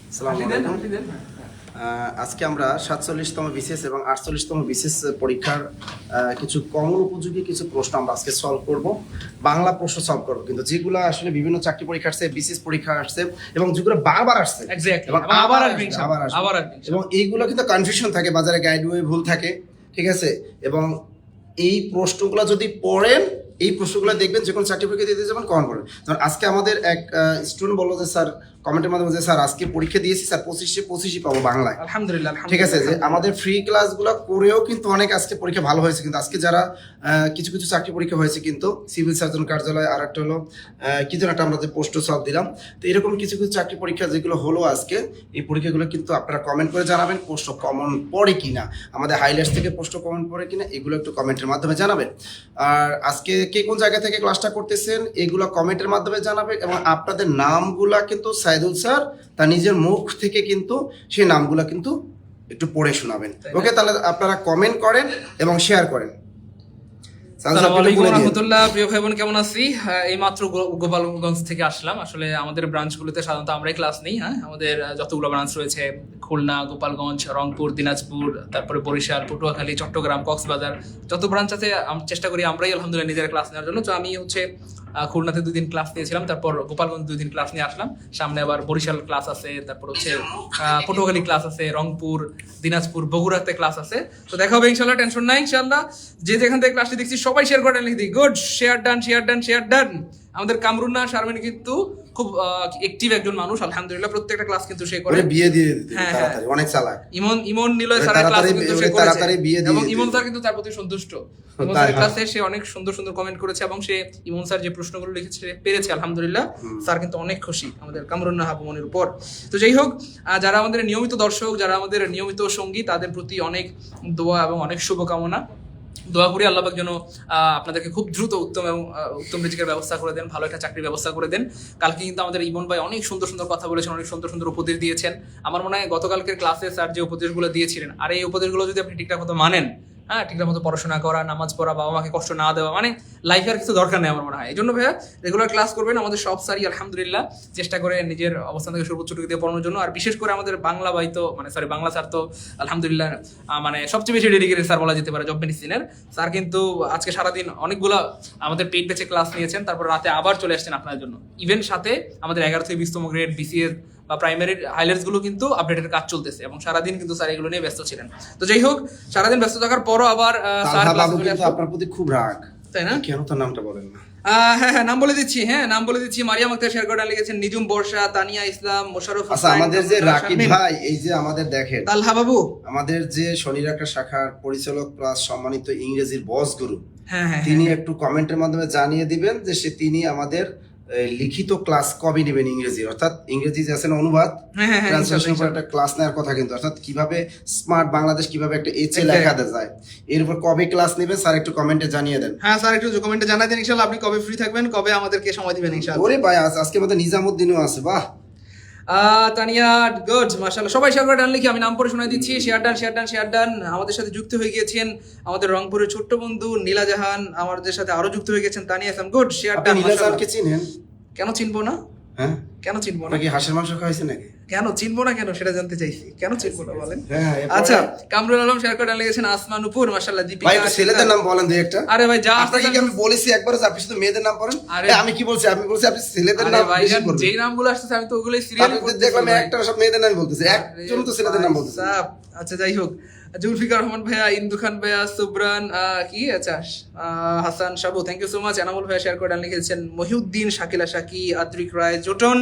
আসসালামু আলাইকুম। আজকে আমরা 47তম বিসিএস এবং 48তম বিসিএস পরীক্ষার কিছু কমন উপযোগী কিছু প্রশ্ন আমরা আজকে সলভ করব। বাংলা প্রশ্ন সলভ করব, কিন্তু যেগুলো আসলে বিভিন্ন চাকরি পরীক্ষা আসছে, বিসিএস পরীক্ষা আসছে এবং যেগুলো বারবার আসছে এবং আবার আসবে এবং এইগুলো কিন্তু কনফিউশন থাকে, বাজারে গাইডওয়ে ভুল থাকে, ঠিক আছে? এবং এই প্রশ্নগুলো যদি পড়েন, এই প্রশ্নগুলো দেখবেন যে কোনো চাকরি পরীক্ষা দিতে যাবেন কমন পড়েন। ধরুন আজকে আমাদের এক স্টুডেন্ট বললো যে স্যার কমেন্টের মাধ্যমে যে স্যার আজকে পরীক্ষা দিয়েছি স্যার 25 পাবো বাংলায়। আলহামদুলিল্লাহ। ঠিক আছে, যে আমাদের ফ্রি ক্লাসগুলো করেও কিন্তু অনেক আজকে পরীক্ষা ভালো হয়েছে, কিন্তু আজকে যারা কিছু কিছু চাকরি পরীক্ষা হয়েছে কিন্তু সিভিল সার্জন কার্যালয়, আর একটা হলো কি যেন একটা আমরা যে পোস্ট সলভ দিলাম, তো এরকম কিছু কিছু চাকরি পরীক্ষা যেগুলো হলো আজকে, এই পরীক্ষাগুলো কিন্তু আপনারা কমেন্ট করে জানাবেন প্রশ্ন কমন পড়ে কিনা, আমাদের হাইলাইটস থেকে প্রশ্ন কমন পড়ে কিনা, এগুলো একটু কমেন্টের মাধ্যমে জানাবেন। আর আজকে কে কোন জায়গা থেকে ক্লাসটা করতেছেন এগুলো কমেন্টের মাধ্যমে জানাবেন, এবং আপনাদের নামগুলা কিন্তু সাইদুল স্যার তার নিজের মুখ থেকে কিন্তু সেই নামগুলা কিন্তু একটু পড়ে শোনাবেন। ওকে, তাহলে আপনারা কমেন্ট করেন এবং শেয়ার করেন। আসসালামু আলাইকুম রাহমাতুল্লাহ। প্রিয় ভাই বোন, কেমন আছি? এই মাত্র গোপালগঞ্জ থেকে আসলাম। আসলে আমাদের ব্রাঞ্চগুলোতে সাধারণত আমরাই ক্লাস নেই। আমাদের যতগুলো ব্রাঞ্চ রয়েছে, খুলনা, গোপালগঞ্জ, রংপুর, দিনাজপুর, তারপরে বরিশাল, পটুয়াখালী, চট্টগ্রাম, কক্সবাজার, যত ব্রাঞ্চ আছে চেষ্টা করি আমরাই আলহামদুলিল্লাহ নিজেরা ক্লাস নেওয়ার জন্য। তো আমি খুলনাতে 2 দিন ক্লাস নিয়েছিলাম, তারপর গোপালগঞ্জ 2 দিন ক্লাস নিয়ে আসলাম। সামনে আবার বরিশাল ক্লাস আছে, তারপর পটুয়াখালী ক্লাস আছে, রংপুর, দিনাজপুর, বগুড়াতে ক্লাস আছে। তো দেখা হবে ইনশাল্লাহ, টেনশন নাই ইনশাল্লাহ। যে যেখান থেকে ক্লাসটি দেখছি সবাই শেয়ার করে লিখে দিই। গুড, শেয়ার ডান, শেয়ার ডান, শেয়ার ডান। আমাদের কামরুন্না শারমিন কিন্তু খুব অ্যাক্টিভ একজন মানুষ, আলহামদুলিল্লাহ। প্রত্যেকটা ক্লাস কিন্তু সে করে। বিয়ে দিয়ে দিতে তাড়াতাড়ি, অনেক চালাক। ইমন নিলয় স্যারের ক্লাস কিন্তু সে করেছে এবং ইমন স্যার কিন্তু তার প্রতি সন্তুষ্ট। ইমন স্যারের ক্লাসে সে অনেক সুন্দর সুন্দর কমেন্ট করেছে এবং সে ইমন স্যার যে প্রশ্নগুলো লিখেছে পেরেছে, আলহামদুলিল্লাহ। স্যার কিন্তু অনেক খুশি আমাদের কামরুন্না হাবুমনের উপর। তো যাই হোক, যারা আমাদের নিয়মিত দর্শক, যারা আমাদের নিয়মিত সঙ্গী, তাদের প্রতি অনেক দোয়া এবং অনেক শুভকামনা। দোয়া করি আল্লাহ পাক যেন আপনাদেরকে খুব দ্রুত উত্তম রিজিকের ব্যবস্থা করে দেন, ভালো একটা চাকরির ব্যবস্থা করে দেন। কালকে কিন্তু আমাদের ইমন ভাই অনেক সুন্দর সুন্দর কথা বলেছেন, অনেক সুন্দর সুন্দর উপদেশ দিয়েছেন। আমার মনে হয় গতকালকের ক্লাসে স্যার যে উপদেশগুলো দিয়েছিলেন, আর এই উপদেশগুলো যদি আপনি ঠিকঠাক মতো মানেন, ঠিকঠাক মতো পড়াশোনা করা, নামাজ পড়া, বাবা মাকে কষ্ট না দেওয়া, মানে লাইফে আর কিছু দরকার নেই আমার মনে হয়। এই জন্য ভাইয়া রেগুলার ক্লাস করবেন। আমাদের সব স্যারই আলহামদুলিল্লাহ চেষ্টা করে নিজের অবস্থান থেকে সর্বোচ্চটুকু দিয়ে পড়ানোর জন্য। আর বিশেষ করে আমাদের বাংলা ভাই তো বাংলা স্যার তো আলহামদুলিল্লাহ সবচেয়ে বেশি ডেডিকেটেড স্যার বলা যেতে পারে জব মেডিসিনের। স্যার কিন্তু আজকে সারাদিন অনেকগুলো আমাদের পেইড ব্যাচে ক্লাস নিয়েছেন, তারপর রাতে আবার চলে আসছেন আপনার জন্য। ইভেন সাথে আমাদের 11 থেকে 20তম গ্রেড বিসিএস বা প্রাইমারির হাইলাইটস গুলো কিন্তু আপডেটের কাজ চলতেছে এবং সারাদিন কিন্তু স্যার এগুলো নিয়ে ব্যস্ত ছিলেন। তো যাই হোক, সারাদিন ব্যস্ত থাকার পরও আবার স্যার আপনার প্রতি খুব রাগ, তাই না? কেন তার নামটা বলেন না? হ্যাঁ, নাম বলে দিচ্ছি। মারিয়াম আক্তার শেয়ার করে লিখেছেন, নিজুম বর্ষা, তানিয়া ইসলাম, মোশাররফ আচ্ছা, আমাদের যে রাকিব ভাই, এই যে আমাদের দেখেন তালহা বাবু, আমাদের যে শনির একটা শাখার পরিচালক প্লাস সম্মানিত ইংরেজির বস গুরু, হ্যাঁ, তিনি একটু কমেন্টের মাধ্যমে জানিয়ে দিবেন যে তিনি আমাদের লিখিত ক্লাস কবে নেবেন ইংরেজি, অর্থাৎ ইংরেজি যে আছে না অনুবাদ, ট্রান্সলেশন করে একটা ক্লাস নেওয়ার কথা, কিন্তু অর্থাৎ কিভাবে স্মার্ট বাংলাদেশ কিভাবে একটা এইচএ লেখা যায়, এর উপর কবে ক্লাস নেবেন স্যার একটু কমেন্টে জানিয়ে দেন। হ্যাঁ স্যার, একটু কমেন্টে জানাই দেন ইনশাআল্লাহ, আপনি কবে ফ্রি থাকবেন, কবে আমাদেরকে সময় দিবেন ইনশাআল্লাহ। ওরে ভাই, আজকে আমাদের নিজামুদ্দিনও আছে, বাহ। তানিয়া, গুড, মাশাআল্লাহ। সবাই শেয়ার করে ডান লিখে আমি নাম পড়ে শোনাই দিচ্ছি। Share done. আমাদের সাথে যুক্ত হয়ে গিয়েছেন আমাদের রংপুরের ছোট্ট বন্ধু নীলা জাহান, আমাদের সাথে আরো যুক্ত হয়ে গেছেন Tania Islam. Good, share done. Nila জাহানকে চিনেন? কেন চিনবো না? হ্যাঁ, কেন চিনবো না? নাকি হাঁসের মাংস খাইছে নাকি? কেন চিনবো না, কেন সেটা জানতে চাইছি। কেন চিনবো না বলেন? আচ্ছা, কামরুল আলম শেয়ার করে লিখেছেন আসমান উপর, মাশাআল্লাহ। দীপিকা, ভাই ছেলেদের নাম বলেন দুই একটা। আরে ভাই, যা আপনাকে কি আমি বলেছি একবার যে আপনি শুধু মেয়েদের নাম পড়েন? আমি কি বলছি? আমি বলছি আপনি ছেলেদের নাম বেশি পড়বেন। যেই নামগুলো আসছে আমি তো ওগুলাই সিরিয়ালি পড়তেছি। দেখলাম একটা সব মেয়েদের নাম বলতেছে, একজন তো ছেলেদের নাম বলতেছে। আচ্ছা, যাই হোক, জুলফিকার রহমান ভাইয়া, ইন্দু খান ভাইয়া, Subran Hasan Sabu, thank you so much. Enamul ভাইয়া শেয়ার করে লিখেছেন, মহিউদ্দিন, শাকিলা শাকি, আদ্রিক রায়, জোটন,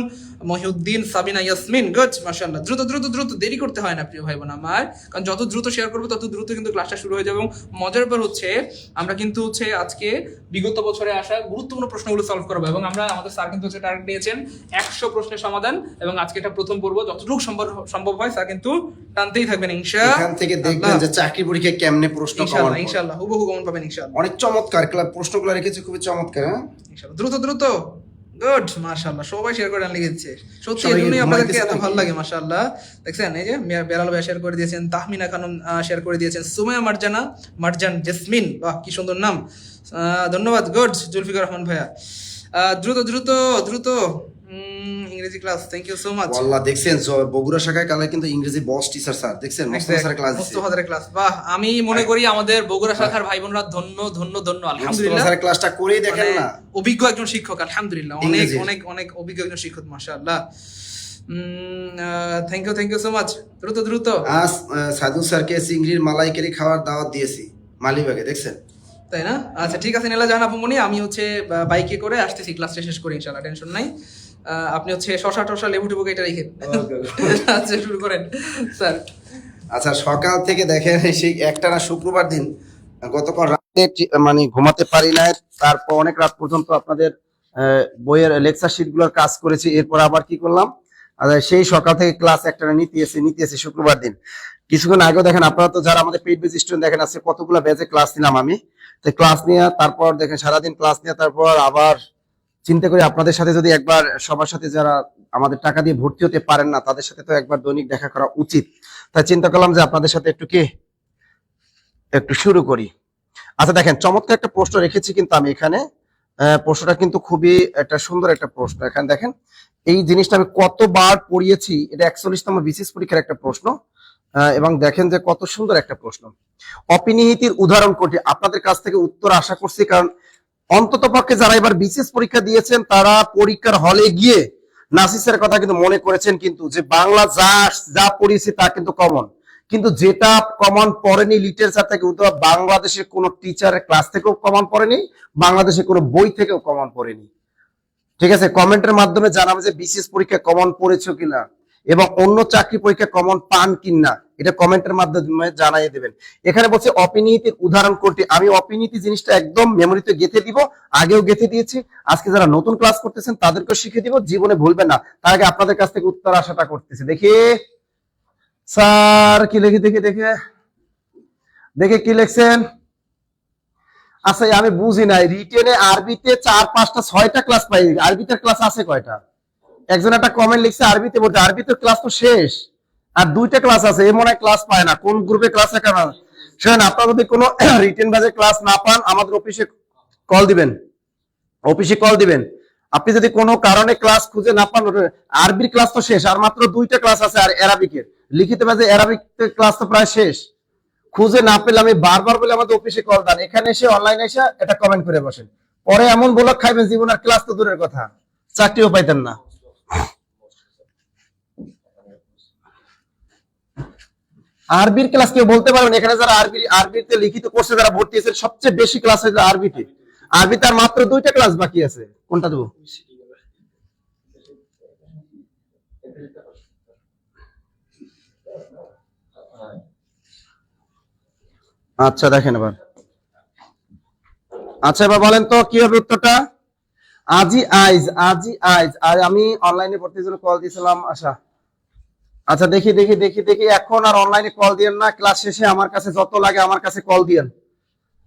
মহিউদ্দিন, সাবিনা ইয়াসমিন। গুড, মাশাআল্লাহ। দ্রুত দেরি করতে হয় না প্রিয় ভাই বোন আমার, কারণ যত দ্রুত শেয়ার করবো তত দ্রুত কিন্তু ক্লাসটা শুরু হয়ে যাবে। এবং মজার ব্যাপার হচ্ছে আমরা কিন্তু আজকে বিগত বছরে আসা গুরুত্বপূর্ণ প্রশ্নগুলো সলভ করবো এবং আমাদের স্যার কিন্তু টার্গেট নিয়েছেন 100 প্রশ্নের সমাধান, এবং আজকে এটা প্রথম পর্ব। যতটুকু সম্ভব হয় স্যার কিন্তু টানতেই থাকবেন ইনশাআল্লাহ। এখান থেকে দেখবেন যে চাকরি পরীক্ষায় কেমনে প্রশ্ন কমন, ইনশাআল্লাহ হুবহু কমন পাবেন ইনশাআল্লাহ। অনেক চমৎকার প্রশ্নগুলো রেখেছে, খুবই চমৎকার। হ্যাঁ, ইনশাআল্লাহ। দ্রুত। গুড, মাশাআল্লাহ। সবাই শেয়ার করে লিখেছে, সত্যি এজন্যই আপনাদেরকে এত ভালো লাগে, মাশাআল্লাহ। দেখছেন, এই যে বেলাল ভাই শেয়ার করে দিয়েছেন, তাহমিনা খানম শেয়ার করে দিয়েছেন, সুমাইয়া মারজান জেসমিন, বাহ কি সুন্দর নাম, ধন্যবাদ। গুড, জুলফিকার রহমান ভাইয়া। দ্রুত। ইংরেজি class, thank you so much. আল্লাহ, দেখছেন বগুড়া শাখায় কালে কিন্তু ইংরেজি বস টিচার স্যার, দেখছেন মোস্তফা স্যার ক্লাস দিচ্ছে। মোস্তফা স্যারের ক্লাস, বাহ, আমি মনে করি আমাদের বগুড়া শাখার ভাই বোনরা ধন্য ধন্য ধন্য, আলহামদুলিল্লাহ। মোস্তফা স্যার ক্লাসটা করেই দেখেন না, অভিজ্ঞ একজন শিক্ষক, আলহামদুলিল্লাহ, অনেক অনেক অনেক অভিজ্ঞ একজন শিক্ষক, মাশাআল্লাহ। Thank you so much. দ্রুত দ্রুত। আজ সাধু স্যারকে চিংড়ির মালাইকারি খাওয়ার দাওয়াত দিয়েছি মালিবাগে, দেখছেন? তাই না? আচ্ছা ঠিক আছে নীলা জাহান আপুমনি, আমি হচ্ছে বাইকে করে আসতেছি, ক্লাসটা শেষ করি ইনশাআল্লাহ, টেনশন নাই। আপনি হচ্ছে শশা টশা লেবু টেবু এটা রেখে আচ্ছা শুরু করেন স্যার। আচ্ছা, সকাল থেকে দেখেন সেই একটানা শুক্রবার দিন গতকাল রাতে মানে ঘুমাতে পারি না, তারপর অনেক রাত পর্যন্ত আপনাদের বইয়ের লেকচার শিট গুলোর কাজ করেছি। এরপর আবার কি করলাম, সেই সকাল থেকে ক্লাস একটানা নিতেছি শুক্রবার দিন। কিছুক্ষণ আগেও দেখেন, আপনারা তো যারা আমাদের পেইড বেস স্টুডেন্ট দেখেন, আজকে কতগুলো ব্যাচে ক্লাস নিলাম আমি। তো ক্লাস নিয়ে তারপর দেখেন সারাদিন ক্লাস নিয়ে তারপর আবার চিন্তা করি আপনাদের সাথে যদি একবার সবার সাথে যারা আমাদের টাকা দিয়ে ভর্তি হতে পারেন না তাদের সাথে তো একবার দৈনিক দেখা করা উচিত। তাই চিন্তা করলাম যে আপনাদের সাথে একটু শুরু করি। আচ্ছা দেখেন, চমৎকার একটা প্রশ্ন রেখেছি কিন্তু আমি এখানে। প্রশ্নটা কিন্তু খুবই একটা সুন্দর একটা প্রশ্ন। এখানে দেখেন, এই জিনিসটা আমি কতবার পড়িয়েছি, এটা 41তম বিসিএস পরীক্ষার একটা প্রশ্ন। এবং দেখেন যে কত সুন্দর একটা প্রশ্ন। অপিনিহিতির উদাহরণ কোনটি? আপনাদের কাছ থেকে উত্তর আশা করছি, কারণ অন্তত পক্ষে যারা এবার বিসিএস পরীক্ষা দিয়েছেন তারা পরীক্ষার হলে গিয়ে নাসিসের কথা কিন্তু মনে করেছেন, কিন্তু যে বাংলা যা পড়িয়েছে তা কিন্তু কমন, কিন্তু যেটা কমন পড়েনি লিটারেচার থেকে, বাংলাদেশের কোনো টিচারের ক্লাস থেকেও কমন পড়েনি, বাংলাদেশের কোনো বই থেকেও কমন পড়েনি। ঠিক আছে, কমেন্টের মাধ্যমে জানাবে যে বিসিএস পরীক্ষা কমন পড়েছো কিনা এবং অন্য চাকরি পরীক্ষা কমন পান কিনা, এটা কমেন্টের মাধ্যমে জানিয়ে দেবেন। এখানে বলছে অপিনীতির উদাহরণ কোনটি? আমি অপিনীতি জিনিসটা একদম মেমোরিতে গেঁথে দিব, আগেও গেঁথে দিয়েছি, আজকে যারা নতুন ক্লাস করতেছেন তাদেরকেও শিখিয়ে দিব, জীবনে ভুলবেন না। তার আগে আপনাদের কাছ থেকে উত্তর আশাটা করতেছি। দেখি স্যার কি লিখে, দেখে কি লিখছেন। আচ্ছা, আমি বুঝি নাই, রিটেনে আরবিতে 4, 5টা 6টা ক্লাস পাই, আরবিতে ক্লাস আছে কয়টা? একজন একটা কমেন্ট লিখছে আরবিতে, বলতে আরবিতে ক্লাস তো শেষ, আর 2টা ক্লাস আছে, এ মনে হয় ক্লাস পায় না। কোন গ্রুপে ক্লাস আছে কেন? শুনেন, আপনারা যদি কোনো রিটেন বাজে ক্লাস না পান আমাদের অফিসে কল দিবেন। আপনি যদি কোনো কারণে ক্লাস খুঁজে না পান, আরবির ক্লাস তো শেষ, আর মাত্র 2টা ক্লাস আছে, আর অ্যারাবিকের লিখিত বাজে অ্যারাবিক ক্লাস তো প্রায় শেষ। খুঁজে না পেলে আমি বারবার বলে আমাদের অফিসে কল দেন, এখানে এসে অনলাইনে এসে এটা কমেন্ট করে বসেন, পরে এমন ব্লক খাইবেন জীবন আর ক্লাস তো দূরের কথা, চাকরিও পাইতেন না। আরবির ক্লাস কেউ বলতে পারবেন? এখানে যারা আরবিতে লিখিত কোর্সে যারা ভর্তি হয়েছে সবচেয়ে বেশি ক্লাস হয়েছে আরবিতে। আরবিতে আর মাত্র 2টা ক্লাস বাকি আছে, কোনটা দেবো? আচ্ছা দেখেন এবার, আচ্ছা এবার বলেন তো কি হবে উত্তরটা। আজি আইজ, আর আমি অনলাইনে ভর্তির জন্য কল দিয়েছিলাম। আচ্ছা দেখি এখন আর অনলাইনে কল দিয়েন না, ক্লাস শেষে আমার কাছে যত লাগে আমার কাছে কল দিয়েন।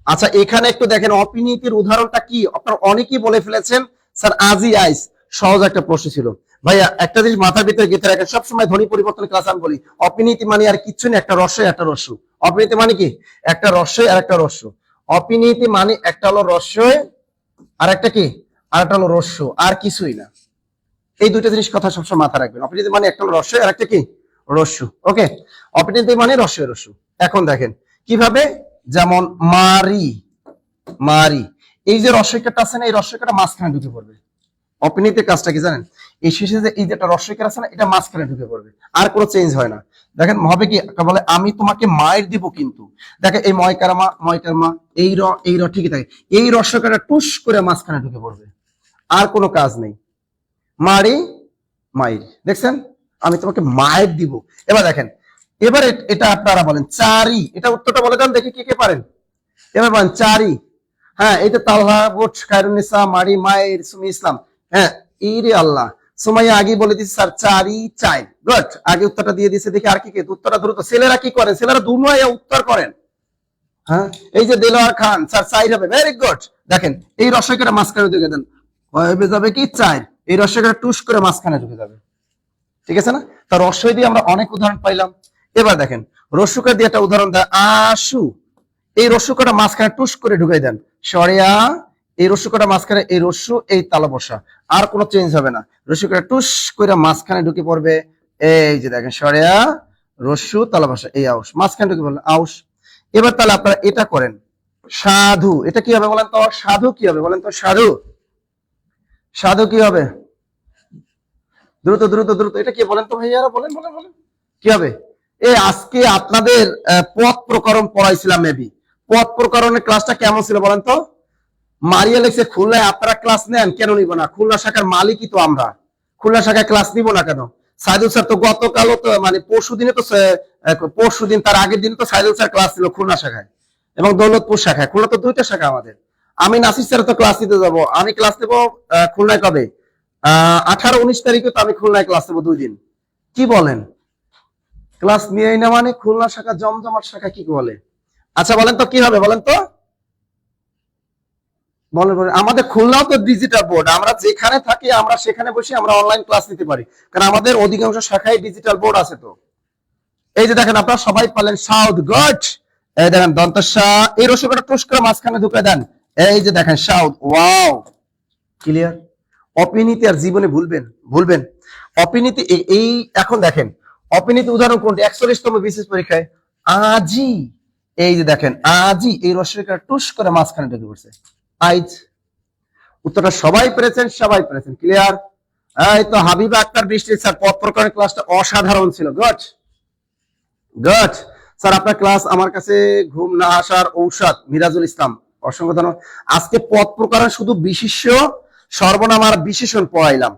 আচ্ছা এখানে একটু দেখেন অপিনীতির উদাহরণটা কি, আপনারা অনেকেই বলে ফেলেছেন স্যার আজি আইস, সহজ একটা প্রশ্ন ছিল। ভাইয়া একটা জিনিস মাথার ভিতরে গেঁথে রাখেন, সবসময় ধ্বনি পরিবর্তন ক্লাস আমি বলি, অপিনীতি মানে আর কিচ্ছু নেই, একটা রস্য একটা রস্য। অপিনীতি মানে কি? একটা রস্য আর একটা রস্য। অপিনীতি মানে একটা হলো রস্য আর একটা কি, আর একটা হলো রস্য, আর কিছুই না। এই দুটো জিনিস কথা সবসময় মাথা রাখবেন। অপিনীতি মানে একটা হলো রস্য আর একটা কি, রস্য। ওকে, অপিনীতি মানে রস্য রস্য। এখন দেখেন কিভাবে, যেমন মারি, এই যে রস্যকারটা আছে না, এই রস্যকারটা মাঝখানে ঢুকে পড়বে। অপিনীতির কাজটা কি জানেন? এই শেষে যে এই যে একটা রস্যকার আছে না, এটা মাঝখানে ঢুকে পড়বে, আর কোনো চেঞ্জ হয় না। দেখেন হবে কি, বলে আমি তোমাকে মায়ের দিব, কিন্তু দেখেন এই ময়কারমা এই র ঠিকই থাকে, এই রস্যকারটা টুস করে মাঝখানে ঢুকে পড়বে, আর কোনো কাজ নেই। মায়ের, দেখছেন, আমি তোমাকে মায়ের দিব। এবার দেখেন, এবার এটা আপনারা বলেন চারি, এটা উত্তরটা বলে দেন দেখি কে পারেন। এবার বলেন চারি, হ্যাঁ এই তো তালহা বুট খায়রুন্নিসা মারি মায়ের সুমি ইসলাম, হ্যাঁ এই রে আল্লাহ, সুমাইয়া আগে বলে দিচ্ছে স্যার চারি চাই, গুড, আগে উত্তরটা দিয়ে দিচ্ছে। দেখি আর কি কে উত্তরটা দ্রুত। ছেলেরা কি করেন? ছেলেরা দুনুয়া উত্তর করেন। হ্যাঁ এই যে দেলোয়ার খান স্যার চাই হবে, ভেরি গুড। দেখেন এই রসইকাটা মাঝখানে ঢুকে দেন, হয়ে যাবে কি চাই, এই রসইকাটা টুস করে মাঝখানে ঢুকে যাবে, ঠিক আছে না? তার রসই দিয়ে আমরা অনেক উদাহরণ পাইলাম। এবার দেখেন রস্যকার দিয়ে একটা উদাহরণ দেয়, আশু, এই রস্যকাটা মাঝখানে টুস করে ঢুকাই দেন, সরেয়া এই রস্যু কটা মাঝখানে, এই রস্যু এই তালা বসা, আর কোনো চেঞ্জ হবে না। রস্যু কটা টুস করে মাঝখানে ঢুকে পড়বে, এই যে দেখেন সরেয়া রস্যু তালা বসা, এই আউশ মাঝখানে ঢুকে পড়লো আউশ। এবার তাহলে আপনারা এটা করেন, সাধু, এটা কি হবে বলেন তো? সাধু কি হবে বলেন তো? সাধু, সাধু কি হবে? দ্রুত দ্রুত দ্রুত, এটা কি বলেন তো ভাইয়ারা? বলেন বলেন বলেন, কি হবে? আজকে আপনাদের পথ প্রকরণ পড়াইছিলাম, মেবি পথ প্রকরণের ক্লাসটা কেমন ছিল বলেন তো? মারিয়া লেখছে খুলনায় আপনারা ক্লাস নেন, কেন নিব না? খুলনা শাখার মালিকই তো আমরা, খুলনা শাখায় ক্লাস নিব না কেন? সাইদুল স্যার তো গতকালও তো মানে পরশু দিন তার আগের দিন তো সাইদুল স্যার ক্লাস ছিল খুলনা শাখায় এবং দৌলতপুর শাখায়। খুলনা তো দুইটা শাখা আমাদের। আমি নাসির স্যার তো ক্লাস নিতে যাবো, আমি ক্লাস নেবো খুলনায় কবে? 18-19 তারিখে তো আমি খুলনায় ক্লাস নেবো 2 দিন। কি বলেন? ক্লাস নিয়েই না মানে খুলনা শাখা জমজমাট শাখা কি বলে? আচ্ছা বলেন তো কি হবে বলেন তো? বলেন বলেন। আমাদের খুলনাও তো ডিজিটাল বোর্ড, আমরা যেখানে থাকি আমরা সেখানে বসে আমরা অনলাইন ক্লাস নিতে পারি, কারণ আমাদের অধিকাংশ শাখায় ডিজিটাল বোর্ড আছে। তো এই যে দেখেন আপনারা সবাই পারলেন সাউথ গড, এই দেখেন দন্তসা, এই রসুকটা টুস করে মাঝখানে ঢুকে দেন, এই যে দেখেন সাউথ, ওয়াও ক্লিয়ার। অপিনীতি আর জীবনে ভুলবেন অপিনীতি। এই এখন দেখেন অপিনীতি উদাহরণ কোনটি? 41তম বিশেষ পরীক্ষায় আজই, এই যে দেখেন আজই এই রসুকটা টুস করে মাঝখানে ঢুকে পড়ছে। আইজ উত্তরটা সবাই পেরেছেন, সবাই পেরেছেন, ক্লিয়ার। এই তো হাবিবা আক্তার বৃষ্টি স্যার, পথ প্রকরণের ক্লাসটা অসাধারণ ছিল, গুড গুড স্যার। আপনার ক্লাস আমার কাছে ঘুম না আসার ঔষধ, মিরাজুল ইসলাম, অসংখ্য ধন্যবাদ। আজকে পথ প্রকরণ শুধু বিশিষ্ট সর্বনাম আর বিশেষণ পড়াইলাম,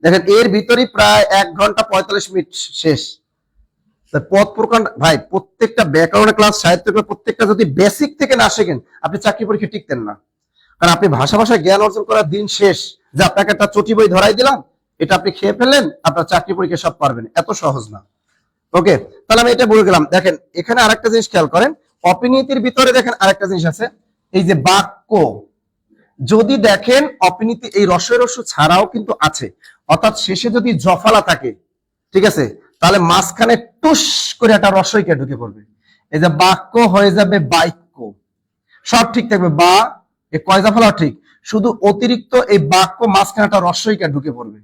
দেখেন এর ভিতরেই প্রায় 1 ঘন্টা 45 মিনিট শেষ। পথ প্রকরণ ভাই, প্রত্যেকটা ব্যাকরণের ক্লাস, সাহিত্য প্রত্যেকটা যদি বেসিক থেকে না শেখেন আপনি চাকরি পরীক্ষা টিকতেন না, কারণ আপনি ভাষা জ্ঞান অর্জন করার দিন শেষ। যে আপনাকে একটা চটি বই ধরাই দিলাম, এটা আপনি খেয়ে ফেললেন, আপনার চাকরি পরীক্ষা সব পারবেন, এত সহজ না। ওকে, তাহলে আমি এটা বলে গেলাম। দেখেন এখানে আরেকটা জিনিস খেয়াল করেন, অপিনীতির ভিতরে দেখেন আরেকটা জিনিস আছে, এই যে বাক্য, যদি দেখেন অপিনীতি এই রসের রস্য ছাড়াও কিন্তু আছে, অর্থাৎ শেষে যদি জফলা থাকে, ঠিক আছে, তাহলে মাঝখানে টুস করে একটা রসইকে ঢুকে পড়বে, এই যে বাক্য হয়ে যাবে বাক্য, সব ঠিক থাকবে, বা এই কয় জফলা ঠিক, শুধু অতিরিক্ত এই বাক্য মাঝখানে একটা রসইকে ঢুকে পড়বে,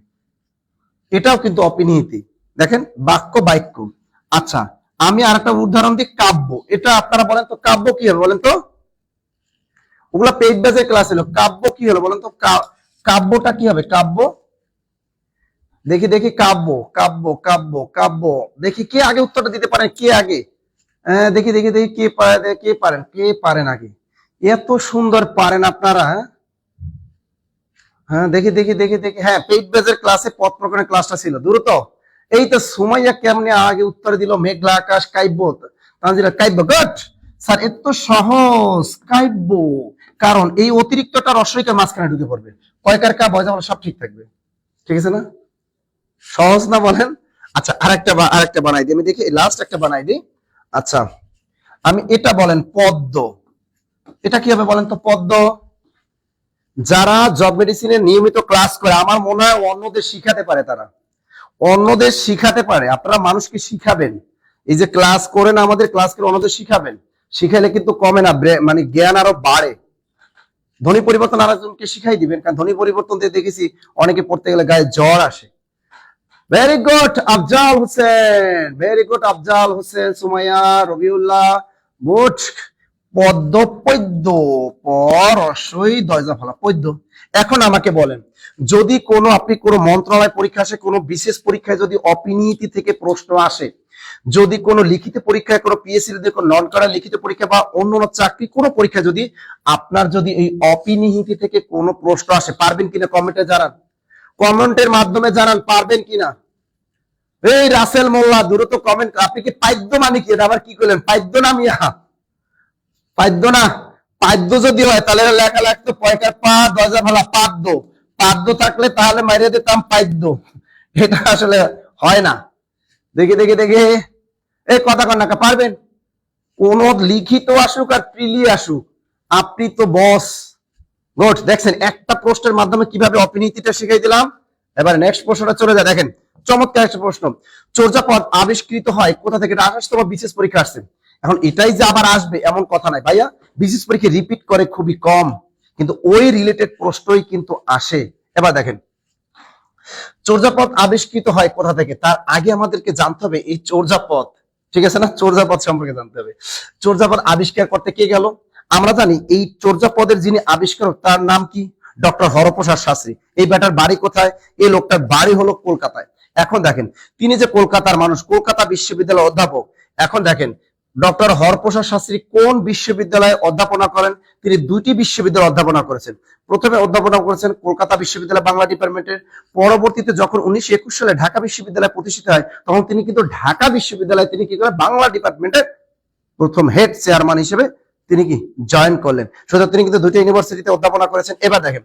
এটাও কিন্তু অপিনীতি। দেখেন বাক্য বাক্য। আচ্ছা আমি আর একটা উদাহরণ দিই, কাব্য, এটা আপনারা বলেন তো কাব্য কি হবে বলেন তো? ওগুলা পেজ বেজের ক্লাস হলো, কাব্য কি হলো বলেন তো? কাব্যটা কি হবে? কাব্য দেখি দেখি, কাব্য কাব্য কাব্য কাব্য, দেখি কে আগে উত্তরটা দিতে পারেন, কে আগে? দেখি দেখি দেখি কে পারেন, কে পারেন আগে? এত সুন্দর পারেন আপনারা। হ্যাঁ দেখি দেখি দেখি দেখি, হ্যাঁ পেজ বেজের ক্লাসে পথ প্রকরণের ক্লাসটা ছিল, দ্রুত। এই তো সুমাইয়া কেমনে আগে উত্তর দিল, মেঘলা আকাশ কাব্য, তানজিলা কাব্য, গুড স্যার, এত সহজ কাব্য, কারণ এই অতিরিক্তটা রসইকার মাঝখানে ঢুকে পড়বে, কয়কার কা বয়স সব ঠিক থাকবে, ঠিক আছে না? সহজ না বলেন? আচ্ছা আরেকটা বানাই দিই, আমি দেখি লাস্ট একটা বানাই দিই। আচ্ছা আমি এটা বলেন পদ্ম, এটা কি হবে বলেন তো? পদ্ম। যারা জব মেডিসিনে নিয়মিত ক্লাস করে আমার মনে হয় অন্যদের শিখাতে পারে, তারা অন্যদের শিখাতে পারে। আপনারা মানুষকে শিখাবেন, এই যে ক্লাস করেন আমাদের ক্লাস করে অন্যদের শিখাবেন, শিখাইলে কিন্তু কমে না, মানে জ্ঞান আরো বাড়ে। ধ্বনি পরিবর্তন আরেকজনকে শিখাই দিবেন, কারণ ধ্বনি পরিবর্তন দিয়ে দেখেছি অনেকে পড়তে গেলে গায়ে জ্বর আসে। Very good Afzal Hossain, very good Afzal Hossain, Sumaiya, Rabiullah, good. পদ্ম পদ্য, পরশই দয়জা ফলা পদ্য। এখন আমাকে বলেন, যদি আপনি কোনো মন্ত্রণালয় পরীক্ষা আসে, কোনো বিশেষ পরীক্ষায় যদি অপিনীতি থেকে প্রশ্ন আসে, যদি কোনো লিখিত পরীক্ষায়, কোনো পিএসসি নন করা লিখিত পরীক্ষা বা অন্য চাকরি কোনো পরীক্ষা যদি আপনার যদি এই অপিনীতি থেকে কোনো প্রশ্ন আসে, পারবেন কিনা কমেন্টে জানান, কমেন্টের মাধ্যমে জানান পারবেন কিনা। এই রাসেল মোল্লা দ্রুত কমেন্ট, আপনি কি পাদ্য মানে কি? এটা আবার কি করলেন? পাদ্য না মিয়া, পাদ্য না, পাদ্য যদি হয় তাহলে লেখা লাগতো পয়কার পা দরজা ভালা পাদ্য, পাদ্য থাকলে তাহলে মাইরে দিতাম পাদ্য, এটা আসলে হয় না। দেখি দেখি দেখি, এই কথা কন্যা পারবেন? কোন লিখিত আসুক আর প্রিলি আসুক, আপনি তো বস। গুড, দেখছেন একটা প্রশ্নের মাধ্যমে কিভাবে অপিনীতিটা শিখাই দিলাম। এবার নেক্সট প্রশ্নটা চলে যায়, দেখেন চমৎকার একটা প্রশ্ন। চর্যাপদ আবিষ্কৃত হয় কোথা থেকে? 28তম বিশেষ পরীক্ষা আসছে। এখন এটাই যে আবার আসবে এমন কথা নাই ভাইয়া, বিশেষ পরীক্ষা রিপিট করে খুবই কম, কিন্তু ওই রিলেটেড প্রশ্নই কিন্তু আসে। এবার দেখেন চর্যাপদ আবিষ্কৃত হয় কোথা থেকে, তার আগে আমাদেরকে জানতে হবে এই চর্যাপদ, ঠিক আছে না, চর্যাপদ সম্পর্কে জানতে হবে। চর্যাপদ আবিষ্কার করতে কে গেল? আমরা জানি এই চর্যাপদের যিনি আবিষ্কারক তার নাম কি? ডক্টর হরপ্রসাদ শাস্ত্রী। এই ব্যাটার বাড়ি কোথায়? এই লোকটার বাড়ি হলো কলকাতায়। এখন দেখেন তিনি যে কলকাতার মানুষ, কলকাতা বিশ্ববিদ্যালয়ের অধ্যাপক। এখন দেখেন ডক্টর হরপ্রসাদ শাস্ত্রী কোন বিশ্ববিদ্যালয়ে অধ্যাপনা করেন? তিনি দুইটি বিশ্ববিদ্যালয়ে অধ্যাপনা করেছেন। প্রথমে অধ্যাপনা করেছেন কলকাতা বিশ্ববিদ্যালয় বাংলা ডিপার্টমেন্টের। পরবর্তীতে যখন 1921 সালে ঢাকা বিশ্ববিদ্যালয় প্রতিষ্ঠিত হয় তখন তিনি কিন্তু ঢাকা বিশ্ববিদ্যালয়ে তিনি কি করেন? বাংলা ডিপার্টমেন্টের প্রথম হেড চেয়ারম্যান হিসেবে তিনি কি জয়েন করলেন। সুতরাং তিনি কিন্তু দুইটা ইউনিভার্সিটিতে অধ্যাপনা করেছেন। এবার দেখেন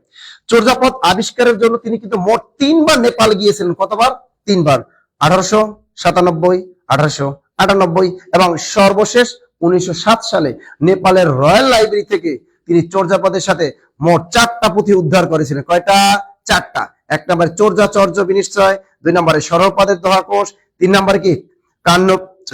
চর্যাপদ আবিষ্কারের জন্য তিনি কিন্তু মোট 3 বার নেপাল গিয়েছিলেন। কতবার? 3 বার। 1897, 1898 এবং সর্বশেষ 1907 সালে নেপালের রয়্যাল লাইব্রেরি থেকে তিনি চর্যাপদের সাথে মোট 4টা পুঁথি উদ্ধার করেছিলেন। কয়টা? 4টা। 1 নম্বরে চর্যাচর্য বিনিশ্চয়, 2 নম্বরে সরলপদের দোহা কোষ, 3 নম্বরে কি কান্ন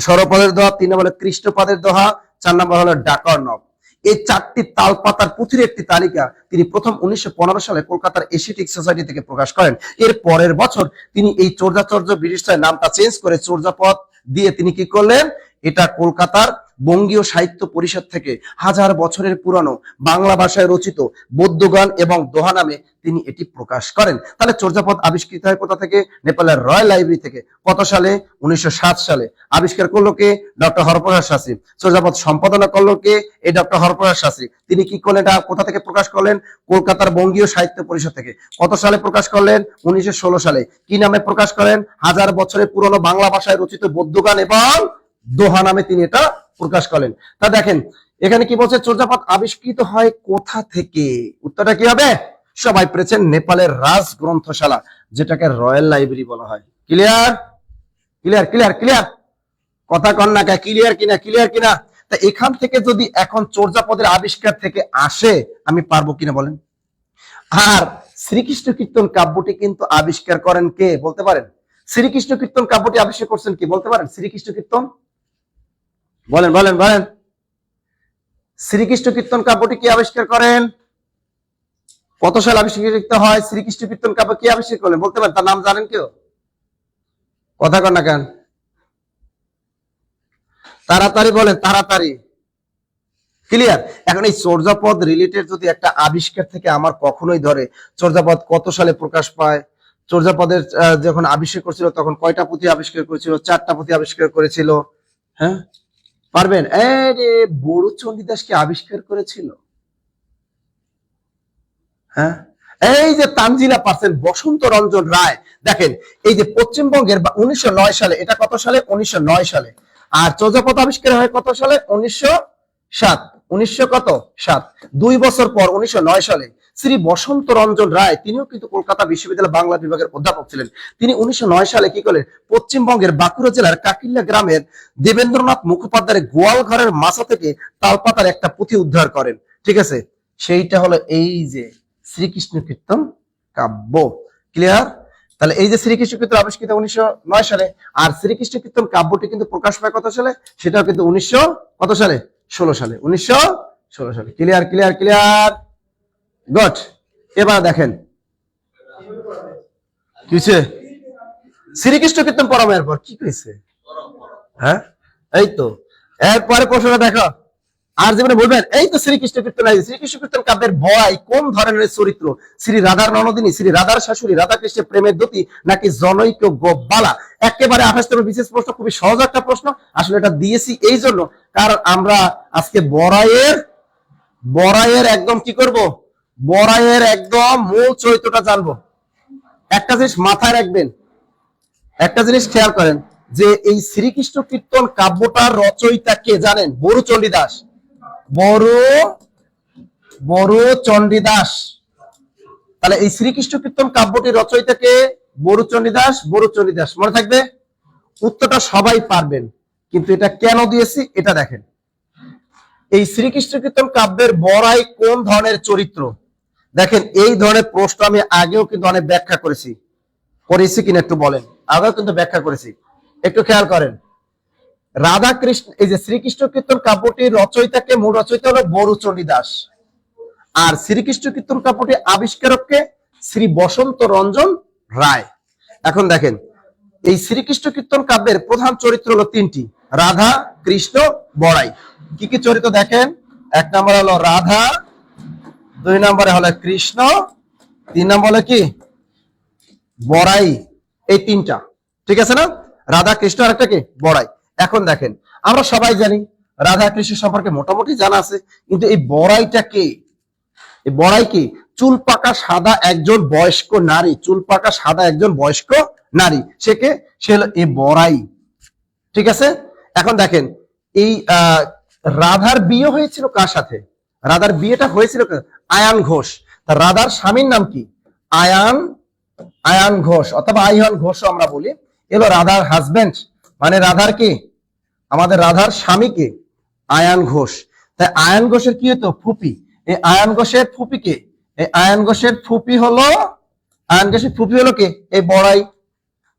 সরলপদের দোহা, 3 নম্বরে কৃষ্ণপদের দোহা, 4 নম্বর হলো ডাকর্ণব। এই 4টি তালপাতার পুঁথির একটি তালিকা তিনি প্রথম 1915 সালে কলকাতার এশিয়াটিক সোসাইটি থেকে প্রকাশ করেন। এর পরের বছর তিনি এই চর্যাচর্য বিনিশ্চয় নামটা চেঞ্জ করে চর্যাপদ দিয়ে তিনি কি করলেন? এটা কলকাতার বঙ্গীয় সাহিত্য পরিষদ থেকে 1000 বছরের পুরানো বাংলা ভাষায় রচিত বৌদ্ধগান এবং দোহা নামে তিনি এটি প্রকাশ করেন। তাহলে চর্যাপদ আবিষ্কৃত হয় কোথা থেকে? নেপালের রয়্যাল লাইব্রেরি থেকে। কত সালে? 1907 সালে। আবিষ্কার করলো কে? ডক্টর হরপ্রসাদ শাস্ত্রী। চর্যাপদ সম্পাদনা করলো কে? এই ডক্টর হরপ্রসাদ শাস্ত্রী। তিনি কি করলেন? এটা কোথা থেকে প্রকাশ করলেন? কলকাতার বঙ্গীয় সাহিত্য পরিষদ থেকে। কত সালে প্রকাশ করলেন? 1916 সালে। কি নামে প্রকাশ করেন? 1000 বছরের পুরনো বাংলা ভাষায় রচিত বৌদ্ধগান এবং দোহা নামে তিনি এটা প্রকাশ করলেন। তা দেখেন এখানে কি বলছে? চর্যাপদ আবিষ্কৃত হয় কোথা থেকে? উত্তরটা কি হবে? সবাই পেরেছেন নেপালের রাজ গ্রন্থশালা, যেটাকে রয়্যাল লাইব্রেরি বলা হয়। ক্লিয়ার? Clear clear clear? কথা কন না কে? ক্লিয়ার কিনা? ক্লিয়ার কিনা? তা এখান থেকে যদি এখন চর্যাপদের আবিষ্কার থেকে আসে আমি পারবো কিনা বলেন? আর শ্রীকৃষ্ণ কীর্তন কাব্যটি কিন্তু আবিষ্কার করেন কে বলতে পারেন? শ্রীকৃষ্ণ কীর্তন কাব্যটি আবিষ্কার করছেন কি বলতে পারেন? শ্রীকৃষ্ণ কীর্তন বলেন বলেন বলেন। শ্রীকৃষ্ণ কীর্তন কাব্যটি কি আবিষ্কার করেন? কত সাল আবিষ্কৃত হয়? শ্রীকৃষ্ণ কীর্তন কাব্য কি আবিষ্কার করলেন বলতে পারেন? তার নাম জানেন কেউ? কথা কন না কেন? তাড়াতাড়ি বলেন, তাড়াতাড়ি। ক্লিয়ার? এখন এই চর্যাপদ রিলেটেড যদি একটা আবিষ্কার থেকে আমার কখনোই ধরে চর্যাপদ কত সালে প্রকাশ পায়, চর্যাপদের যখন আবিষ্কার করেছিল তখন কয়টা পুঁথি আবিষ্কার করেছিল? 4টা পুঁথি আবিষ্কার করেছিল। হ্যাঁ পারবেন? বড় চণ্ডীদাসকে আবিষ্কার করেছিল। হ্যাঁ এই যে তানজিলা পারছেন বসন্ত রঞ্জন রায়। দেখেন এই যে পশ্চিমবঙ্গের 1909 সালে, এটা কত সালে? 1909 সালে। আর চর্যাপদ আবিষ্কার হয় কত সালে? 1907। 1907 2 বছর পর 1909 সালে শ্রী বসন্ত রঞ্জন রায়, তিনিও কিন্তু কলকাতা বিশ্ববিদ্যালয় বাংলা বিভাগের অধ্যাপক ছিলেন। তিনি 1909 সালে কি করলেন? পশ্চিমবঙ্গের বাঁকুড়া জেলার কাকিল্লা গ্রামের দেবেন্দ্রনাথ মুখোপাধ্যায়ের গোয়াল ঘরের মাছা থেকে তালপাতার একটা পুঁথি উদ্ধার করেন। ঠিক আছে, সেইটা হলো এই যে শ্রীকৃষ্ণ কীর্তন কাব্য। ক্লিয়ার? তাহলে এই যে শ্রীকৃষ্ণ কীর্তন আবিষ্কৃত 1909 সালে, আর শ্রীকৃষ্ণ কীর্তন কাব্যটি কিন্তু প্রকাশ পায় কত সালে? সেটাও কিন্তু 1900 কত সালে? 16 সালে। 1916 সালে। Clear clear clear? গুড। এবার দেখেন কি হয়েছে? শ্রীকৃষ্ণ কীর্তন পরমের পর কি কইছে? হ্যাঁ এই তো এরপরে প্রশ্নটা দেখো। আর যেমন বলবেন এই তো শ্রীকৃষ্ণ কীর্তন। শ্রীকৃষ্ণ কীর্তন কাব্যের বড়াই কোন ধরনের চরিত্র? শ্রী রাধার ননদিনী, শ্রী রাধার শাশুড়ি, রাধা কৃষ্ণের প্রেমের দূতি, নাকি জনৈক গোপালা? একেবারে 28 নম্বর বিশেষ প্রশ্ন, খুবই সহজ একটা প্রশ্ন। আসলে এটা দিয়েছি এই জন্য কারণ আমরা আজকে বড়াইয়ের একদম কি করব? বড়াইয়ের একদম মূল চরিত্রটা জানবো। একটা জিনিস মাথায় রাখবেন, একটা জিনিস খেয়াল করেন যে এই শ্রীকৃষ্ণ কীর্তন কাব্যটার রচয়িতা কে জানেন? বড়ু চণ্ডীদাস। বড়ু চণ্ডীদাস। তাহলে এই শ্রীকৃষ্ণ কীর্তন কাব্যটির রচয়িতা কে? বড়ু চণ্ডীদাস। বড়ু চণ্ডীদাস মনে থাকবে। উত্তরটা সবাই পারবেন, কিন্তু এটা কেন দিয়েছি এটা দেখেন। এই শ্রীকৃষ্ণ কীর্তন কাব্যের বড়াই কোন ধরনের চরিত্র? দেখেন এই ধরনের প্রশ্ন আমি আগেও কিন্তু অনেক ব্যাখ্যা করেছি কিনা একটু বলেন। আগেও কিন্তু ব্যাখ্যা করেছি, একটু খেয়াল করেন। রাধা কৃষ্ণ, এই যে শ্রীকৃষ্ণ কীর্তন কাব্যটির রচয়িতাকে, মূল রচয়িতা হলো বড়ু চণ্ডীদাস। আর শ্রীকৃষ্ণ কীর্তন কাব্যটি আবিষ্কারককে শ্রী বসন্ত রঞ্জন রায়। এখন দেখেন এই শ্রীকৃষ্ণ কীর্তন কাব্যের প্রধান চরিত্র হলো তিনটি, রাধা, কৃষ্ণ, বড়াই। কি কি চরিত্র দেখেন, 1 নম্বরে হলো রাধা, 2 নম্বরে হলো কৃষ্ণ, 3 নম্বরে কি বড়াই। এই তিনটা, ঠিক আছে না? রাধা, কৃষ্ণ আর একটা কি বড়াই। এখন দেখেন আমরা সবাই জানি রাধা কৃষ্ণ সম্পর্কে মোটামুটি জানা আছে, কিন্তু এই বড়াইটা কে? এই বড়াই কি? চুল পাকা সাদা একজন বয়স্ক নারী, চুল পাকা সাদা একজন বয়স্ক নারী। সে কে? সে হলো এই বড়াই, ঠিক আছে? এখন দেখেন এই রাধার বিয়ে হয়েছিল কার সাথে? রাধার বিয়েটা হয়েছিল আয়ান ঘোষ। তা রাধার স্বামীর নাম কি? আয়ান ঘোষ অথবা আইহান ঘোষ আমরা বলি। এলো রাধার হাজবেন্ড, মানে রাধার কি, আমাদের রাধার স্বামীকে আয়ান ঘোষ। তাই আয়ান ঘোষের কি হতো? ফুপি। এই আয়ান ঘোষের ফুপি কে? এই আয়ান ঘোষের ফুপি হলো কে? এই বড়াই,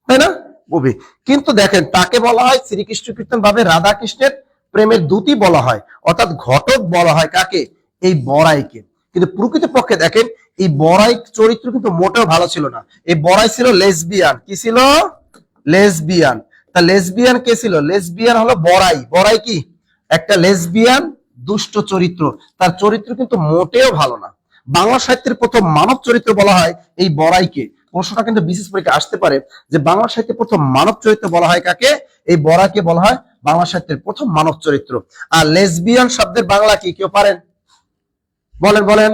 তাই না? ফুপি। কিন্তু দেখেন তাকে বলা হয় শ্রীকৃষ্ণ কীর্তন ভাবে রাধা কৃষ্ণের প্রেমের দূতী বলা হয়, অর্থাৎ ঘটক বলা হয় কাকে? এই বড়াইকে। কিন্তু প্রকৃতপক্ষে দেখেন এই বড়াই চরিত্র কিন্তু মোটেও ভালো ছিল না। এই বড়াই ছিল লেসবিয়ান। কি ছিল? লেসবিয়ান। তা লেসবিয়ান কে ছিল? লেসবিয়ান হলো বড়াই। বড়াই কি? একটা লেসবিয়ান দুষ্ট চরিত্র। তার চরিত্র কিন্তু মোটেও ভালো না। বাংলা সাহিত্যের প্রথম মানব চরিত্র বলা হয় এই বড়াইকে। প্রশ্নটা কিন্তু বিশেষ পরীক্ষা আসতে পারে যে বাংলা সাহিত্যের প্রথম মানব চরিত্র বলা হয় কাকে? এই বড়াইকে বলা হয় বাংলা সাহিত্যের প্রথম মানব চরিত্র। আর লেসবিয়ান শব্দের বাংলা কি কেউ পারেন? বলেন।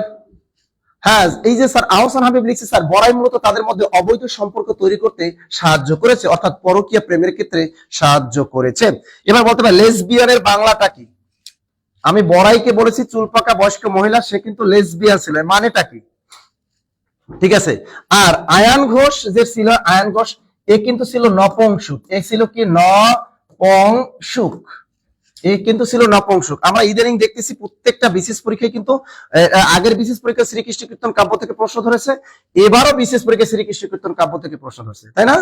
হ্যাঁ, এই যে স্যার আহসান হাবিব লিখছে, স্যার বড়াই মূলত তাদের মধ্যে অবৈধ সম্পর্ক তৈরি করতে সাহায্য করেছে, অর্থাৎ পরকীয়া প্রেমের ক্ষেত্রে সাহায্য করেছে। এবার বলতে পারে লেসবিয়ানের বাংলাটা কি? আমি বড়াইকে বলেছি চুল পাকা বয়স্ক মহিলা, সে কিন্তু লেসবিয়ান ছিল, মানেটা কি? ঠিক আছে। আর আয়ান ঘোষ যে ছিল, আয়ান ঘোষ এ কিন্তু ছিল নপুংসক। এ ছিল কি? নপুংসক। এ কিন্তু ছিল নপুংসক। আমরা ইদানিং দেখতেছি প্রত্যেকটা বিশেষ পরীক্ষায় কিন্তু আগের বিশেষ পরীক্ষা শ্রীকৃষ্ণ কীর্তন কাব্য থেকে প্রশ্ন ধরেছে, এবারও বিশেষ পরীক্ষা শ্রীকৃষ্ণ কীর্তন কাব্য থেকে প্রশ্ন ধরেছে, তাই না?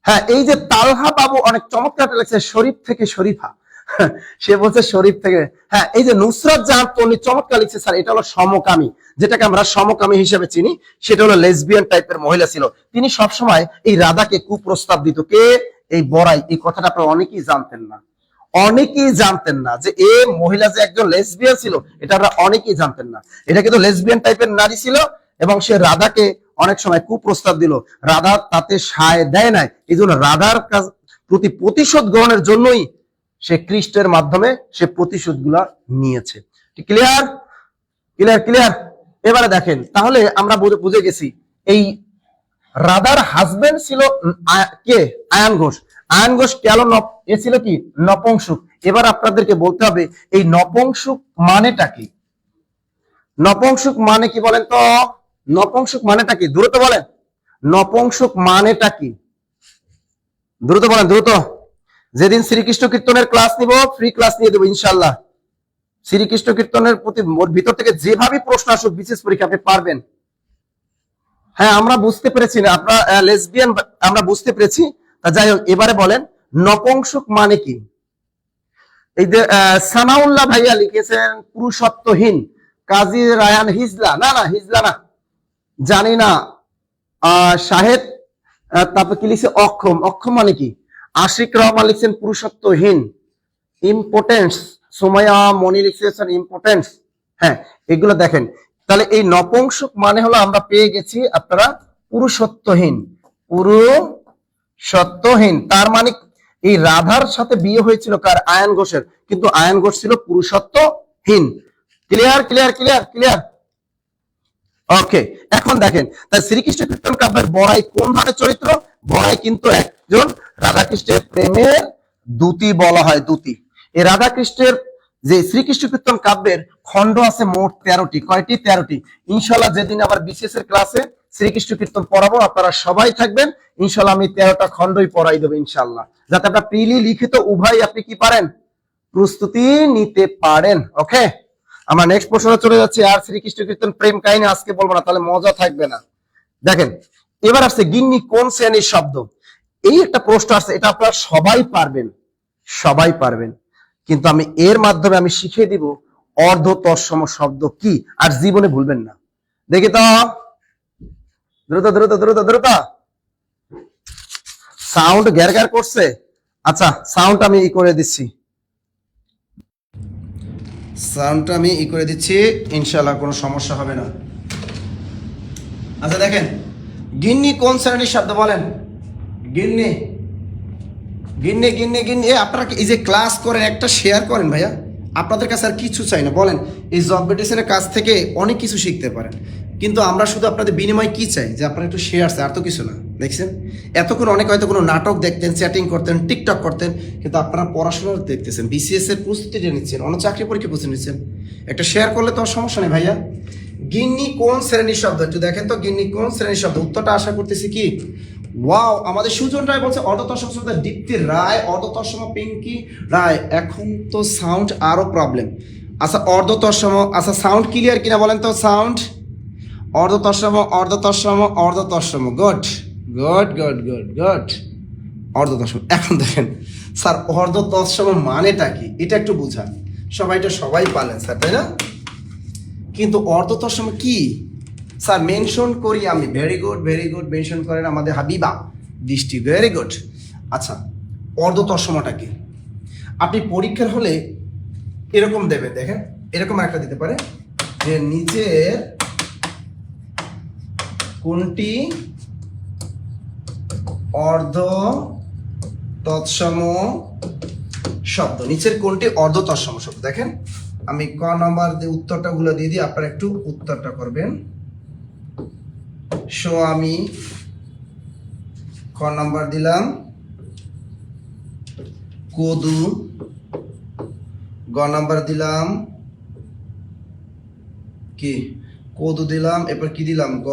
হ্যাঁ, এই যে তালহা বাবু অনেক চমৎকার লেগেছে, শরীফ থেকে শরীফা, সে বলছে শরীফ থেকে। হ্যাঁ, এই যে নুসরাত জাহান তন্নি চমৎকার লিখছে, স্যার এটা হলো সমকামী, যেটাকে আমরা সমকামী হিসেবে চিনি, সেটা হলো লেসবিয়ান টাইপের মহিলা ছিল। তিনি সবসময় এই রাধাকে কুপ্রস্তাব দিত। কে? এই বড়াই। এই কথাটা আপনারা অনেকেই জানতেন না যে এ মহিলা যে একজন লেসবিয়ান ছিল, এটা আমরা অনেকেই জানতেন না। এটা কিন্তু লেসবিয়ান টাইপের নারী ছিল এবং সে রাধাকে অনেক সময় কুপ্রস্তাব দিল। রাধা তাতে সায় দেয় নাই। এই জন্য রাধার প্রতি প্রতিশোধ গ্রহণের জন্যই সে কৃষ্ণের মাধ্যমে সে প্রতিশোধ গুলা নিয়েছে। ক্লিয়ার? এবারে দেখেন, তাহলে আমরা বুঝে গেছি এই রাধার হাজবেন্ড ছিল কে? আয়ান ঘোষ। আয়ান ঘোষ কেন? এ ছিল কি? নপুংসক। এবার আপনাদেরকে বলতে হবে এই নপুংসক মানেটা কি? নপুংসক মানে কি বলেন তো? নপুংসক মানেটা কি? দ্রুত বলেন। নপুংসক মানেটা কি? দ্রুত বলেন, দ্রুত। যেদিন শ্রীকৃষ্ণ কীর্তনের ক্লাস নিব, ফ্রি ক্লাস নিয়ে দেবো ইনশাল্লাহ। শ্রীকৃষ্ণ কীর্তনের প্রতি ভিতর থেকে যেভাবে প্রশ্ন আসুক বিশেষ পরীক্ষা আপনি পারবেন। হ্যাঁ, আমরা বুঝতে পেরেছি না আপনারা লেসবিয়ান, আমরা বুঝতে পেরেছি। যাই হোক, এবারে বলেন নপুংসক মানে কি? এই যে সানাউল্লাহ ভাইয়া লিখেছেন পুরুষত্বহীন। কাজী রায়ান হিজলা, না হিজলা না, জানি না। শাহেদ তারপর কি লিখছে? অক্ষম। অক্ষম মানে কি? আশিক রহমান লিখছেন পুরুষত্বহীন। ইম্পোর্টেন্স, সোমায়া মনি লিখছেন ইম্পোর্টেন্স। হ্যাঁ, এগুলো দেখেন। তাহলে এই নপুংসক মানে হলো আমরা পেয়ে গেছি আপনারা পুরুষত্বহীন। তার মানে এই রাধার সাথে বিয়ে হয়েছিল কার? আয়ান ঘোষের, কিন্তু আয়ান ঘোষ ছিল পুরুষত্বহীন। ক্লিয়ার? ওকে, এখন দেখেন তাই শ্রীকৃষ্ণ কীর্তন কাব্যের বড়াই কোন ধরনের চরিত্র? বড়াই কিন্তু একজন রাধাকৃষ্ণের প্রেমের দূতী বলা হয়, দূতী। এই রাধাকৃষ্ণের যে শ্রীকৃষ্ণ কীর্তন কাব্যের খণ্ড আছে মোট 13টি। কয়টি? 13টি। ইনশাল্লাহ যেদিন আবার বিশেষ এর ক্লাসে শ্রীকৃষ্ণ কীর্তন পড়াবো, আপনারা সবাই থাকবেন ইনশাল্লাহ। আমি 13টা খণ্ডই পড়াই দেবো ইনশাল্লাহ, যাতে আপনার প্রিলি লিখিত উভয় আপনি কি পারেন? প্রস্তুতি নিতে পারেন। ওকে, আমরা নেক্সট প্রশ্নে চলে যাচ্ছি। আর শ্রীকৃষ্ণ কীর্তন প্রেম কাহিনী আজকে বলবো না, তাহলে মজা থাকবে না। দেখেন, এবার আসছে গিন্নি কোন শ্রেণীর শব্দ? এই একটা প্রশ্ন আসছে, এটা আপনারা সবাই পারবেন, কিন্তু আমি এর মাধ্যমে আমি শিখিয়ে দিব অর্ধ তৎসম শব্দ কি? আর জীবনে ভুলবেন না। দেখি তো, দ্রুত দ্রুত দ্রুত দ্রুত। সাউন্ড গ্যার গ্যার করছে। আচ্ছা, সাউন্ড আমি করে দিচ্ছি, সাউন্ডটা আমি করে দিচ্ছি, ইনশাআল্লাহ কোনো সমস্যা হবে না। আচ্ছা দেখেন, গিন্নি কোন শ্রেণীর শব্দ বলেন? গিন্নি গিন্নি গিন্নি গিন্নি। আপনারা এই যে ক্লাস করেন, একটা শেয়ার করেন ভাইয়া, আপনাদের কাছে আর কিছু চাই না। বলেন, এই জব মেডিসিনের কাছ থেকে অনেক কিছু শিখতে পারেন, কিন্তু আমরা শুধু আপনাদের বিনিময় কি চাই? যে আপনারা একটু শেয়ার চাই, আর তো কিছু না। দেখছেন, এতক্ষণ অনেক হয়তো কোনো নাটক দেখতেন, চ্যাটিং করতেন, টিকটক করতেন, কিন্তু আপনারা পড়াশোনা দেখতেছেন, বিসিএস এর প্রস্তুতি নিচ্ছেন, অন্য চাকরি পরীক্ষা প্রস্তুতি নিচ্ছেন। একটা শেয়ার করলে তো আর সমস্যা নেই ভাইয়া। গিন্নি কোন শ্রেণীর শব্দ? একটু দেখেন তো, গিন্নি কোন শ্রেণীর শব্দ? উত্তরটা আশা করতেছি কি ওয়াও, আমাদের সুজন রায় বলছে অর্ধতৎসম শব্দ দীপ্তি রায়, অর্ধতৎসম পিঙ্কি রায়। এখন তো সাউন্ড আরো প্রবলেম। আচ্ছা অর্ধতৎসম, আচ্ছা সাউন্ড ক্লিয়ার কিনা বলেন তো? সাউন্ড অর্ধতৎসম অর্ধতৎসম অর্ধতৎসম, good good good good good, অর্ধতৎসম। এখন দেখেন স্যার, অর্ধতৎসম মানেটা কি এটা একটু বুঝান। সবাই পালেন স্যার, তাই না? কিন্তু অর্ধতৎসম কি স্যার মেনশন করি আমি। ভেরি গুড মেনশন করেন আমাদের হাবিবা দৃষ্টি, ভেরি গুড। আচ্ছা অর্ধতৎসমটা কি? আপনি পরীক্ষার হলে এরকম দেবে, দেখেন এরকম একটা দিতে পারে যে নিচের কোনটি অর্ধ তৎসম শব্দ? নিচের কোনটি অর্ধ তৎসম শব্দ? দেখেন আমি ক নাম্বার দিয়ে উত্তরটা গুলো দিয়ে দিই, আপনারা একটু উত্তরটা করবেন। সো আমি ক নাম্বার দিলাম কদু, গ নাম্বার দিলাম কি কদু দিলাম, এরপর কি দিলাম গ,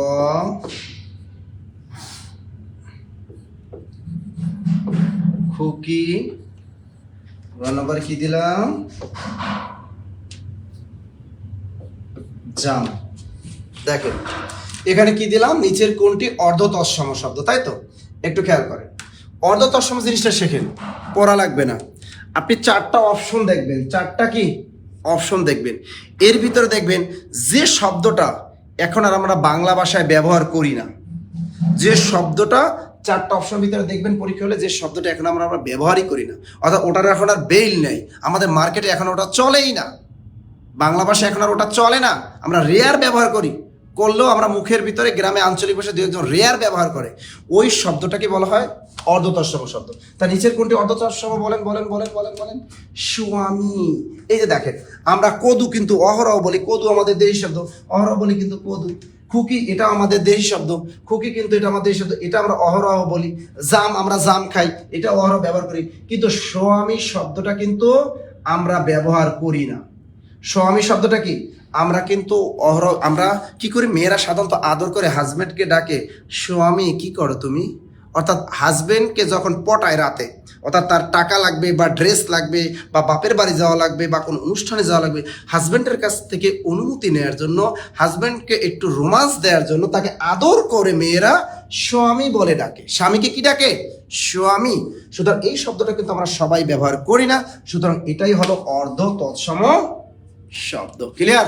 খুকি, গ নাম্বার কি দিলাম জাম। দেখেন এখানে কি দিলাম, নিচের কোনটি অর্ধ তৎসম শব্দ, তাই তো? একটু খেয়াল করেন, অর্ধ তৎসম জিনিসটা শেখেন, পড়া লাগবে না। আপনি চারটা অপশন দেখবেন, চারটা কি অপশন দেখবেন, এর ভিতরে দেখবেন যে শব্দটা এখন আর আমরা বাংলা ভাষায় ব্যবহার করি না, যে শব্দটা চারটা অপশন ভিতরে দেখবেন পরীক্ষা হলে, যে শব্দটা এখন আমরা ব্যবহারই করি না, অর্থাৎ ওটার এখন আর বেইল নেই, আমাদের মার্কেটে এখন ওটা চলেই না, বাংলা ভাষা এখন আর ওটা চলে না, আমরা রেয়ার ব্যবহার করি, করলেও আমরা মুখের ভিতরে গ্রামে আঞ্চলিক ভাষা দু একজন রেয়ার ব্যবহার করে, ওই শব্দটাকে বলা হয় অর্ধতৎসম শব্দ। তা নিচের কোনটি অর্ধতৎসম বলেন বলেন বলেন বলেন বলেন? স্বামী। এই যে দেখেন আমরা কদু কিন্তু অহরহ বলি, কদু আমাদের দেশি শব্দ, অহরহ বলি কিন্তু কদু। খুকি এটা আমাদের দেশি শব্দ, খুকি কিন্তু এটা আমাদের দেশি শব্দ, এটা আমরা অহরহ বলি। জাম আমরা জাম খাই, এটা অহরহ ব্যবহার করি, কিন্তু স্বামী শব্দটা কিন্তু আমরা ব্যবহার করি না। স্বামী শব্দটা কি আমরা কিন্তু অহরহ, আমরা কি করি, মেয়েরা সাধারণত আদর করে হাজবেন্ডকে ডাকে স্বামী, কি করো তুমি? অর্থাৎ হাজবেন্ডকে যখন পটায় রাতে, অর্থাৎ তার টাকা লাগবে বা ড্রেস লাগবে বা বাপের বাড়ি যাওয়া লাগবে বা কোনো অনুষ্ঠানে যাওয়া লাগবে, হাজবেন্ডের কাছ থেকে অনুমতি নেওয়ার জন্য, হাজবেন্ডকে একটু রোমান্স দেওয়ার জন্য তাকে আদর করে মেয়েরা স্বামী বলে ডাকে। স্বামীকে কি ডাকে? স্বামী। সুতরাং এই শব্দটা কিন্তু আমরা সবাই ব্যবহার করি না, সুতরাং এটাই হলো অর্ধ তৎসম শব্দ। ক্লিয়ার?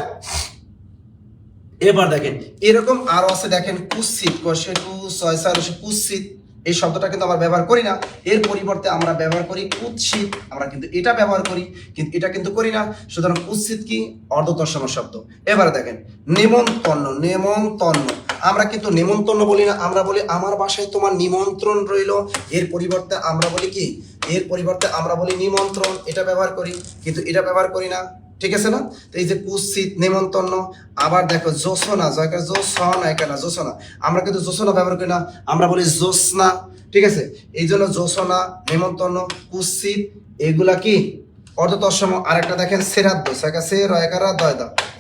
এবার দেখেন এরকম আরো আছে, দেখেন কুৎসিত, কুৎসিত, এই শব্দটা কিন্তু আমরা ব্যবহার করি না, এর পরিবর্তে আমরা ব্যবহার করি কুৎসিত, আমরা কিন্তু এটা ব্যবহার করি, কিন্তু এটা কিন্তু করি না। সুতরাং কুৎসিত কি অর্ধ তৎসম শব্দ। এবারে দেখেন নেমন্তন্ন, নেমন্তন্ন, আমরা কিন্তু নেমন্তন্ন বলি না, আমরা বলি আমার বাসায় তোমার নিমন্ত্রণ রইল, এর পরিবর্তে আমরা বলি কি, এর পরিবর্তে আমরা বলি নিমন্ত্রণ, এটা ব্যবহার করি, কিন্তু এটা ব্যবহার করি না। ঠিক আছে না? তো এই যে কুৎসিত, নেমন্তন্ন। আবার দেখো জোছনা, জায়গায় জোছনা, এখানে জোছনা, আমরা কিন্তু জোছনা ব্যবহার করি না, আমরা বলি জোছনা। ঠিক আছে, এই জন্য জোছনা, নেমন্তন্ন, কুৎসিত এগুলা কি অর্ধ তৎসম। আরেকটা দেখেন শ্রাদ্ধ,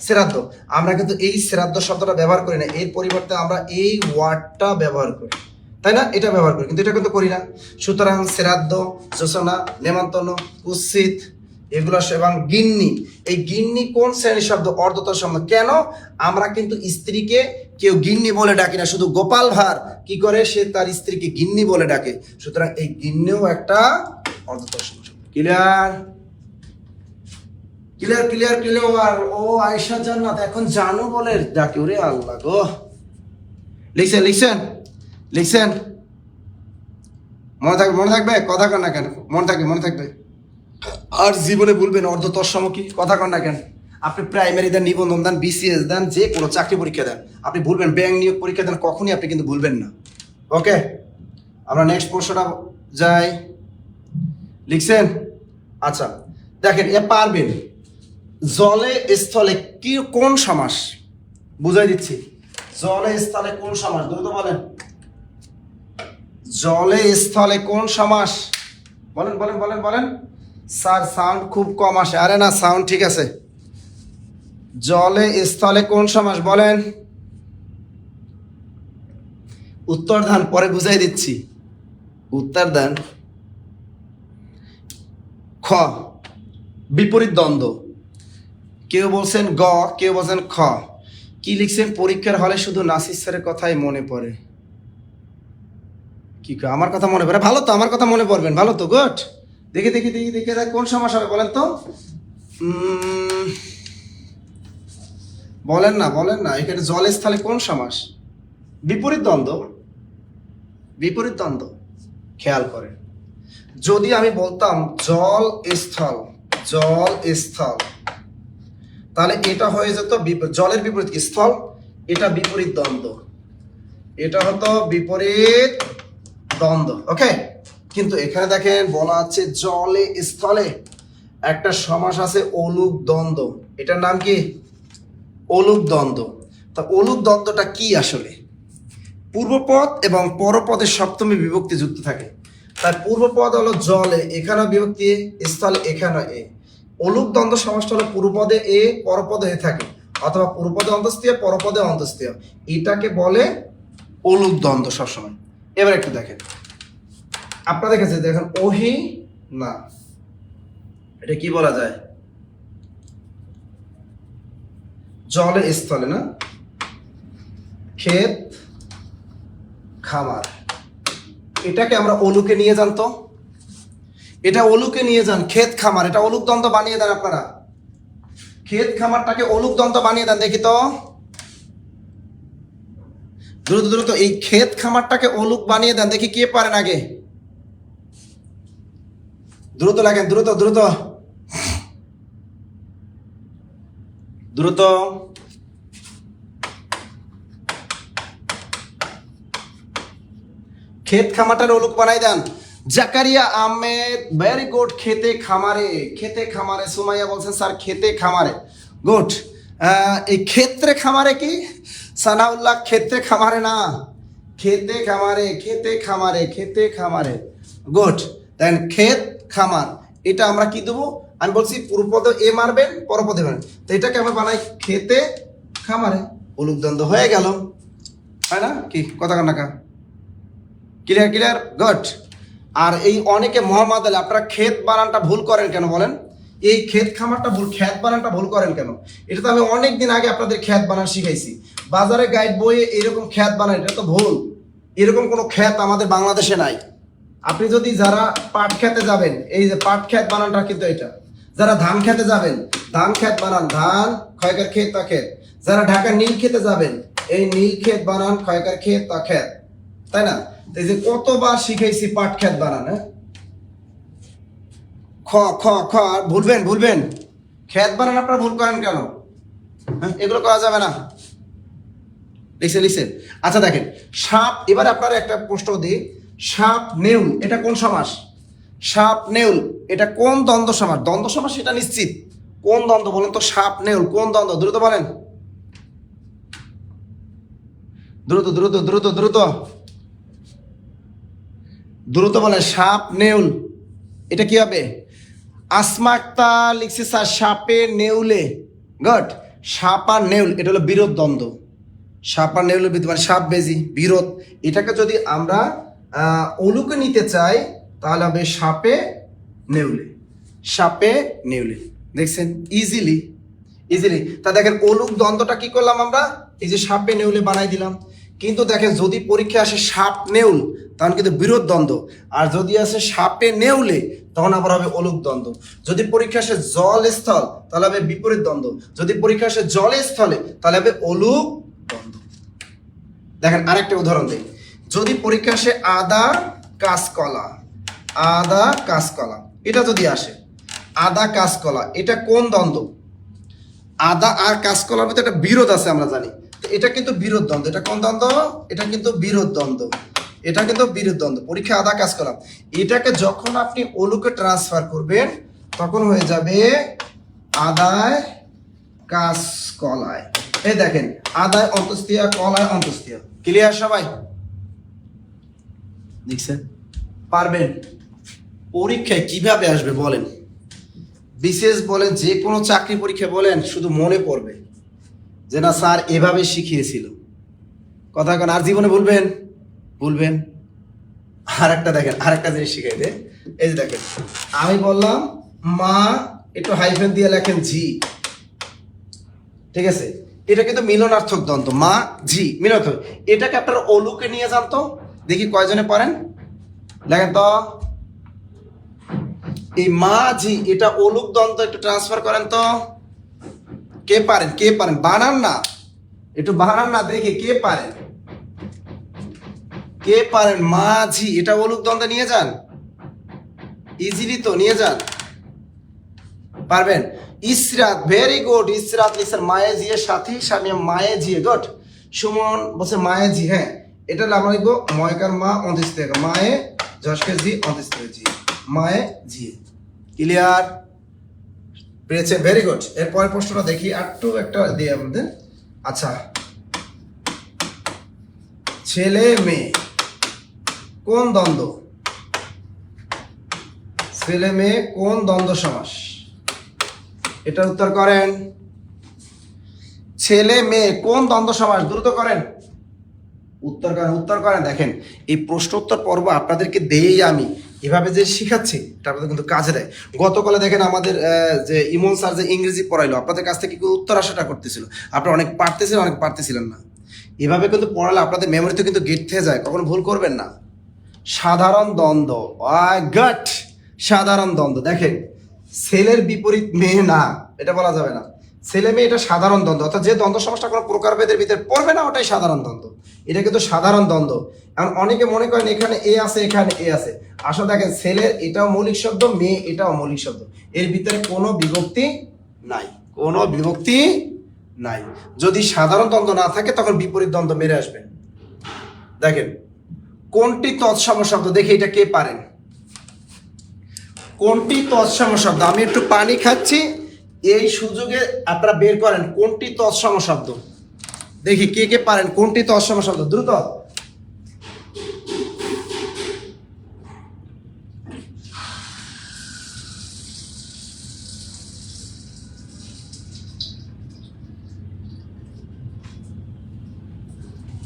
শ্রাদ্ধ, আমরা কিন্তু এই শ্রাদ্ধ শব্দটা ব্যবহার করি না, এর পরিবর্তে আমরা এই ওয়ার্ডটা ব্যবহার করি, তাই না? এটা ব্যবহার করি, কিন্তু এটা কিন্তু করি না। সুতরাং শ্রাদ্ধ, জোছনা, নেমন্তন্ন, কুৎসিত এগুলো, এবং গিন্নি, এই গিন্নি কোন শ্রেণীর শব্দ? অর্ধ তৎসম। কেন? আমরা কিন্তু স্ত্রীকে কেউ গিন্নি বলে ডাকি না, শুধু গোপাল ভাঁড় কি করে, সে তার স্ত্রীকে গিন্নি বলে ডাকে, সুতরাং এই গিন্নিও একটা অর্ধ তৎসম শব্দ। ক্লিয়ার? Clear clear clear. ও আয়েশা জান্নাত এখন জানো বলে ডাকে, ওরে আল্লাহ গো। লিখছেন লিখছেন লিখছেন, মনে থাকবে কথা কন না কেন, মনে থাকবে আর জীবনে ভুলবেন অর্ধ তৎসম কি, কথা কন না কেন। আপনি প্রাইমারি দেন, নিবন্ধন দেন, বিসিএস দেন, যে কোনো চাকরি পরীক্ষা দেন, আপনি ভুলবেন, ব্যাংক নিয়োগ পরীক্ষা দেন, কখনই আপনি কিন্তু ভুলবেন না। ওকে, আমরা নেক্সট প্রশ্নটা যাই। লিখছেন? আচ্ছা দেখেন, এ পারবেন। জলে স্থলে কি কোন সমাস, বুঝাই দিচ্ছি। জলে স্থলে কোন সমাস, দ্রুত বলেন। জলে স্থলে কোন সমাস, বলেন বলেন বলেন বলেন। স্যার সাউন্ড খুব কম আসে। আরে না, সাউন্ড ঠিক আছে। জলে স্থলে কোন সমাস বলেন। উত্তর দান, পরে বুঝাই দিচ্ছি। উত্তর দান। খ, বিপরীত দ্বন্দ্ব। কেউ বলছেন গ, কেউ বলছেন খ। কি লিখছেন? পরীক্ষার হলে শুধু নাসির স্যারের কথাই মনে পড়ে। কি আমার কথা মনে পড়ে? ভালো তো, আমার কথা মনে পড়বেন, ভালো তো, গুড। দেখে দেখে দেখে দেখে কোন সমাস হবে বলেন তো। বলেন না বলেন না, এখানে জল স্থলে কোন সমাস? বিপরীত দ্বন্দ্ব, বিপরীত দ্বন্দ্ব। খেয়াল করেন, যদি আমি বলতাম জল স্থল, জল স্থল, তাহলে এটা হয়ে যেত জলের বিপরীত কি? স্থল। এটা বিপরীত দ্বন্দ্ব, এটা হতো বিপরীত দ্বন্দ্ব। ওকে, কিন্তু এখানে দেখেন বলা আছে জলে স্থলে একটা সমাস আছে অলুক দ্বন্দ্ব। এটার নাম কি? অলুক দ্বন্দ্ব। তা অলুক দ্বন্দ্বটা কি আসলে? পূর্বপদ এবং পরপদের সপ্তমী বিভক্তি যুক্ত থাকে। তাই পূর্বপদ হলো জলে, এখানে বিভক্তি স্থলে, এখানে এ। অলুক দ্বন্দ্ব সমাসটা হলো পূর্বপদে এ, পরপদে এ থাকে, অথবা পূর্বপদে অন্তস্থীয়, পরপদে অন্তস্থীয়। এটাকে বলে অলুক দ্বন্দ্ব সবসময়। এবার একটু দেখেন, আপনাদের কাছে দেখেন ওহি না, এটা কি বলা যায়? জলে স্থলে না, ক্ষেত খামার। এটাকে আমরা অলুকে নিয়ে যান তো, এটা অলুকে নিয়ে যান, ক্ষেত খামার, এটা অলুক দ্বন্দ্ব বানিয়ে দেন আপনারা। ক্ষেত খামারটাকে অলুক দ্বন্দ্ব বানিয়ে দেন দেখি তো, দ্রুত দ্রুত। এই ক্ষেত খামারটাকে অলুক বানিয়ে দেন দেখি, কে পারেন আগে? দ্রুত লাগেন, দ্রুত দ্রুত দ্রুত। ক্ষেত খামারটার অলুক বানাই দেন। Zakaria Ahmed, very good. খেতে খামারে, খেতে খামারে। সুমাইয়া বলছেন স্যার খেতে খামারে, গুড। এই ক্ষেত্রে খামারে কি? সানাউল্লাহ ক্ষেত্রে খামারে না, খেতে খামারে, খেতে খামারে, খেতে খামারে, গুড। দেন ক্ষেত খামার, এটা আমরা কি দেবো? আমি বলছি পূর্বপদে এ মারবেন, পরপদে মারবেন, তো এটাকে আমরা বানাই খেতে খামারে। অলুক দ্বন্দ্ব হয়ে গেল, হয় না কি? কথা কান্নাকা ক্লিয়ার ক্লিয়ার, গুড। আর এই অনেকে মোহাম্মদ আলী, আপনারা ক্ষেত বানানটা ভুল করেন কেন বলেন? এই ক্ষেত খামারটা ভুল, খ্যাত বানানটা ভুল করেন কেন? এটা তো আমি অনেক দিন আগে আপনাদের খ্যাত বানান শিখাইছি। বাজারে গাইড বইয়ে এরকম খ্যাত বানান, এটা তো ভুল। এরকম কোনো খ্যাত আমাদের বাংলাদেশে নাই। আপনি যদি যারা পাট খেতে যাবেন, এই যে পাট খেত বানানটা কিন্তু এটা। যারা ধান খেতে যাবেন, ধান খেত বানান, ধান ক্ষয়কার ক্ষেত তা ক্ষেত। যারা ঢাকা নীল খেতে যাবেন, এই নীল ক্ষেত বানান, ক্ষয়কার ক্ষেত তা ক্ষেত, তাই না? এই যে কতবার শিখাইছি পাট খেত বানান। হ্যাঁ, খ খ খ, ভুলবেন ভুলবেন। খেত বানান আপনারা ভুল করেন কেন? হ্যাঁ, এগুলো করা যাবে না। লিখছেন লিখছেন। আচ্ছা দেখেন, সাপ, এবারে আপনারা একটা প্রশ্ন দিই। সাপ নেউল, এটা কোন সমাস? সাপ নেউল, এটা কোন দ্বন্দ্ব সমাস? দ্বন্দ্ব সমাস এটা নিশ্চিত। কোন দ্বন্দ্ব বলেন তো? সাপ নেউল কোন দ্বন্দ্ব? দ্রুত বলেন, দ্রুত দ্রুত দ্রুত দ্রুত দ্রুত বলেন। সাপ নেউল, এটা কি হবে? আসমা আক্তার লিখছে স্যার সাপে নেউলে, গুড। সাপ আর নেউল এটা হলো বিরোধ দ্বন্দ্ব। সাপ আর নেউলের বিদ্যমান, সাপ বেজি বিরোধ। এটাকে যদি আমরা অলুকে নিতে চাই তাহলে হবে সাপে নেউলে, সাপে নেউলে। দেখছেন, ইজিলি ইজিলি। তা দেখেন অলুক দ্বন্দ্বটা কি করলাম আমরা? এই যে সাপে নেউলে বানাই দিলাম। কিন্তু দেখেন যদি পরীক্ষা আসে সাপ নেউল, তখন কিন্তু বিরোধ দ্বন্দ্ব। আর যদি আসে সাপে নেউলে, তখন আবার হবে অলুক দ্বন্দ্ব। যদি পরীক্ষা আসে জল স্থল তাহলে হবে বিপরীত দ্বন্দ্ব। যদি পরীক্ষা আসে জলে স্থলে তাহলে হবে অলুক দ্বন্দ্ব। দেখেন আরেকটা উদাহরণ দিই। যদি পরীক্ষা আসে আদা কাঁচকলা, আদা কাঁচকলা, এটা যদি আসে আদা কাঁচকলা, এটা কোন দ্বন্দ্ব? আদা আর কাঁচকলার ভিতরে একটা বিরোধ আছে আমরা জানি, তো এটা কিন্তু বিরোধ দ্বন্দ্ব। এটা কোন দ্বন্দ্ব? এটা কিন্তু বিরোধ দ্বন্দ্ব, এটা কিন্তু বিরোধ দ্বন্দ্ব। পরীক্ষা আদা কাঁচকলা, এটাকে যখন আপনি অলুকে ট্রান্সফার করবেন তখন হয়ে যাবে আদায় কাঁচকলায়। এই দেখেন আদায় অন্তস্তিয়া, কলায় অন্তস্তিয়া। ক্লিয়ার সবাই? দেখছেন? পারবেন? পরীক্ষায় কিভাবে আসবে বলেন? বিশেষ বলেন, যে কোনো চাকরি পরীক্ষা বলেন, শুধু মনে পড়বে যে না স্যার এভাবে শিখিয়েছিল। কথা কেন? আর জীবনে ভুলবেন? ভুলবেন। আর একটা দেখেন, আর একটা জিনিস শিখাই দে। এই যে দেখেন, আমি বললাম মা, একটু হাইফেন দিয়ে লেখেন জি, ঠিক আছে? এটা কিন্তু মিলনার্থক দ্বন্দ্ব, মা জি মিলনার্থক। এটাকে আপনারা অলুকে নিয়ে যান তো, দেখি কয়জনে পারেন। লেখেন তো, এই মা জি এটা অলুক দ্বন্দ্ব, একটু ট্রান্সফার করেন তো। কে পারেন? কে পারেন? বানান না, একটু বানান না, দেখি কে পারেন, কে পারেন? মা জি এটা অলুক দ্বন্দ্ব নিয়ে যান, ইজিলি তো নিয়ে যান। পারবেন? Israt, very good. ইসরাত লিখছেন মায়ে জি এর সাথে, সামিয়া মায়ে জি, গুড। সুমন বলছে মায়ে জি, হ্যাঁ এটা আমরা লিখবো ময়কার মা 29 টাকা, মায়ে যশকের জি 29 টাকা জি, মায়ে জি। ক্লিয়ার? পেরেছেন? Very good. এরপরের প্রশ্নটা দেখি, একটু একটা দিই আমাদের। আচ্ছা, ছেলে মেয়ে কোন দ্বন্দ্ব? ছেলে মেয়ে কোন দ্বন্দ্ব সমাস? এটার উত্তর করেন। ছেলে মেয়ে কোন দ্বন্দ্ব সমাস? দ্রুত করেন, উত্তর করেন, উত্তর করেন। দেখেন এই প্রশ্ন উত্তর পর্ব আপনাদেরকে দেই আমি, এভাবে যে শিখাচ্ছি এটা আপনাদের কিন্তু কাজে দেয়। গতকালে দেখেন আমাদের যে ইমন স্যার যে ইংরেজি পড়াইলো, আপনাদের কাছ থেকে কিন্তু উত্তর আসাটা করতেছিল। আপনারা অনেক পারতেছিলেন, অনেক পারতেছিলেন না। এভাবে কিন্তু পড়ালে আপনাদের মেমোরিতে কিন্তু গেট থেকে যায়, কখনো ভুল করবেন না। সাধারণ দ্বন্দ্ব, গট, সাধারণ দ্বন্দ্ব। দেখেন ছেলের বিপরীত মেয়ে না, এটা বলা যাবে না। ছেলে মেয়ে এটা সাধারণ দ্বন্দ্ব, অর্থাৎ যে দ্বন্দ্ব সমাসটা কোনো প্রকারভেদের ভিতরে পড়বে না ওটাই সাধারণ দ্বন্দ্ব। এটা কিন্তু সাধারণ দ্বন্দ্ব। এখন অনেকে মনে করেন এখানে এ আছে, এখানে এ আছে। আসলে দেখেন ছেলের এটাও মৌলিক শব্দ, মেয়ে এটাও মৌলিক শব্দ, এর ভিতরে কোনো বিভক্তি নাই, কোনো বিভক্তি নাই। যদি সাধারণ দ্বন্দ্ব না থাকে তখন বিপরীত দ্বন্দ্ব মেরে আসবেন। দেখেন কোনটি তৎসম শব্দ? দেখি এটা কে পারেন? কোনটি তৎসম শব্দ? আমি একটু পানি খাচ্ছি, এই সুযোগে আপনারা বের করেন কোনটি তৎসম শব্দ। দেখি কে কে পারেন কোনটি তৎসম শব্দ, দ্রুত।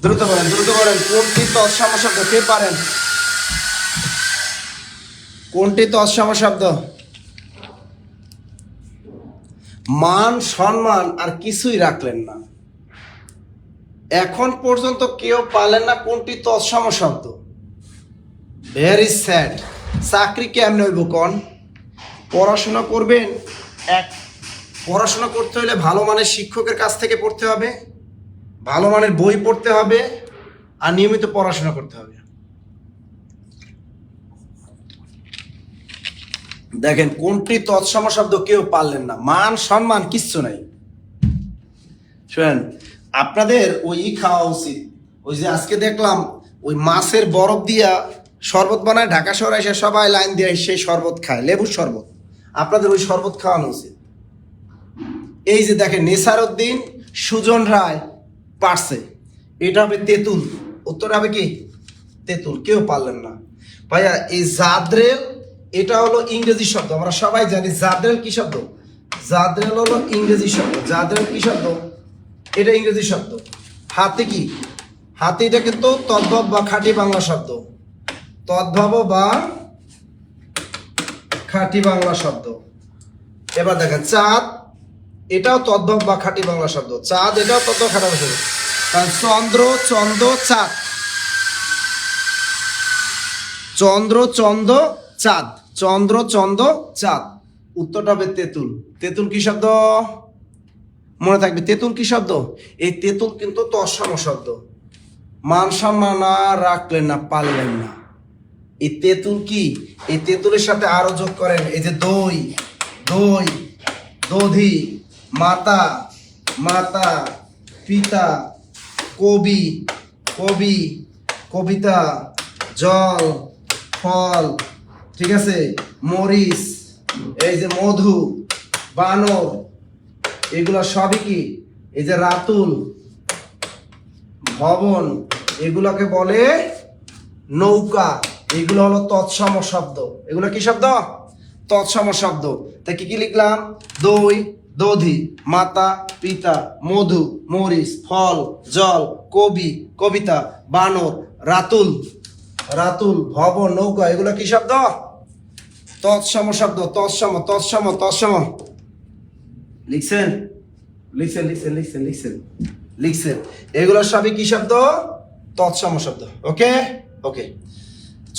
দ্রুত বলেন, দ্রুত বলেন, কোনটি তৎসম শব্দ? কে পারেন? কোনটি তৎসম শব্দ? মান সম্মান আর কিছুই রাখলেন না, এখন পর্যন্ত কেউ পারলেন না কোনটি তৎসম শব্দ। Very sad. চাকরি কেমনে হইব কোন? পড়াশোনা করবেন, পড়াশোনা করতে হলে ভালো মানের শিক্ষকের কাছ থেকে পড়তে হবে, ভালো মানের বই পড়তে হবে, আর নিয়মিত পড়াশোনা করতে হবে। দেখেন কোনটি তৎসম শব্দ কেউ পারলেন না, মান সম্মান কিচ্ছু নাই। শুনেন, আপনাদের ওই খাওয়া উচিত, ওই যে আজকে দেখলাম ওই মাছের বরফ দিয়া শরবত বানায়, ঢাকা শহরে এসে সবাই লাইন দিয়ে সেই শরবত খায়, লেবুর শরবত। আপনাদের ওই শরবত খাওয়ানো উচিত। এই যে দেখেন নেসারউদ্দিন, সুজন রায় পারছে, এটা হবে তেঁতুল। উত্তর হবে কি? তেঁতুল। কেউ পারলেন না ভাইয়া। এই জাদ্রেল এটা হলো ইংরেজি শব্দ, আমরা সবাই জানি। জাদ্রেল কি শব্দ? জাদ্রেল হলো ইংরেজি শব্দ। জাদ্রেল কি শব্দ? এটা ইংরেজি শব্দ। হাতে কি? হাতে এটা কিন্তু তদ্ভব বা খাঁটি বাংলা শব্দ, তদ্ভব বা খাঁটি বাংলা শব্দ। এবার দেখেন চাঁদ, এটাও তদ্ভব বা খাঁটি বাংলা শব্দ। চাঁদ এটাও তদ্ভব খাঁটি বাংলা শব্দ। কারণ চন্দ্র, চন্দ্র, চাঁদ, চন্দ্র, চন্দ্র, চাঁদ। চন্দ্র, চন্দ্র, চাঁদ। উত্তরটা হবে তেঁতুল। তেঁতুল কি শব্দ? মনে থাকবে, তেঁতুল কি শব্দ? এই তেঁতুল কিন্তু তৎসম শব্দ। মান সম্মান রাখলেন না, পারলেন না। এই তেঁতুল কি? এই তেঁতুলের সাথে আরো যোগ করেন, এই যে দই, দই, দধি, মাতা, মাতা, পিতা, কবি, কবি, কবিতা, জল, ফল, ঠিক আছে, মরিচ, এই যে মধু, বানর, এগুলো সবই কি? এই যে রাতুল, ভবন, এগুলোকে বলে নৌকা। এগুলো হলো তৎসম শব্দ। এগুলো কি শব্দ? তৎসম শব্দ। তাই কি কি লিখলাম? দই, দধি, মাতা, পিতা, মধু, মরিচ, ফল, জল, কবি, কবিতা, বানর, রাতুল, রাতুল, ভবন, নৌকা, এগুলো কি শব্দ? তৎসম শব্দ। তৎসম, তৎসম, তৎসম। লিখছেন? লিখছেন, লিখছেন, লিখছেন, লিখছেন, লিখছেন। এগুলো সবই কি শব্দ? তৎসম শব্দ। ওকে, ওকে।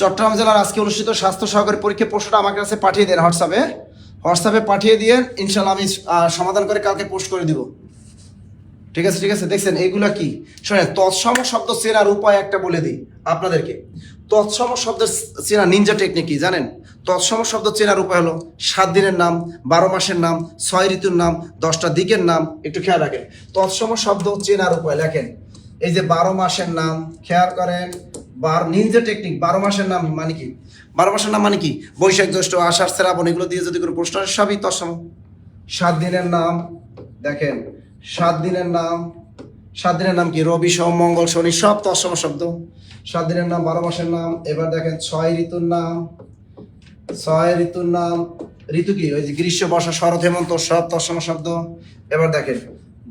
চট্টগ্রাম জেলার আজকে অনুষ্ঠিত স্বাস্থ্য সহকারী পরীক্ষা প্রশ্নটা আমার কাছে পাঠিয়ে দেন হোয়াটসঅ্যাপে। হোয়াটসঅ্যাপে পাঠিয়ে দিয়ে ইনশাল্লাহ আমি সমাধান করে কালকে পোস্ট করে দিব। ঠিক আছে, ঠিক আছে। দেখছেন এগুলা কি? শোনেন, তৎসম শব্দ চেনার উপায় একটা বলে দিই আপনাদেরকে। তৎসম শব্দ চেনা নিনজা টেকনিক কি জানেন? তৎসম শব্দ চেনার উপায় হলো 7 দিনের নাম, 12 মাসের নাম, 6 ঋতুর নাম, 10টা দিকের নাম। একটু খেয়াল রাখেন, তৎসম শব্দ চেনার উপায় লেখেন। এই যে 12 মাসের নাম, খেয়াল করেন, নিনজা টেকনিক। 12 মাসের নাম মানে কি? 12 মাসের নাম মানে কি? বৈশাখ, জ্যৈষ্ঠ, আষাঢ়, শ্রাবণ, এগুলো দিয়ে যদি কোনো প্রশ্ন আসে সবই তৎসম। 7 দিনের নাম দেখেন, 7 দিনের নাম, 7 দিনের নাম কি? রবি, সোম, মঙ্গল, শনি, সব তৎসম শব্দ। 7 দিনের নাম, 12 মাসের নাম। এবার দেখেন 6 ঋতুর নাম, 6 ঋতুর নাম। ঋতু কি? ওই যে গ্রীষ্ম, বর্ষা, শরৎ, হেমন্ত, সব তৎসম শব্দ। এবার দেখেন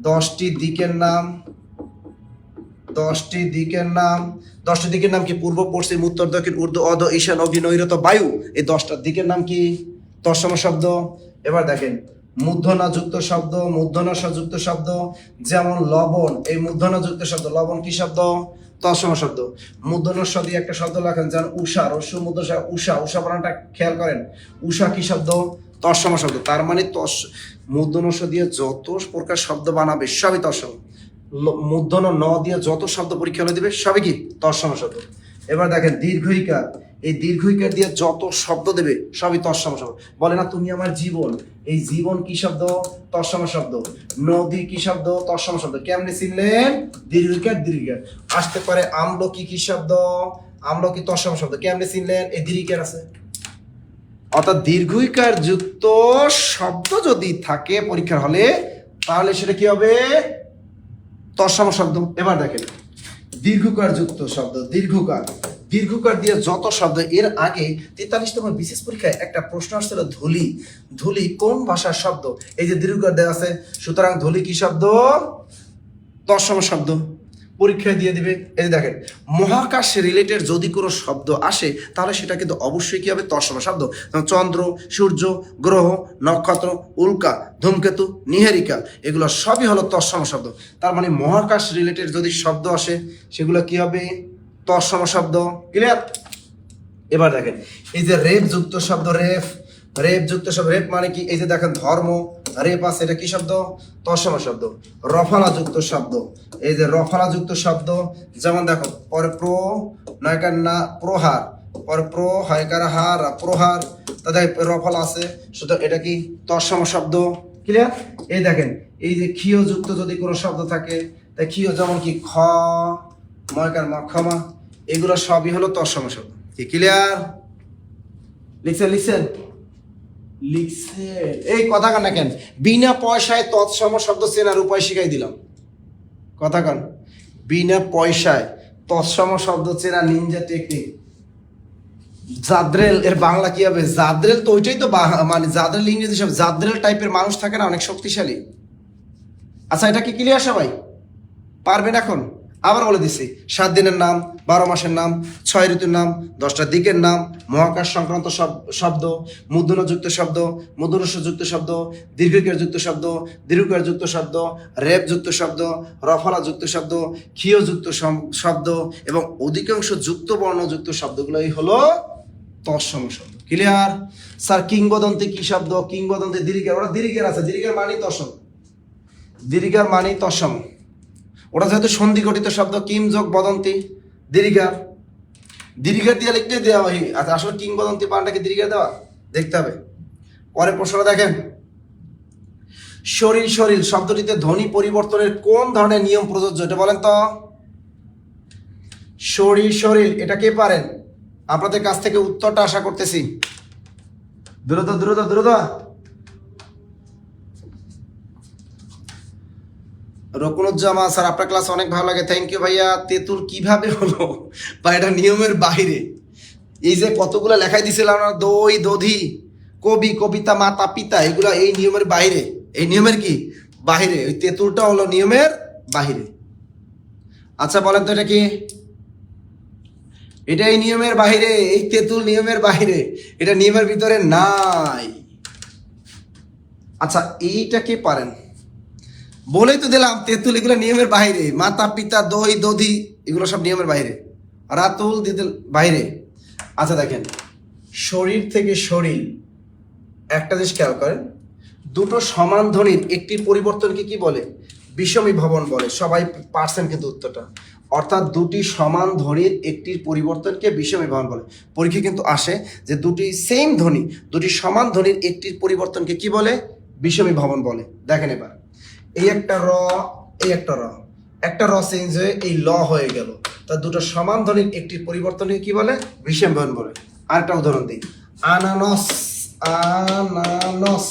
10টি দিকের নাম, 10টি দিকের নাম। 10টি দিকের নাম কি? পূর্ব, পশ্চিম, উত্তর, দক্ষিণ, ঊর্ধ্ব, অধ, ঈশান, অগ্নি, নৈরত, বায়ু। এই 10টা দিকের নাম কি? তৎসম শব্দ। এবার দেখেন মূর্ধন্য যুক্ত শব্দ, মূর্ধন্য স যুক্ত শব্দ, যেমন লবণ। এই মূর্ধন্য যুক্ত শব্দ, লবণ কি শব্দ? তৎসম শব্দ। মূর্ধন্য স দিয়ে একটা শব্দ লেখেন, যেমন উষা, রস্য মূর্ধন্য ষ, উষা। উষা বানানটা খেয়াল করেন, উষা কি শব্দ? তৎসম শব্দ। তার মানে মূর্ধন্য স দিয়ে যত প্রকার শব্দ বানাবে সবই তৎসম। মূর্ধন্য ন দিয়ে যত শব্দ পরীক্ষা হলে দিবে সবই কি? তৎসম শব্দ। এবার দেখেন দীর্ঘইকার, এই দীর্ঘইকার দিয়ে যত শব্দ দেবে সবই তৎসম শব্দ। বলে না তুমি আমার জীবন, এই জীবন কি শব্দ? তৎসম শব্দ। নদী কি শব্দ? তৎসম শব্দ। কেমনে চিনলেন? দীর্ঘইকার, দীর্ঘইকার। আসতে পারে আমলকি কি শব্দ? আমলকি তৎসম শব্দ। কেমনে চিনলেন? এই দীর্ঘইকার আছে। অর্থাৎ দীর্ঘইকার যুক্ত শব্দ যদি থাকে পরীক্ষার হলে, তাহলে সেটা কি হবে? তৎসম শব্দ। এবার দেখেন দীর্ঘকার যুক্ত শব্দ, দীর্ঘকার। দীর্ঘকার দিয়ে যত শব্দ। এর আগে 43তম বিশেষ পরীক্ষায় একটা প্রশ্ন আসছিল, ধূলি। ধূলি কোন ভাষার শব্দ? এই যে দীর্ঘকার দেওয়া আছে, সুতরাং ধূলি কি শব্দ? তৎসম শব্দ। পরীক্ষায় দিয়ে দিবে। এই দেখেন মহাকাশ রিলেটেড যদি কোনো শব্দ আসে তাহলে সেটা কিন্তু অবশ্যই কি হবে? তৎসম শব্দ। চন্দ্র, সূর্য, গ্রহ, নক্ষত্র, উল্কা, ধূমকেতু, নিহারিকা, এগুলো সবই হলো তৎসম শব্দ। তার মানে মহাকাশ রিলেটেড যদি শব্দ আসে সেগুলো কি হবে? তৎসম শব্দ। ক্লিয়ার? এবার দেখেন এই যে রেফ যুক্ত শব্দ, রেফ, রেফ যুক্ত শব্দ। রেফ মানে কি? এই যে দেখেন ধর্ম, রেফ আছে, এটা কি শব্দ? তৎসম শব্দ। রফালা যুক্ত শব্দ, এই যে রফালা যুক্ত শব্দ, যেমন দেখো পরে প্র নয়কার না প্রহার, পরে প্র হয়কার হার, প্রহার, তাদের রফালা আছে, সুতরাং এটা কি? তৎসম শব্দ। ক্লিয়ার? এই দেখেন এই যে ক্ষীয় যুক্ত যদি কোনো শব্দ থাকে, তাই ক্ষীয়, যেমন কি খ, ময়কার মা, ক্ষমা, এগুলো সবই হলো তৎসম শব্দ। কি ক্লিয়ার? লিখছেন, লিখছেন, লিখছেন? এই কথা কান না কেন? বিনা পয়সায় তৎসম শব্দ চেনার উপায় শিখাই দিলাম। কথা কান, বিনা পয়সায় তৎসম শব্দ চেনা নিনজা টেকনিক। জাদ্রেল, এর বাংলা কি হবে? জাদ্রেল তো ওইটাই তো, মানে জাদ্রেল ইংরেজি সব জাদ্রেল টাইপের মানুষ থাকে না, অনেক শক্তিশালী। আচ্ছা এটা কি ক্লিয়ার সবাই? পারবেন এখন? আবার বলে দিচ্ছি, 7 দিনের নাম, 12 মাসের নাম, 6 ঋতুর নাম, 10টা দিকের নাম, মহাকাশ সংক্রান্ত শব্দ, মূর্ধন্য যুক্ত শব্দ, মূর্ধন্য যুক্ত শব্দ, দীর্ঘকার যুক্ত শব্দ, দীর্ঘকার যুক্ত শব্দ, রেপ যুক্ত শব্দ, রফলা যুক্ত শব্দ, ক্ষীয় যুক্ত শব্দ এবং অধিকাংশ যুক্ত বর্ণ যুক্ত শব্দগুলোই হলো তৎসম শব্দ। ক্লিয়ার? স্যার কিংবদন্তি কি শব্দ? কিংবদন্তি দীর্ঘের, ওটা দীর্ঘের আছে, দীর্ঘের মানেই তসম, দীর্ঘের মানেই তসম, ওটা যেহেতু সন্ধি গঠিত শব্দ, কিম যোগ বদন্তি দীর্ঘার, দীর্ঘের দিয়ে লিখতে দেওয়া হয়। আচ্ছা আসলে কিংবদন্তি পানটাকে দীর্ঘের দেওয়া, দেখতে হবে। পরের প্রশ্নটা দেখেন, শরীর শরীর শব্দটিতে ধ্বনি পরিবর্তনের কোন ধরনের নিয়ম প্রযোজ্য, এটা বলেন তো। শরীর শরীর, এটা কে পারেন? আপনাদের কাছ থেকে উত্তরটা আশা করতেছি, দ্রুত দ্রুত দ্রুত। রকুনুজ্জামান স্যার আপনার ক্লাস অনেক ভালো লাগে, থ্যাংক ইউ ভাইয়া। তেঁতুল কিভাবে হলো বা এটা নিয়মের বাইরে? এই যে কতগুলো লেখাই দিছিলাম না, দই দধি কবি কবিতা মাতা পিতা, এগুলা এই নিয়মের বাইরে, এই নিয়মের কি বাইরে, ওই তেঁতুলটা হলো নিয়মের বাইরে। আচ্ছা বলেন তো এটা কি? এটা এই নিয়মের বাইরে, এই তেঁতুল নিয়মের বাইরে, এটা নিয়মের ভিতরে নাই। আচ্ছা এইটা কে পারেন? বলেই তো দিলাম তেঁতুল এগুলো নিয়মের বাইরে, মাতা পিতা দই দধি এগুলো সব নিয়মের বাইরে, রাতুল দিতুল বাইরে। আচ্ছা দেখেন, শরীর থেকে শরীর, একটা জিনিস খেয়াল করেন, দুটো সমান ধ্বনির একটির পরিবর্তনকে কি বলে? বিষমী ভবন বলে। সবাই পারছেন কিন্তু উত্তরটা, অর্থাৎ দুটি সমান ধ্বনির একটির পরিবর্তনকে বিষমী ভবন বলে। পরীক্ষা কিন্তু আসে যে দুটি সেম ধ্বনি, দুটি সমান ধ্বনির একটির পরিবর্তনকে কি বলে? বিষমী ভবন বলে। দেখেন এবার, এই একটা র, এই একটা র, একটা র চেঞ্জ হয়ে এই ল হয়ে গেল, তা দুটো সমান ধ্বনির একটির পরিবর্তনকে কি বলে? বিষম ভবন বলে। আরেকটা উদাহরণ দিই, আনানস, আনানস।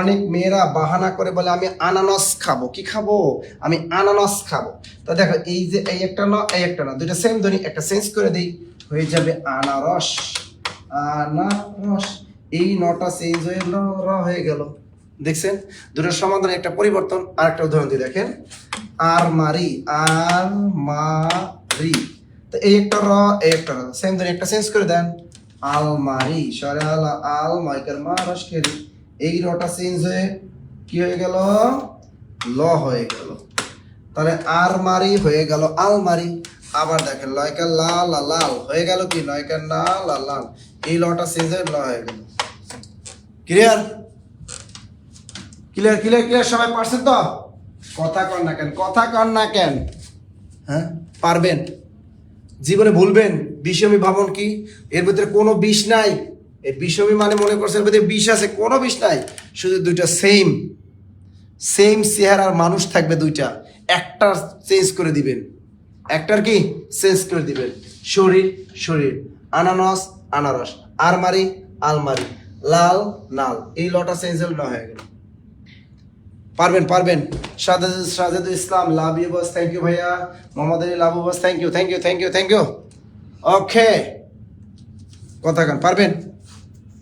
অনেক মেয়েরা বাহানা করে বলে আমি আনানস খাবো। কি খাবো? আমি আনানস খাবো। তা দেখো এই যে এই একটা ন, এই একটা না, দুইটা সেম ধ্বনি, একটা চেঞ্জ করে দিই, হয়ে যাবে আনারস, আনারস। এই নটা চেঞ্জ হয়ে র হয়ে গেল। দেখছেন দুটোর সমাধান, একটা পরিবর্তন। আর একটা উদাহরণ দিয়ে দেখেন, আরমারি, আরমারি। তো এই একটা র, এই একটা র, সেম ধ্বনি, একটা চেঞ্জ করে দেন, আলমারি, সরে আলা আল মাইকার মারস কেরি। এই রটা চেঞ্জ হয়ে কি হয়ে গেল? ল হয়ে গেল। তাহলে আরমারি হয়ে গেল আলমারি। আবার দেখেন লয়কার লাল লাল হয়ে গেল কি? লয়কার না লাল লাল। এই লটা চেঞ্জ হয়ে ল হয়ে গেল। ক্লিয়ার? ক্লিয়ার ক্লিয়ার ক্লিয়ার, সবাই পারছেন তো? কথা কন না কেন, কথা কন না কেন? হ্যাঁ পারবেন, জীবনে ভুলবেন। বিষমী ভাবন কি? এর ভিতরে কোনো বিষ নাই। এই বিষমী মানে মনে করছে এর ভিতরে বিষ আছে, কোনো বিষ নাই, শুধু দুইটা সেম সেম চেহারার মানুষ থাকবে, দুইটা, একটা চেঞ্জ করে দিবেন, একটার কি চেঞ্জ করে দিবেন। শরীর শরীর, আনানস আনারস, আরমারি আলমারি, লাল নাল, এই লটা চেঞ্জ হয়ে গেল। পারবেন পারবেন। Sajedul Islam love you boss, thank you ভাইয়া। Mohammad Ali love boss, thank you thank you thank you thank you. Okay, কথা কান পারবেন।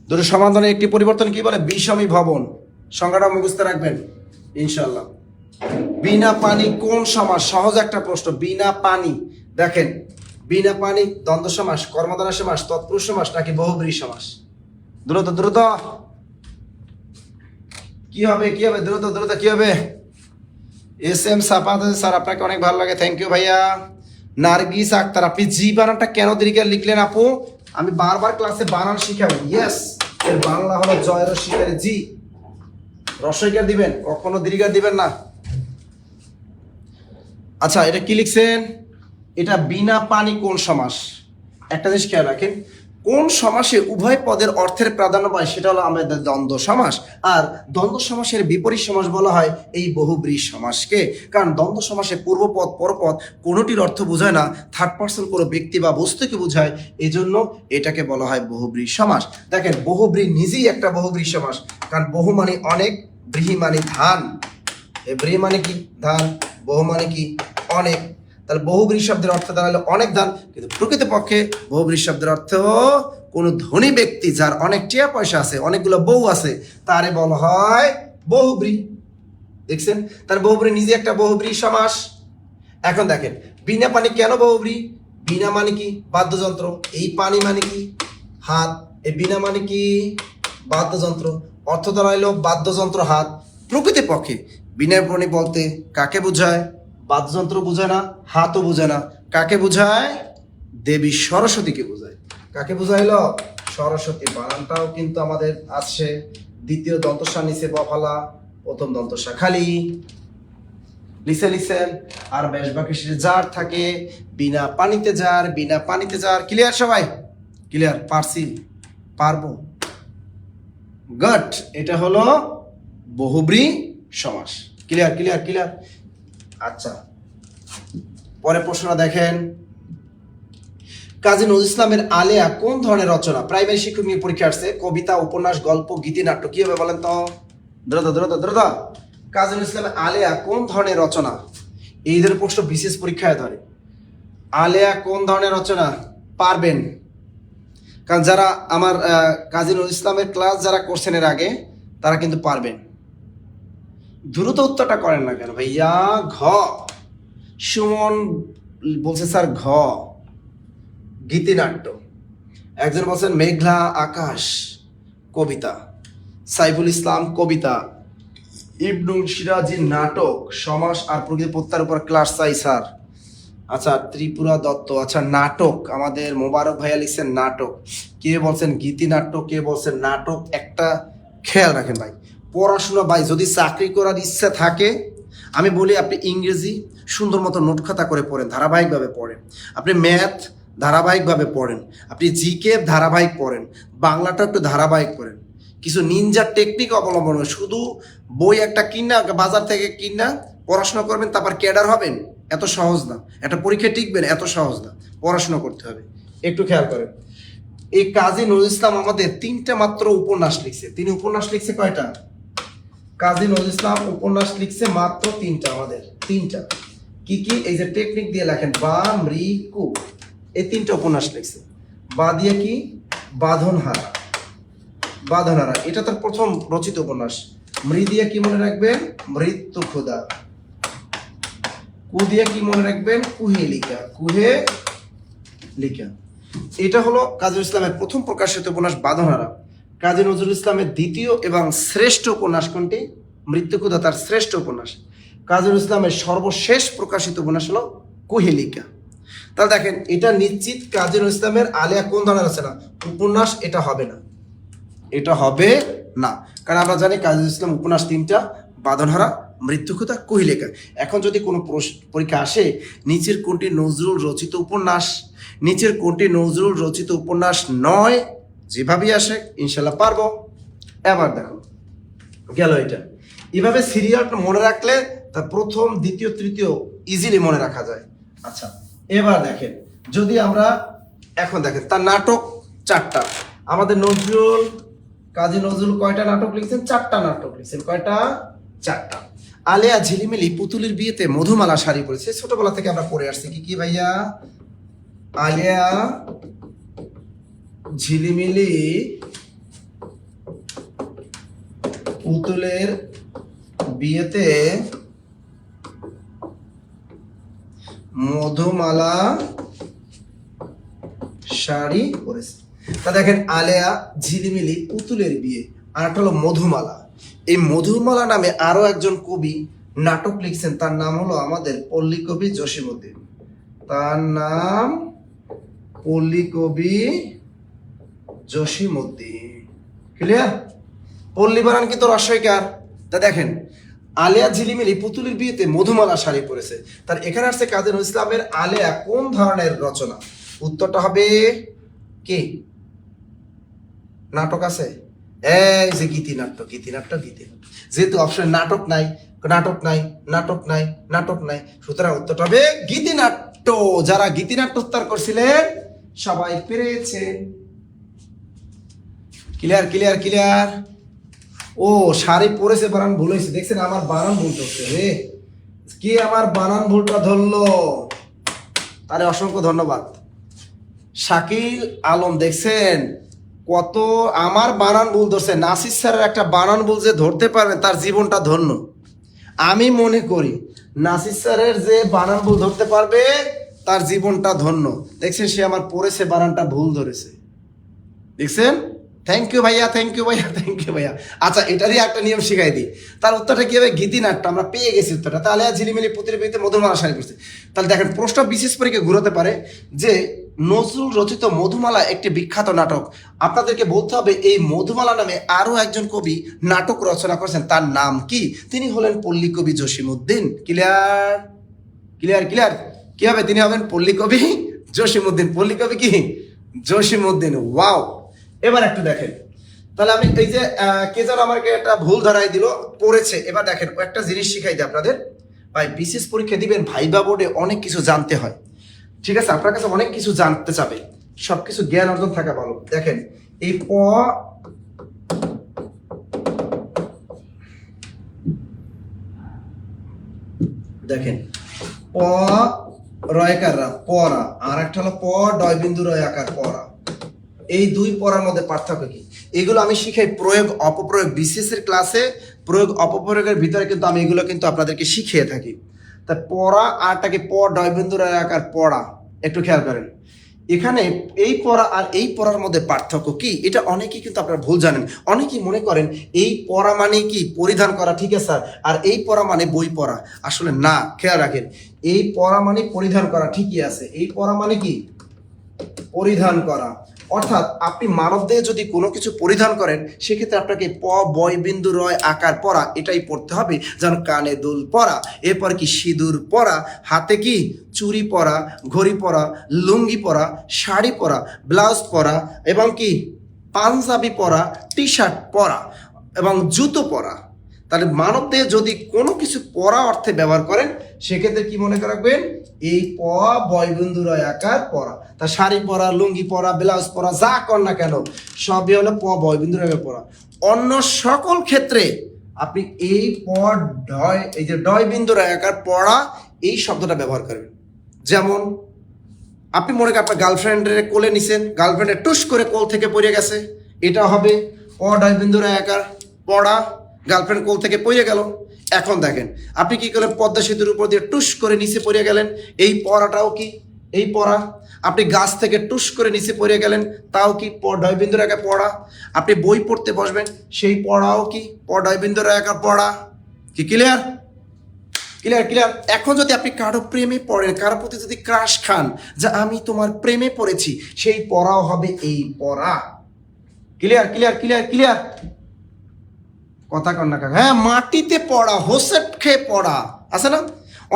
দুটো সমাধানে একটি পরিবর্তন কি বলে? বিষমী ভবন। সংজ্ঞাটা মুখস্থ রাখবেন ইনশাল্লাহ। বিনা পানি কোন সমাস? সহজ একটা প্রশ্ন। বিনা পানি, দেখেন বিনা পানি দ্বন্দ্ব সমাস, কর্মধারয় সমাস, তৎপুরুষ সমাস নাকি বহুব্রীহি সমাস? দ্রুত দ্রুত কি হবে? কি হবে? দ্রুত দ্রুত কি হবে? এস এম সাপাদ স্যার আপনাকে অনেক ভালো লাগে, থ্যাংক ইউ ভাইয়া। নার্গিস আক্তার, আপনি জি বানানটা কেন দীর্ঘ লিখলেন আপু? আমি বারবার ক্লাসে বানান শিখাবো। ইয়েস, এর বাংলা হলো জয় রসিকারে জি, রসইকার দিবেন, কখনো দীর্ঘ দিবেন না। আচ্ছা এটা কি লিখছেন? এটা বিনা পানি কোন সমাস? একটা জিনিস খেয়াল রাখেন, কোন সমাসে উভয় পদের অর্থের প্রাধান্য পায় সেটা হলো আমাদের দ্বন্দ্ব সমাস। আর দ্বন্দ্ব সমাসের বিপরীত সমাস বলা হয় এই বহুব্রীহি সমাসকে। কারণ দ্বন্দ্ব সমাসে পূর্বপদ পরপদ কোনোটির অর্থ বোঝায় না, থার্ড পার্সন কোনো ব্যক্তি বা বস্তুকে বোঝায়, এই জন্য এটাকে বলা হয় বহুব্রীহি সমাস। দেখেন বহুব্রীহি নিজেই একটা বহুব্রীহি সমাস, কারণ বহু মানে অনেক, ব্রীহি মানে ধান, এই ব্রীহি মানে কি? ধান, বহু মানে কি? অনেক। তাহলে বহুব্রীহি শব্দের অর্থ দাঁড়ালো অনেক ধান, কিন্তু প্রকৃতপক্ষে বহুব্রীহি শব্দের অর্থ কোন ধনী ব্যক্তি যার অনেক টিয়া পয়সা আছে, অনেকগুলো বউ আছে, তারে বলা হয় বহুব্রীহি। দেখছেন? তার বহুব্রীহি নিজে একটা বহুব্রীহি সমাস। এখন দেখেন বিনা পানি কেন বহুব্রীহি? বিনা মানে কি? বাদ্যযন্ত্র। এই পানি মানে কি? হাত। এই বিনা মানে কি? বাদ্যযন্ত্র। অর্থ দাঁড়াইলো বাদ্যযন্ত্র হাত। প্রকৃতপক্ষে বিনা পানি বলতে কাকে বোঝায়? বাদ্যযন্ত্র বোঝায় না, হাতও বোঝায় না, কাকে বোঝায়? দেবী সরস্বতীকে বোঝায়। কাকে বোঝাইলো? সরস্বতী বানানটাও কিন্তু আমাদের আছে। দ্বিতীয় দন্তস্বর নিচে বফালা, প্রথম দন্তস্বর খালি, লিসেন। আর বেশ বাকি শেষে জার থাকে, বিনা পানিতে জার, বিনা পানিতে জার। ক্লিয়ার সবাই? ক্লিয়ার? পারছি? পারবো? গুড। এটা হলো বহুব্রী সমাস। Clear clear clear? আচ্ছা, পরে প্রশ্নটা দেখেন, কাজী নজরুল ইসলামের আলেয়া কোন ধরনের রচনা? প্রাইমারি শিক্ষক নিয়ে পরীক্ষা আসছে। কবিতা, উপন্যাস, গল্প, গীতি, নাট্য। কি হবে বলেন তো? দ্রুত। কাজী নজরুল ইসলামের আলেয়া কোন ধরনের রচনা? এই ধরনের প্রশ্ন বিশেষ পরীক্ষায় ধরে। আলেয়া কোন ধরনের রচনা? পারবেন? কারণ যারা আমার কাজী নজরুল ইসলামের ক্লাস যারা করছেন এর আগে, তারা কিন্তু পারবেন। দ্রুত উত্তরটা করেন না কেন ভাইয়া? ঘ। সুমন বলছে স্যার ঘ, গীতিনাট্য। একজন বলছেন মেঘলা আকাশ কবিতা, সাইফুল ইসলাম কবিতা, ইবনুল সিরাজি নাটক, সমাস আর প্রকৃতি প্রত্যার উপর ক্লাস চাই স্যার। আচ্ছা, ত্রিপুরা দত্ত, আচ্ছা নাটক, আমাদের মোবারক ভাইয়া লিখছেন নাটক। কে বলছেন গীতিনাট্য, কে বলছেন নাটক। একটা খেয়াল রাখেন ভাই, পড়াশোনা ভাই যদি চাকরি করার ইচ্ছা থাকে, আমি বলি আপনি ইংরেজি সুন্দর মতো নোট খাতা করে পড়েন, ধারাবাহিকভাবে পড়েন। আপনি ম্যাথ ধারাবাহিকভাবে পড়েন, আপনি জিকে ধারাবাহিক পড়েন, বাংলাটা একটু ধারাবাহিক পড়েন। কিছু নিনজা টেকনিক অবলম্বন করে, শুধু বই একটা কিনা বাজার থেকে কিনা পড়াশোনা করবেন তারপর ক্যাডার হবেন, এত সহজ না। একটা পরীক্ষায় টিকবেন, এত সহজ না। পড়াশোনা করতে হবে। একটু খেয়াল করেন, এই কাজী নজরুল ইসলাম আমাদের 3টা মাত্র উপন্যাস লিখছে। তিনি উপন্যাস লিখছে কয়টা? কাজী নজরুল ইসলাম উপন্যাস লিখছে মাত্র 3টা, আমাদের 3টা। কি কি? এই যে টেকনিক দিয়ে লেখেন, বা, মৃ, কু, এই 3টা উপন্যাস লিখছে। বা দিয়ে কি? বাঁধনহারা। এটা তার প্রথম রচিত উপন্যাস। মৃ দিয়ে কি মনে রাখবেন? মৃত্যু ক্ষুধা। কু দিয়ে কি মনে রাখবেন? কুহেলিকা। এটা হলো কাজী নজরুল ইসলামের প্রথম প্রকাশিত উপন্যাস বাঁধনহারা। কাজী নজরুল ইসলামের দ্বিতীয় এবং শ্রেষ্ঠ উপন্যাস কোনটি? মৃত্যু ক্ষুধা তার শ্রেষ্ঠ উপন্যাস। কাজী নজরুল ইসলামের সর্বশেষ প্রকাশিত উপন্যাস হলো কুহেলিকা। তাহলে দেখেন, এটা নিশ্চিত কাজী নজরুল ইসলামের আলেয়া কোন ধরনের আছে না? উপন্যাস। এটা হবে না, এটা হবে না। কারণ আমরা জানি কাজী নজরুল ইসলাম উপন্যাস 3টা, বাঁধনহারা, মৃত্যুক্ষুধা, কুহেলিকা। এখন যদি কোনো পরীক্ষা আসে, নিচের কোনটি নজরুল রচিত উপন্যাস, নিচের কোনটি নজরুল রচিত উপন্যাস নয়, যেভাবেই আসে ইনশাল্লাহ পারবো। এবার দেখো গেল এটা। এভাবে সিরিয়ালটা মনে রাখলে তার প্রথম, দ্বিতীয়, তৃতীয় ইজিলি মনে রাখা যায়। আচ্ছা, এবার দেখেন, যদি আমরা এখন দেখেন তার নাটক 4টা। আমাদের নজরুল, কাজী নজরুল কয়টা নাটক লিখছেন? 4টা নাটক লিখছেন। কয়টা? 4টা। আলেয়া ঝিলিমিলি পুতুলের বিয়েতে মধুমালা শাড়ি পরেছে। ছোটবেলা থেকে আমরা পড়ে আসছি। কি কি ভাইয়া? আলেয়া ঝিলিমিলি পুতুলের বিয়েতে মধুমালা শাড়ি পরেছে। তা দেখেন, আলেয়া ঝিলিমিলি পুতুলের বিয়ে, আর একটা হলো মধুমালা। এই মধুমালা নামে আরো একজন কবি নাটক লিখছেন, তার নাম হলো আমাদের পল্লী কবি জসীমউদ্দিন। তার নাম পল্লী কবি জসীমউদ্দিন। ক্লিয়ার? পল্লী বানান কিন্তু রস্বইকার। তা দেখেন, আলেয়া ঝিলিমিলি পুতুলের বিয়েতে মধুমালা শাড়ি পরেছে। তার এখানে আসছে কাজী নজরুল ইসলামের আলেয়া কোন ধরনের রচনা? উত্তরটা হবে কি? নাটক আছে, এই যে গীতিনাট্য। যেহেতু অপশন নাটক নাই, সুতরাং উত্তরটা হবে গীতিনাট্য। যারা গীতিনাট্য উত্তর করছিলেন সবাই পেরেছেন। ক্লিয়ার? ও, শাড়ি পরেছে, বানান ভুল হয়েছে। দেখছেন আমার বানান ভুল ধরছে রে। কি আমার বানান ভুলটা ধরলো, তারে অসংখ্য ধন্যবাদ। শাকিল আলম, দেখছেন কত আমার বানান ভুল ধরছে। নাসির স্যারের একটা বানান ভুল যে ধরতে পারবে তার জীবনটা ধন্য। আমি মনে করি নাসির স্যারের যে বানান ভুল ধরতে পারবে তার জীবনটা ধন্য। দেখছেন, সে আমার পড়েছে বানানটা ভুল ধরেছে। দেখছেন? থ্যাংক ইউ ভাইয়া, থ্যাংক ইউ ভাইয়া, থ্যাংক ইউ ভাইয়া। আচ্ছা, এটারই একটা নিয়ম শিখাই দিই। তার উত্তরটা কি হবে? গীতিনাট্য। আমরা পেয়ে গেছি উত্তরটা। তাহলে ঝিলিমিলি পুতির বিতে মধুমালা শাড়ি পড়ছে। তাহলে দেখেন, প্রশ্ন বিশেষ পরীক্ষা ঘুরোতে পারে যে নজরুল রচিত মধুমালা একটি বিখ্যাত নাটক। আপনাদেরকে বলতে হবে এই মধুমালা নামে আরো একজন কবি নাটক রচনা করেছেন, তার নাম কি? তিনি হলেন পল্লী কবি জসিমউদ্দিন। Clear clear clear. কি হবে? তিনি হবেন পল্লী কবি জসিমউদ্দিন। পল্লী কবি কি? জসিমউদ্দিন। ওয়াও। এবার একটু দেখেন, তাহলে আমি এই যে কে যেন আমাকে একটা ভুল ধরাই দিল, পড়েছে। এবার দেখেন, একটা জিনিস শিখাই দিই আপনাদের। ভাই, বিশেষ পরীক্ষা দিবেন, ভাইবা বোর্ডে অনেক কিছু জানতে হয়, ঠিক আছে? আপনার কাছে অনেক কিছু জানতে চাবে, সবকিছু জ্ঞান অর্জন থাকা ভালো। দেখেন, এই দেখেন প রয়কার পড়া, আর একটা হলো প ডয় বিন্দু রয় আকার পড়া। এই দুই পড়ার মধ্যে পার্থক্য কি? এগুলো আমি শিখাই প্রয়োগ অপপ্রয়োগ বিশেষ এর ক্লাসে। প্রয়োগ অপপ্রয়োগের ভিতরে কিন্তু আমি এগুলো কিন্তু আপনাদেরকে শিখিয়ে থাকি। তা পড়া আরটাকে প ডয় বিন্দু রয় আকার পড়া, একটু খেয়াল করেন। এখানে এই পড়া আর এই পড়ার মধ্যে পার্থক্য কি, এটা অনেকেই কিন্তু আপনারা ভুল জানেন। অনেকেই মনে করেন এই পড়া মানে কি পরিধান করা, ঠিক আছে স্যার, আর এই পড়া মানে বই পড়া। আসলে না, খেয়াল রাখেন, এই পড়া মানে পরিধান করা, ঠিকই আছে। এই পড়া মানে কি? পরিধান করা। অর্থাৎ আপনি মানবদেহে যদি কোনো কিছু পরিধান করেন, সেক্ষেত্রে আপনাকে প বয় বিন্দু রয় আকার পরা এটাই পড়তে হবে। যেমন কানে দুল পরা, এরপর কি সিঁদুর পরা, হাতে কি চুড়ি পরা, ঘড়ি পরা, লুঙ্গি পরা, শাড়ি পরা, ব্লাউজ পরা, এবং কি পাঞ্জাবি পরা, টি শার্ট পরা এবং জুতো পরা। তাহলে মানবদেহে যদি কোনো কিছু পরা অর্থে ব্যবহার করেন, সেক্ষেত্রে কি মনে রাখবেন? এই প বয় বিন্দু রয় আকার পরা। তা শাড়ি পরা, লুঙ্গি পরা, ব্লাউজ পরা, যা কর না কেন, সবই হলো প বয় বিন্দু রয় আকার পরা। অন্য সকল ক্ষেত্রে আপনি এই প ডয়, এই যে ডয় বিন্দু রয় আকার পড়া, এই শব্দটা ব্যবহার করবেন। যেমন আপনি মনে করেন আপনার গার্লফ্রেন্ডের কোলে নিছেন, গার্লফ্রেন্ডের টুস করে কোল থেকে পড়ে গেছে, এটা হবে প ডয় বিন্দু রয় আকার পড়া। গার্লফ্রেন্ড কোল থেকে পড়ে গেল। এখন দেখেন, আপনি কি করলেন? পদ্মা সেতুর উপর দিয়ে টুস করে নিচে পড়ে গেলেন, এই পড়াটাও কি? এই পড়া। আপনি গাছ থেকে টুস করে নিচে পড়ে গেলেন, তাও কি? প ডয় বিন্দু রয় আকার পড়া। আপনি বই পড়তে বসবেন, সেই পড়াও কি? প ডয় বিন্দু রয় আকার পড়া। কি ক্লিয়ার ক্লিয়ার ক্লিয়ার? এখন যদি আপনি কারো প্রেমে পড়েন, কারো প্রতি যদি ক্রাশ খান, যে আমি তোমার প্রেমে পড়েছি, সেই পড়াও হবে এই পড়া। Clear clear clear clear? কথা কন না কাকা। হ্যাঁ, মাটিতে পড়া, হোসেট খেয়ে পড়া আছে না?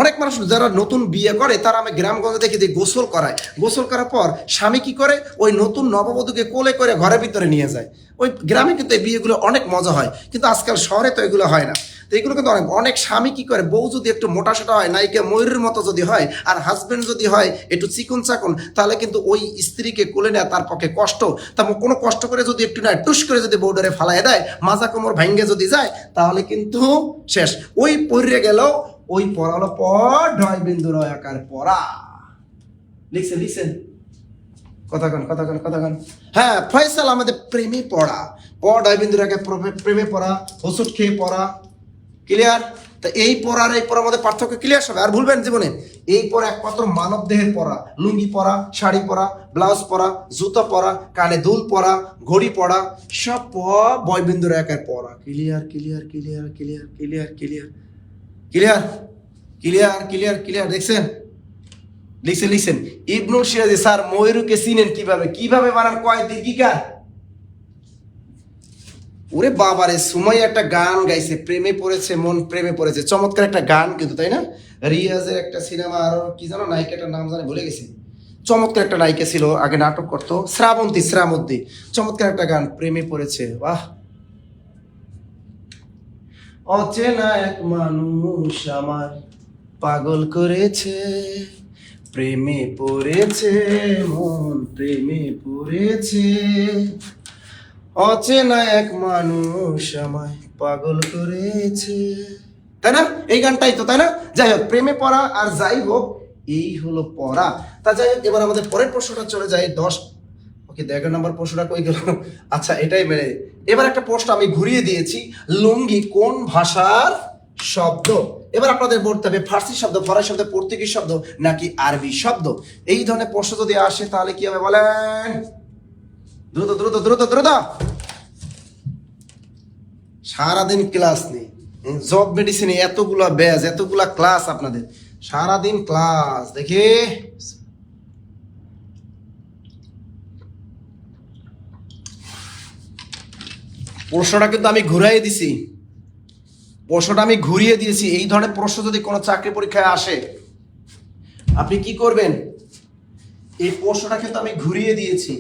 অনেক মানুষ যারা নতুন বিয়ে করে, তারা আমি গ্রামগঞ্জে দেখি যে গোসল করায়। গোসল করার পর স্বামী কি করে? ওই নতুন নববধূকে কোলে করে ঘরের ভিতরে নিয়ে যায়। ওই গ্রামে কিন্তু এই বিয়েগুলো অনেক মজা হয়, কিন্তু আজকাল শহরে তো এগুলো হয় না। তো এগুলো কিন্তু অনেক স্বামী কি করে, বউ যদি একটু মোটাসোটা হয়, নায়িকা ময়ূরের মতো যদি হয়, আর হাজবেন্ড যদি হয় একটু চিকন চাকন, তাহলে কিন্তু ওই স্ত্রীকে কোলে নেওয়া তার পক্ষে কষ্ট। তা কোনো কষ্ট করে যদি একটু নয়, টুস করে যদি বউডারে ফালাই দেয়, মাজা কোমর ভাঙ্গে যদি যায়, তাহলে কিন্তু শেষ। ওই পড়ে গেল, ওই পড়া হলো প ডয় বিন্দু রয় আকার পড়া। লিখছেন লিখছেন? কথা কন। হ্যাঁ, ফয়সাল আমাদের প্রেমে পড়া, প ডয় বিন্দু রয় আকার প্রেমে পড়া, হোসট খেয়ে পড়া। ক্লিয়ার? তা এই পড়ার এই পড়ার মধ্যে পার্থক্য ক্লিয়ার সবে? আর ভুলবেন জীবনে, এই পড়া একমাত্র মানব দেহের পড়া। লুঙ্গি পরা, শাড়ি পরা, ব্লাউজ পরা, জুতো পরা, কানে দুল পরা, ঘড়ি পরা, সব প বয় বিন্দু রয় আকার পড়া। Clear clear clear clear clear clear clear clear clear clear? দেখছেন? লিখছেন? ইবনুল সিরাজি স্যার ময়ূরকে চিনেন কিভাবে? কিভাবে বানান? কয় দীর্ঘিকার? ওরে বাবারে, সুমাই একটা গান গাইছে, প্রেমে পড়েছে মন প্রেমে পড়েছে। চমৎকার একটা গান কিন্তু, তাই না? রিয়াজের একটা সিনেমা, আরো কি জানো নায়িকাটার নাম জানি ভুলে গেছি। চমৎকার একটা নায়িকা ছিল, আগে নাটক করতো, শ্রাবন্তী। চমৎকার একটা গান, প্রেমে পড়েছে। বাহ! অচেনা এক মানুষ আমার পাগল করেছে, প্রেমে পড়েছে মন প্রেমে পড়েছে, অচেনা এক মানুষ আমায় পাগল করেছে। তাই না? এই গানটাই তো, তাই না? যাই হোক, প্রেমে পড়া আর যাই হোক, এই হলো পড়া। তা যাই হোক, এবার আমাদের পরের প্রশ্নটা চলে যায় 10। ওকে, 11 নম্বর প্রশ্নটা কই গেল? আচ্ছা, এটাই মেরে। এবার একটা প্রশ্ন আমি ঘুরিয়ে দিয়েছি, লুঙ্গি কোন ভাষার শব্দ? এবার আপনাদের বলতে হবে ফার্সি শব্দ, ফরাসি শব্দ, পর্তুগিজ শব্দ, নাকি আরবি শব্দ। এই ধরনের প্রশ্ন যদি আসে, তাহলে কি হবে বলেন? দ্রুত দ্রুত দ্রুত দ্রুত। সারাদিন ক্লাস নেই, জব মেডিসিনে এতগুলা ব্যাচ, এতগুলা ক্লাস আপনাদের, সারাদিন ক্লাস। দেখি প্রশ্নটা কিন্তু আমি ঘুরাই দিছি, প্রশ্নটা আমি ঘুরিয়ে দিয়েছি। এই ধরনের প্রশ্ন যদি কোনো চাকরি পরীক্ষায় আসে আপনি কি করবেন? এই প্রশ্নটা কিন্তু আমি ঘুরিয়ে দিয়েছি।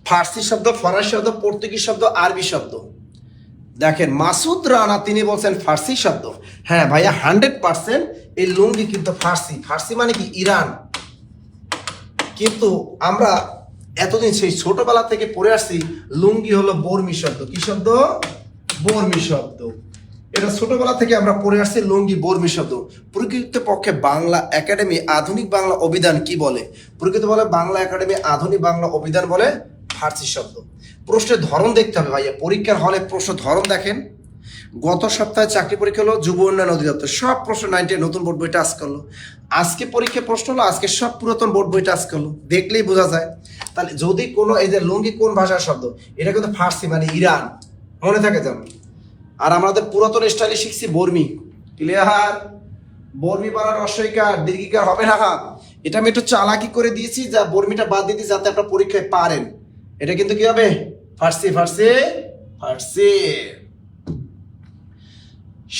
ফার্সি শব্দ, ফরাসি শব্দ, পর্তুগিজ শব্দ, আরবি শব্দ। দেখেন মাসুদ রানা তিনি বলছেন ফার্সি শব্দ। হ্যাঁ ভাইয়া 100% এই লুঙ্গি কিন্তু ফার্সি। ফার্সি মানে কি? ইরান। কিন্তু আমরা এতদিন সেই ছোটবেলা থেকে পড়ে আসছি লুঙ্গি হলো বর্মী শব্দ। কি শব্দ? বর্মী শব্দ। এটা ছোটবেলা থেকে আমরা পড়ে আসছি লুঙ্গি বর্মী শব্দ। প্রকৃতপক্ষে বাংলা একাডেমি আধুনিক বাংলা অভিধান কি বলে? প্রকৃত বলে বাংলা একাডেমি আধুনিক বাংলা অভিধান বলে ফার্সি শব্দ। প্রশ্নের ধরন দেখতে হবে ভাইয়া, পরীক্ষার হলে প্রশ্ন ধরন দেখেন। গত সপ্তাহে চাকরি পরীক্ষা হলো যুব উন্নয়ন অধিদপ্তর, সব প্রশ্ন 90 নতুন বোর্ড বই টাচ করলো। আজকে পরীক্ষা প্রশ্ন হলো, আজকে সব পুরাতন বোর্ড বই টাচ করলো, দেখলেই বোঝা যায়। তাহলে যদি কোনো এই যে লুঙ্গি কোন ভাষার শব্দ, এটা কিন্তু ফার্সি মানে ইরান, মনে থাকে যেন। আর আমাদের পুরাতন স্টাইলে শিখছি বর্মী। ক্লিয়ার? বর্মী বানার রস্বইকার দীর্ঘিকার হবে না। এটা আমি একটু চালাকি করে দিয়েছি, যা বর্মীটা বাদ দিয়েছি যাতে আপনার পরীক্ষায় পারেন। এটা কিন্তু কি হবে? ফার্সি ফার্সি ফার্সি।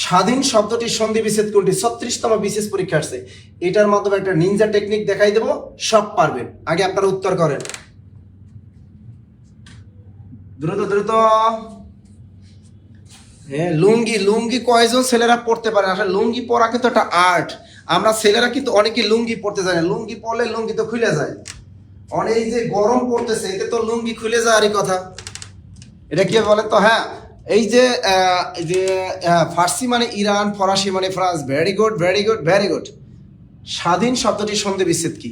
স্বাধীন শব্দটির সন্ধি বিচ্ছেদ কোনটি? 36তম বিশেষ পরীক্ষা আসছে, এটার মাধ্যমে একটা নিনজা টেকনিক দেখাই দেবো, সব পারবেন। আগে আপনারা উত্তর করেন, দ্রুত দ্রুত। হ্যাঁ, লুঙ্গি লুঙ্গি কয়জন ছেলেরা পড়তে পারে? আসলে লুঙ্গি পরা কিন্তু একটা আর্ট। আমরা ছেলেরা কিন্তু অনেকে লুঙ্গি পড়তে জানি, লুঙ্গি পরলে লুঙ্গি তো খুলে যায়। অনেক এই যে গরম পড়তেছে, এতে তো লুঙ্গি খুলে যাওয়ারই কথা। এটা কি বলেন তো? হ্যাঁ, এই যে ফার্সি মানে ইরান, ফরাসি মানে France. Very good very good very good. স্বাধীন শব্দটির সন্ধি বিচ্ছেদ কি?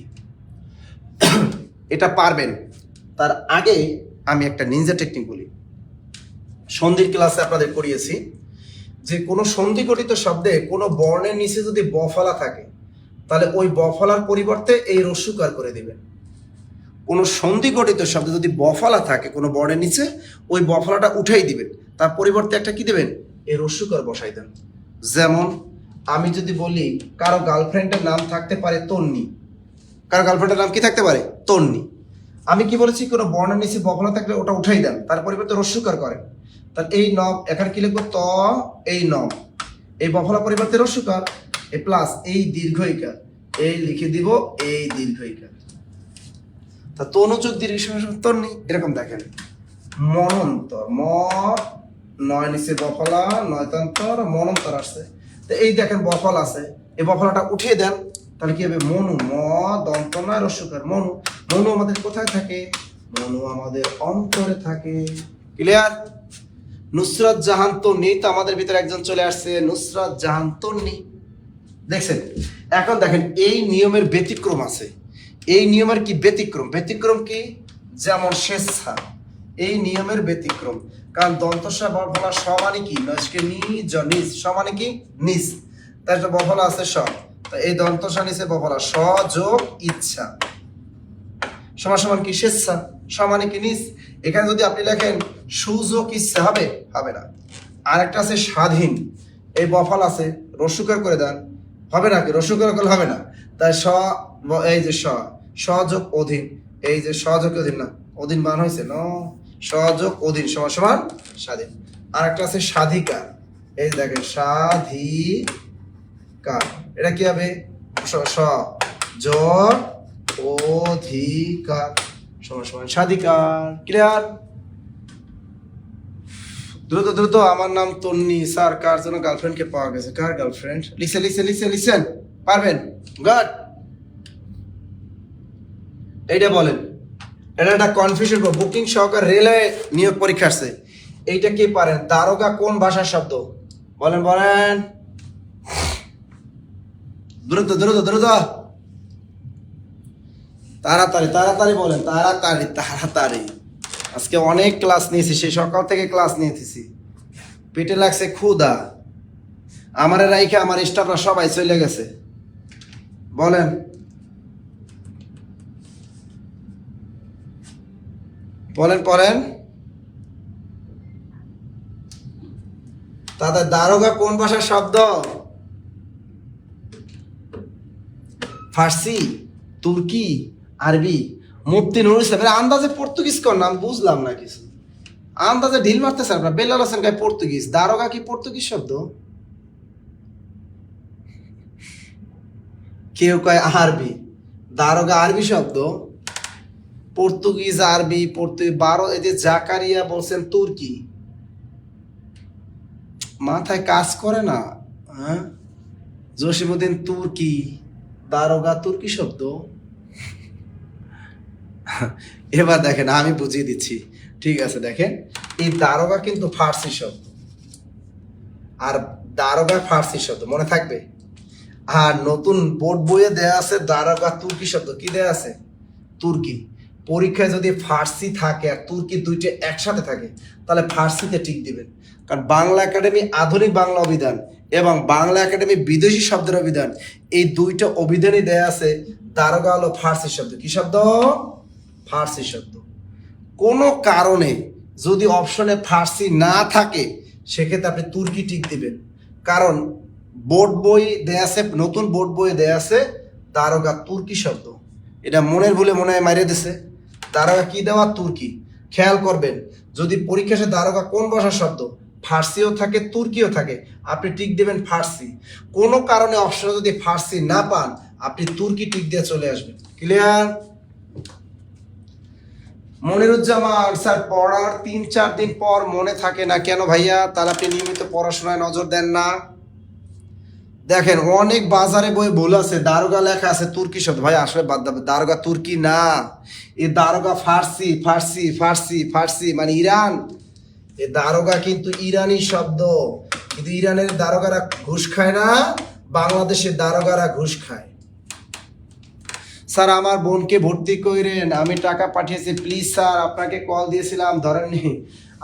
এটা পারবেন। তার আগে আমি একটা নিনজা টেকনিক বলি। সন্ধির ক্লাসে আপনাদের পড়িয়েছি যে কোনো সন্ধি গঠিত শব্দে কোনো বর্ণের নিচে যদি বফলা থাকে তাহলে ওই বফলার পরিবর্তে এই রস্যুকার করে দিবেন। কোনো সন্ধি গঠিত শব্দে যদি বফলা থাকে কোনো বর্ণের নিচে, ওই বফলাটা উঠাই দিবেন, তার পরিবর্তে একটা কি দেবেন? এই রস্যুকার বসাই দেন। যেমন আমি যদি বলি কারো গার্লফ্রেন্ডের নাম থাকতে পারে তন্নি, কারো গার্লফ্রেন্ডের নাম কি থাকতে পারে? তন্নি। আমি কি বলেছি? কোনো বর্ণের নিচে বফলা থাকলে ওটা উঠাই দেন, তার পরিবর্তে রস্যুকার করেন। তাহলে এই নব এখানে কি লিখবো? ত, এই নব, এই বফলা পরিবর্তে রস্যুকার, এই প্লাস এই দীর্ঘইকার, এই লিখে দিব এই দীর্ঘইকার। তা তনুযোগ দীর্ঘ তন্নি। এরকম দেখেন মনন্তর, ম নয় নিচে বফলা, নয়তান্তর, মনন্তর আসছে। তো এই দেখেন বফল আছে, এই বফলাটা উঠিয়ে দেন, তাহলে কি হবে? মনু, ম দন্ত নয় রস্যকার, মনু। মনু আমাদের কোথায় থাকে? মনু আমাদের অন্তরে থাকে। ক্লিয়ার? নুসরাত জাহান তন্নি, তো আমাদের ভিতরে একজন চলে আসছে, নুসরাত জাহান তন্নি। দেখছেন? এখন দেখেন এই নিয়মের ব্যতিক্রম আছে। এই নিয়মের কি ব্যতিক্রম? ব্যতিক্রম কি? যেমন স্বেচ্ছা, এই নিয়মের ব্যতিক্রম। কারণ দন্তস্ব বফলা স মানে কি? নজকে নিজ, নিজ স মানে কি? নিজ। তার বফলা আছে স, তো এই দন্তস্ব নিচে বফলা স যোগ ইচ্ছা সমান সমান কি? স্বেচ্ছা। স মানে কি? নিজ। এখানে যদি আপনি লেখেন সুযোগ ইচ্ছা হবে? হবে না। আর একটা আছে স্বাধীন, এই বফল আছে, রস্যকার করে দেন, হবে নাকি? রস্যকার করলে হবে না। তাই স, এই যে সযোগ অধীন, এই যে সযোগ অধীন, না অধীন মান হয়েছে ন, সযোগ অধীন সমান সমান স্বাধীন। আর একটা আছে স্বাধিকার, এই দেখেন স্বাধিকার, এটা কি হবে? স যোগ অধিকার সমান সমান স্বাধিকার। ক্লিয়ার? দ্রুত দ্রুত। আমার নাম তন্নি স্যার, কার জন্য গার্লফ্রেন্ডকে পাওয়া গেছে? কার গার্লফ্রেন্ড? Listen listen listen listen. পারবেন? গুড। এইটা বলেন। এটা একটা কনফিউশন। বুকিং সহকার রেলওয়ে নিয়োগ পরীক্ষা আসছে, এইটা কি পারেন? দারোগা কোন ভাষার শব্দ? বলেন বলেন, দ্রুত দ্রুত দ্রুত, তাড়াতাড়ি তাড়াতাড়ি বলেন, তাড়াতাড়ি তাড়াতাড়ি। আজকে অনেক ক্লাস নিয়েছি, সেই সকাল থেকে ক্লাস নিয়েছি, পেটে লাগছে ক্ষুধা। আমার রাইখে আমার স্টাফরা সবাই চলে গেছে। বলেন বলেন পড়েন। তাদের দারোগা কোন ভাষার শব্দ? ফার্সি, তুর্কি, আরবি। মুফতি নুরুল ইসলাম আন্দাজে পর্তুগিজ কর নাম, বুঝলাম না কিছু, আন্দাজে ঢিল মারতেছে আপনার। বেলাল হোসেন কয় পর্তুগিজ, দারোগা কি পর্তুগিজ শব্দ? কেউ কয় আরবি, দারোগা আরবি শব্দ, পর্তুগিজ আরবি, এই যে জাকারিয়া বলছেন তুর্কি, মাথায় কাজ করে না। হ্যাঁ, জসিমউদ্দিন তুর্কি, দারোগা তুর্কি শব্দ। এবার দেখেন আমি বুঝিয়ে দিচ্ছি, ঠিক আছে? দেখেন এই দারোগা কিন্তু ফার্সি শব্দ, আর দারোগা ফার্সি শব্দ মনে থাকবে। আর নতুন বোর্ড বইয়ে দেয়া আছে দারোগা তুর্কি শব্দ, কি দেয়া আছে? তুর্কি। পরীক্ষায় যদি ফার্সি থাকে আর তুর্কি দুইটা একসাথে থাকে তাহলে ফার্সিতে টিক দিবেন, কারণ বাংলা একাডেমি আধুনিক বাংলা অভিধান এবং বাংলা একাডেমি বিদেশি শব্দের অভিধান, এই দুইটা অভিধানই দেয়া আছে দারোগা হলো ফার্সি শব্দ। কি শব্দ? ফার্সি শব্দ। কোনো কারণে যদি অপশনে ফার্সি না থাকে সেক্ষেত্রে আপনি তুর্কি টিক দিবেন, কারণ বোর্ড বই দেয়া আছে, নতুন বোর্ড বইয়ে দেয়া আছে দারোগা তুর্কি শব্দ। এটা মনের ভুলে মনে হয় মারিয়ে দিছে, দারোগা কি দেওয়া? তুর্কি। খেয়াল করবেন যদি পরীক্ষা সে দারোগা কোন ভাষার শব্দ, ফার্সিও থাকে তুর্কিও থাকে, আপনি টিক দেবেন ফার্সি। কোনো কারণে অপশনে যদি ফার্সি না পান আপনি তুর্কি টিক দিয়ে চলে আসবেন। ক্লিয়ার? মনিরুজ্জামান স্যার, পড়ার 3-4 দিন পর মনে থাকে না কেন ভাইয়া? তাহলে আপনি নিয়মিত পড়াশোনায় নজর দেন না। দেখেন অনেক বাজারে বই ভুল আছে, দারোগা লেখা আছে তুর্কি শব্দ। ভাই আসলে বাদ দেবে, দারোগা তুর্কি না, এই দারোগা ফার্সি, ফার্সি ফার্সি ফার্সি মানে ইরান। এই দারোগা কিন্তু ইরানি শব্দ, কিন্তু ইরানের দারোগারা ঘুষ খায় না, বাংলাদেশের দারোগারা ঘুষ খায়। স্যার আমার বোনকে ভর্তি করেন, আমি টাকা পাঠিয়েছি প্লিজ স্যার, আপনাকে কল দিয়েছিলাম ধরেননি।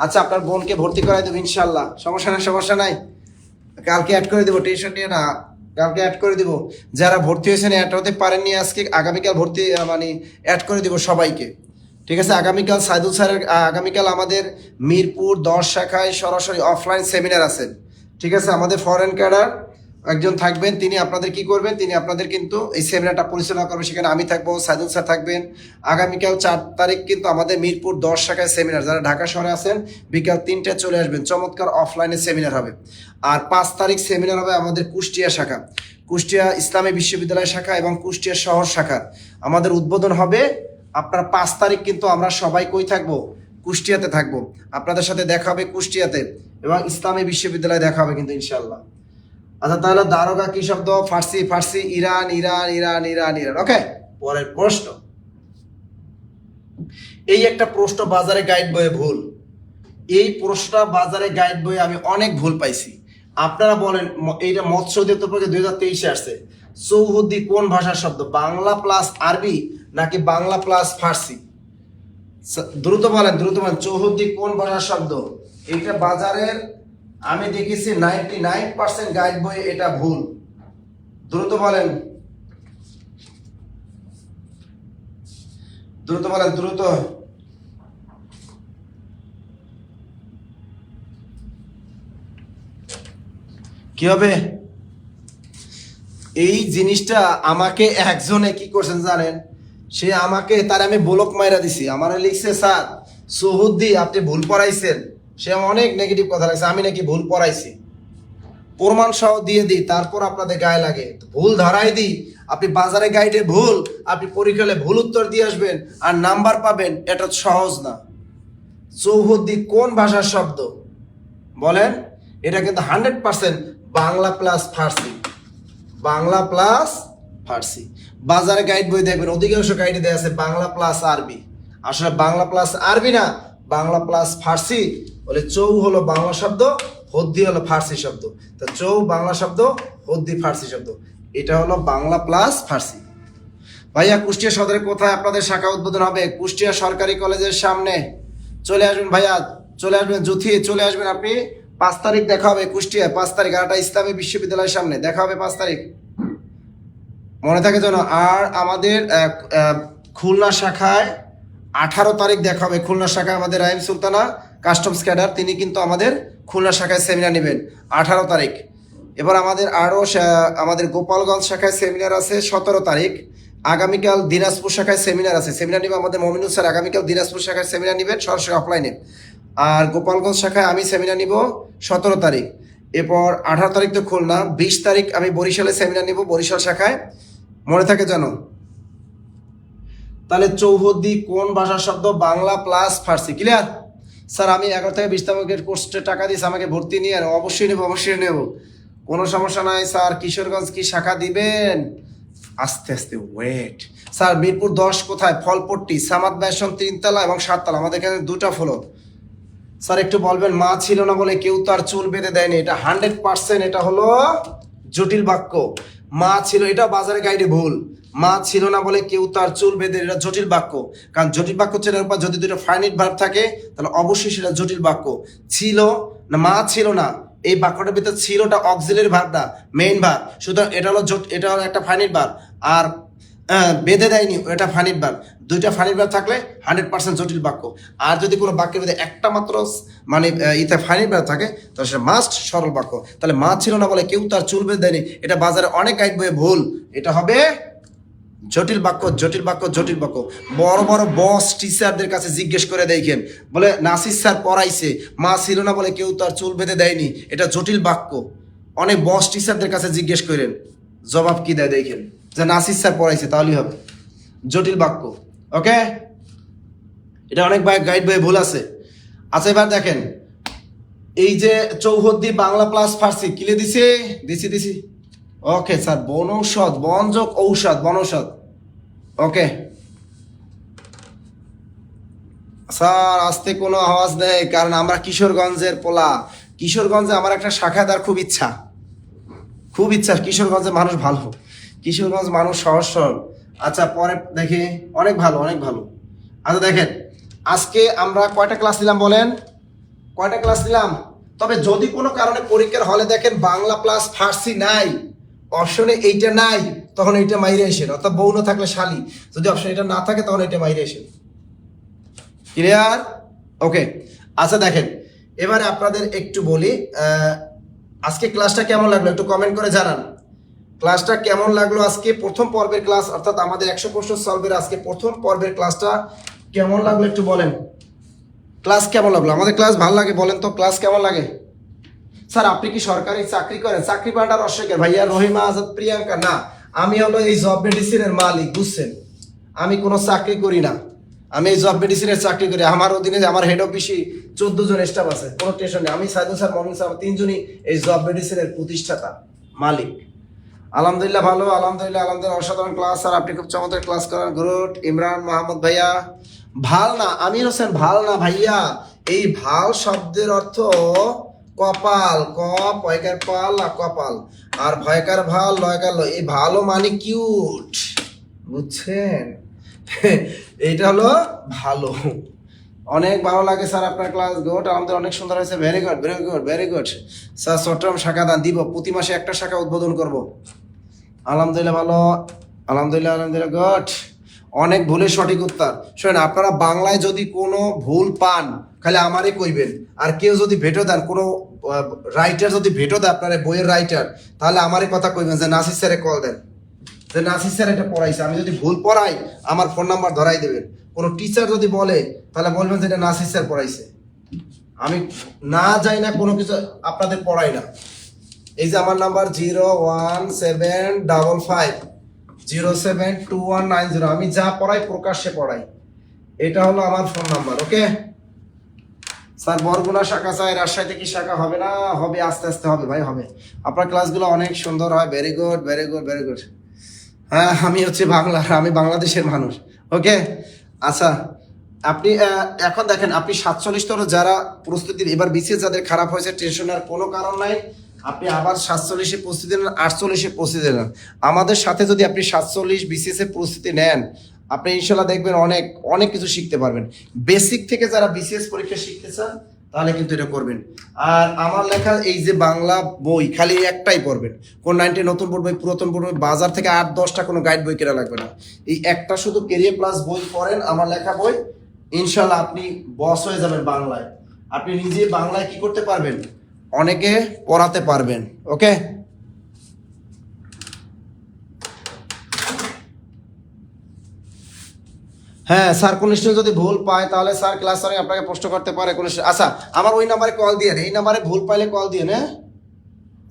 আচ্ছা আপনার বোনকে ভর্তি করাই দেবো ইনশাল্লাহ, সমস্যা নাই, সমস্যা নাই, কালকে অ্যাড করে দেবো, টেনশন নিয়ে না, কালকে অ্যাড করে দিব। যারা ভর্তি হয়েছেন অ্যাড হতে পারেননি আজকে, আগামীকাল ভর্তি মানে অ্যাড করে দিব সবাইকে, ঠিক আছে? আগামীকাল সাইদুল স্যারের আগামীকাল আমাদের মিরপুর 10 শাখায় সরাসরি অফলাইন সেমিনার আছে, ঠিক আছে? আমাদের ফরেন ক্যাডার একজন থাকবেন, তিনি আপনাদের কি করবেন, তিনি আপনাদের কিন্তু এই সেমিনারটা পরিচালনা করবেন, সেখানে আমি থাকবো, সাইদুল স্যার থাকবেন। আগামীকাল 4 তারিখ কিন্তু আমাদের মিরপুর 10 শাখায় সেমিনার, যারা ঢাকা শহরে আছেন বিকাল 3টায় চলে আসবেন, চমৎকার অফলাইনে সেমিনার হবে। আর 5 তারিখ সেমিনার হবে আমাদের কুষ্টিয়া শাখা, কুষ্টিয়া ইসলামী বিশ্ববিদ্যালয় শাখা এবং কুষ্টিয়া শহর শাখা আমাদের উদ্বোধন হবে। আপনার 5 তারিখ কিন্তু আমরা সবাই কই থাকবো? কুষ্টিয়াতে থাকবো, আপনাদের সাথে দেখা হবে কুষ্টিয়াতে এবং ইসলামী বিশ্ববিদ্যালয়ে দেখা হবে কিন্তু ইনশাল্লাহ। আচ্ছা তাহলে দারোগা কি শব্দ? Farsi, Farsi, Iran, Iran, Iran, Iran, Iran. Okay, পরের প্রশ্ন। এই একটা প্রশ্ন বাজারে গাইড বইয়ে ভুল, এই প্রশ্নটা বাজারে গাইড বইয়ে আমি অনেক ভুল পাইছি। আপনারা বলেন, এইটা মৎস্য অধিদপ্তর থেকে 2023-এ আসছে। চৌহদ্দি কোন ভাষার শব্দ? বাংলা প্লাস আরবি নাকি বাংলা প্লাস ফার্সি? দ্রুত বলেন, দ্রুত বলেন, চৌহদ্দি কোন ভাষার শব্দ? এইটা বাজারের আমি দেখেছি 99% গাইড বইয়ে এটা ভুল। দ্রুত বলেন, দ্রুত বলেন, দ্রুত। কি হবে? এই জিনিসটা আমাকে একজনে কি করছেন জানেন? সে আমাকে, তার আমি ব্লক মাইরা দিছি, আমার লিখছে স্যার চৌহদ্দি আপনি ভুল পড়াইছেন, সে অনেক নেগেটিভ কথা লাগছে, আমি নাকি ভুল পড়াইছি। প্রমাণ সহ দিয়ে দিই, তারপর আপনাদের গায়ে লাগে, ভুল ধরাই দিই। আপনি বাজারে গাইডে ভুল, আপনি পরীক্ষায় ভুল উত্তর দিয়ে আসবেন আর নাম্বার পাবেন, এটা সহজ না। চৌহদ্দি কোন ভাষার শব্দ বলেন? এটা কিন্তু 100% বাংলা প্লাস ফার্সি, বাংলা প্লাস ফার্সি। বাজারে গাইড বই দেখবেন অধিকাংশ গাইডে দেওয়া আছে বাংলা প্লাস আরবি, আসলে বাংলা প্লাস আরবি না, বাংলা প্লাস ফার্সি। বলে চৌ হলো বাংলা শব্দ, হদ্দি হলো ফার্সি শব্দ, তা চৌ বাংলা শব্দ, হদ্দি ফার্সি শব্দ, এটা হলো বাংলা প্লাস ফার্সি। ভাইয়া কুষ্টিয়া সদরে কোথায় আপনাদের শাখা উদ্বোধন হবে? কুষ্টিয়া সরকারি কলেজের সামনে চলে আসবেন ভাইয়া, চলে আসবেন জুথি, চলে আসবেন আপনি। 5 তারিখ দেখা হবে কুষ্টিয়ায়, 5 তারিখ, আর ইসলামী বিশ্ববিদ্যালয়ের সামনে দেখা হবে 5 তারিখ, মনে থাকে যেন। আর আমাদের খুলনা শাখায় 18 তারিখ দেখা হবে, খুলনা শাখায় আমাদের রাহিম সুলতানা কাস্টমস ক্যাডার, তিনি কিন্তু আমাদের খুলনা শাখায় সেমিনার নেবেন 18 তারিখ। এবার আমাদের আমাদের গোপালগঞ্জ শাখায় সেমিনার আছে 17 তারিখ। আগামীকাল দিনাজপুর শাখায় সেমিনার আছে, সেমিনার নেবে আমাদের মমিনুল স্যার। আগামীকাল দিনাজপুর শাখায় সেমিনার নেবেন সরাসরি অফলাইনে। আর গোপালগঞ্জ শাখায় আমি সেমিনার নিব 17 তারিখ। এরপর 18 তারিখ তো খুলনা, 20 তারিখ আমি বরিশালে সেমিনার নিব বরিশাল শাখায়, মনে থাকে জানো? তাহলে চৌহদ্দি কোন ভাষার শব্দ? বাংলা প্লাস ফার্সি। ক্লিয়ার? স্যার আমি 11 থেকে 20 তারিখের কোর্সে টাকা দিয়েছি, আমাকে ভর্তি নিয়ে আর অবশ্যই নেব, কোনো সমস্যা নাই স্যার। কিশোরগঞ্জ কি শাখা দিবেন? আস্তে আস্তে ওয়েট। স্যার মিরপুর 10 কোথায়? ফলপট্টি, সামাদ ব্যাসন 3 তলা এবং 7 তলা, আমাদের এখানে 2টা ফ্লোর। স্যার একটু বলবেন, মা ছিল না বলে কেউ তার চুল বেঁধে দেয়নি, এটা 100% এটা হলো জটিল বাক্য। মা ছিল, এটা বাজারে গাইডে ভুল। মা ছিল না বলে কেউ তার চুল বেঁধে, এটা জটিল বাক্য। কারণ জটিল বাক্য চেনার পর যদি দুটো ফাইনাইট ভার্ব থাকে তাহলে অবশ্যই সেটা জটিল বাক্য। ছিল না, মা ছিল না, এই বাক্যটার ভিতরে ছিলটা অক্সিলারি ভার্ব না, মেইন ভার্ব। সুতরাং এটা হলো একটা ফাইনাইট ভার্ব। আর বেঁধে দেয়নি, এটা ফাইনাইট ভার্ব। 2টা ফাইনাইট ভার্ব থাকলে 100% জটিল বাক্য। আর যদি কোনো বাক্যের মধ্যে একটা মাত্র মানে ফাইনাইট ভার্ব থাকে তাহলে সেটা মাস্ট সরল বাক্য। তাহলে মা ছিল না বলে কেউ তার চুল বেঁধে দেয়নি, এটা বাজারে অনেক গাইড বইয়ে ভুল, এটা হবে জটিল বাক্য। বড় বড় বস টিচারদের কাছে জিজ্ঞেস করে দেখেন, বলে নাসির স্যার পড়াইছে, মা ছিল না বলে কেউ তার চুল বেঁধে দেয়নি, এটা জটিল বাক্য। অনেক বস টিচারদের কাছে জিজ্ঞেস করেন, জবাব কি দেয় দেখেন, যে নাসির স্যার পড়াইছে, তাহলেই হবে জটিল বাক্য। ওকে, এটা অনেক গাইড বইয়ে ভুল আছে। আচ্ছা এবার দেখেন, এই যে চৌহদ্দি বাংলা প্লাস ফার্সি কিলে দিছি। ওকে স্যার, বনৌষধ, বনযোগ ঔষধ, বনৌষধ। ওকে স্যার, আস্তে কোনো আওয়াজ নেই, কারণ আমরা কিশোরগঞ্জের পোলা। কিশোরগঞ্জে আমার একটা শাখা দেওয়ার খুব ইচ্ছা। কিশোরগঞ্জে মানুষ ভালো, কিশোরগঞ্জ মানুষ সহজ সরল। আচ্ছা পরে দেখি, অনেক ভালো। আচ্ছা দেখেন, আজকে আমরা কয়টা ক্লাস নিলাম বলেন? তবে যদি কোনো কারণে পরীক্ষার হলে দেখেন বাংলা প্লাস ফার্সি নাই, অপশনে এইটা নাই, তখন এইটা মাইরে আসেন। অর্থাৎ বউ না থাকলে শালি, যদি অপশন এটা না থাকে তখন এটা মাইরে আসেন। ক্লিয়ার? ওকে। আচ্ছা দেখেন, এবারে আপনাদের একটু বলি, আজকে ক্লাসটা কেমন লাগলো একটু কমেন্ট করে জানান। ক্লাসটা কেমন লাগলো আজকে প্রথম পর্বের ক্লাস, অর্থাৎ আমাদের 100 প্রশ্ন সলভের আজকে প্রথম পর্বের ক্লাসটা কেমন লাগলো একটু বলেন। ক্লাস কেমন লাগলো? আমাদের ক্লাস ভালো লাগে বলেন তো, ক্লাস কেমন লাগে? স্যার আপনি কি সরকারি চাকরি করেন? চাকরি পাওয়াটা অস্বীকার ভাইয়া, রহিমা আজাদ, প্রিয়াঙ্কা। না, আমি হলো এই জব মেডিসিনের মালিক, বুঝছেন? আমি কোনো চাকরি করি না, আমি এই জব মেডিসিনের চাকরি করি। আমার অধীনে আমার হেড অফিসে 14 জন স্টাফ আছে, কোনো টেনশন নেই। আমি সাইদুল স্যার, মমিন স্যার, 3জনই এই জব মেডিসিনের প্রতিষ্ঠাতা, মালিক। আলহামদুলিল্লাহ ভালো, আলহামদুলিল্লাহ অসাধারণ ক্লাস স্যার, আপনি খুব চমৎকার ক্লাস করেন, গুড। ইমরান মাহমুদ ভাইয়া, ভাল না, আমির হোসেন, ভাল না ভাইয়া। এই ভাল শব্দের অর্থ কপাল, পয়কার পাল কপাল, আর ভয়কার ভাল লয়কার লয়, এই ভালো মানে কিউট, বুঝছেন? এইটা হলো ভালো। অনেক ভালো লাগে স্যার আপনার ক্লাস, গুড। আমাদের অনেক সুন্দর হয়েছে, ভেরি গুড স্যার। চট্টগ্রাম শাখা দান দিব, প্রতি মাসে একটা শাখা উদ্বোধন করব। আলহামদুলিল্লাহ ভালো, আলহামদুলিল্লাহ গুড। অনেক ভুলের সঠিক উত্তর। শোনেন, আপনারা বাংলায় যদি কোনো ভুল পান খালি আমারই কইবেন, আর কেউ যদি ভেটো দেন, কোনো রাইটার যদি ভেটো দেয় আপনার বইয়ের রাইটার, তাহলে আমারই কথা কইবেন যে নাসির স্যারে কল দেন, যে নাসির স্যার এটা পড়াইছে। আমি যদি ভুল পড়াই আমার ফোন নাম্বার ধরাই দেবেন। কোনো টিচার যদি বলে তাহলে বলবেন যে এটা নাসির স্যার পড়াইছে। আমি না যাই না কোনো কিছু আপনাদের পড়াই না। এই যে আমার নাম্বার 01755072190, আমি যা পড়াই প্রকাশ্যে পড়াই, এটা হলো আমার phone number. Okay sir, Barguna শাখা চাই, রাজশাহীতে কি শাখা হবে না? হবে, আস্তে আস্তে হবে ভাই, হবে। আপনার ক্লাসগুলো অনেক সুন্দর হয়, ভেরি গুড। হ্যাঁ, আমি হচ্ছে বাংলার, আমি বাংলাদেশের মানুষ। ওকে আচ্ছা, আপনি এখন দেখেন, আপনি 47তর যারা প্রস্তুতি, এবার বিসিএস যাদের খারাপ হয়েছে, টেনশনের কোনো কারণ নাই। আপনি আবার 47-এ প্রস্তুতি নেন, 48-এ প্রস্তুতি নেন। আমাদের সাথে যদি আপনি 47 বিসিএস এর প্রস্তুতি নেন, আপনি ইনশাল্লাহ দেখবেন অনেক কিছু শিখতে পারবেন। বেসিক থেকে যারা বিসিএস পরীক্ষা শিখতে চান তাহলে কিন্তু এটা করবেন। আর আমার লেখা এই যে বাংলা বই খালি একটাই পড়বেন, কোন 9 নতুন বই, পুরাতন বই, বাজার থেকে 8-10টা কোনো গাইড বই কেনা লাগবে না। এই একটা শুধু কেরিয়ার প্লাস বই পড়েন, আমার লেখা বই, ইনশাল্লাহ আপনি বস হয়ে যাবেন বাংলায়। আপনি নিজে বাংলায় কি করতে পারবেন, অনেকে পড়াতে পারবেন। ওকে, হ্যাঁ স্যার কোন স্টুডেন্ট যদি ভুল পায় তাহলে স্যার ক্লাস আপনাকে প্রশ্ন করতে পারে কোন আচ্ছা আমার ওই নাম্বারে কল দিয়ে, এই নাম্বারে ভুল পাইলে কল দিয়ে। হ্যাঁ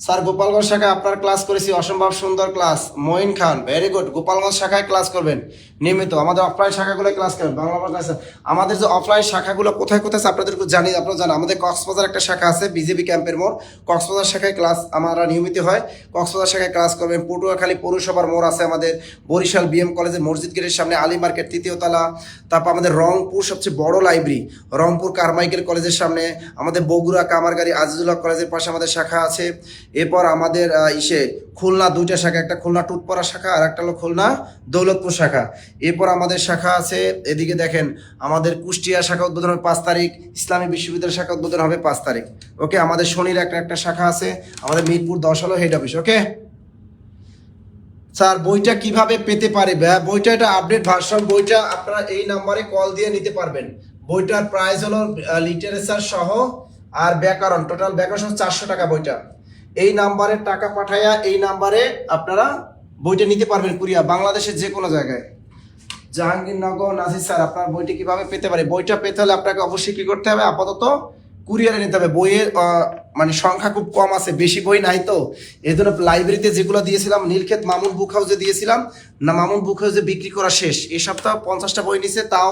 স্যার গোপালগঞ্জ শাখায় আপনার ক্লাস করেছি, অসম্ভব সুন্দর ক্লাস। মঈন খান, ভেরি গুড। গোপালগঞ্জ শাখায় ক্লাস করবেন নিয়মিত, আমাদের অফলাইন শাখাগুলো ক্লাস করবেন বাংলা ক্লাস। আমাদের যে অফলাইন শাখাগুলো কোথায় কোথায় আপনাদেরকে জানি, আপনারা জানেন আমাদের কক্সবাজার একটা শাখা আছে বিজেপি ক্যাম্পের মোড়, কক্সবাজার শাখায় ক্লাস আমরা নিয়মিত হয়, কক্সবাজার শাখায় ক্লাস করবেন। পটুয়াখালী পৌরসভার মোড় আছে আমাদের, বরিশাল বিএম কলেজের মসজিদ গেটের সামনে আলী মার্কেট 3য় তলা, তারপর আমাদের রংপুর সবচেয়ে বড় লাইব্রেরি রংপুর কারমাইকেল কলেজের সামনে, আমাদের বগুড়া কামারগাড়ি আজিজুল্লাহ কলেজের পাশে আমাদের শাখা আছে। এরপর আমাদের খুলনা 2টা শাখা, একটা খুলনা টুটপাড়া শাখা আর একটা হলো খুলনা দৌলতপুর শাখা। এরপর আমাদের শাখা আছে এদিকে দেখেন, আমাদের কুষ্টিয়া শাখা উদ্বোধন হবে 5 তারিখ, ইসলামী বিশ্ববিদ্যালয় শাখা উদ্বোধন হবে 5 তারিখ। ওকে, আমাদের শনির একটা শাখা আছে, আমাদের মিরপুর 10 হলো হেড অফিস। ওকে স্যার বইটা কিভাবে পেতে পারে? বইটা এটা আপডেট ভার্সন, বইটা আপনারা এই নাম্বারে কল দিয়ে নিতে পারবেন। বইটার প্রাইস হলো লিটারেচার সহ আর ব্যাকরণ, টোটাল ব্যাকরণ সহ 400 টাকা বইটা। এই নাম্বারে টাকা পাঠাইয়া এই নাম্বারে আপনারা বইটা নিতে পারবেন কুরিয়া, বাংলাদেশের যে কোনো জায়গায়। জাহাঙ্গীরনগর নাসির স্যার আপনার বইটি কিভাবে পেতে পারে? বইটা পেতে হলে আপনাকে অবশ্যই কি করতে হবে, আপাতত কুরিয়ারে নিতে হবে। বইয়ের মানে সংখ্যা খুব কম আছে, বেশি বই নাই, তো এই জন্য লাইব্রেরিতে যেগুলো দিয়েছিলাম, নীলক্ষেত মামুন বুক হাউসে দিয়েছিলাম না, মামুন বুক হাউসে বিক্রি করা শেষ। এই সপ্তাহ 50টা বই নিছে, তাও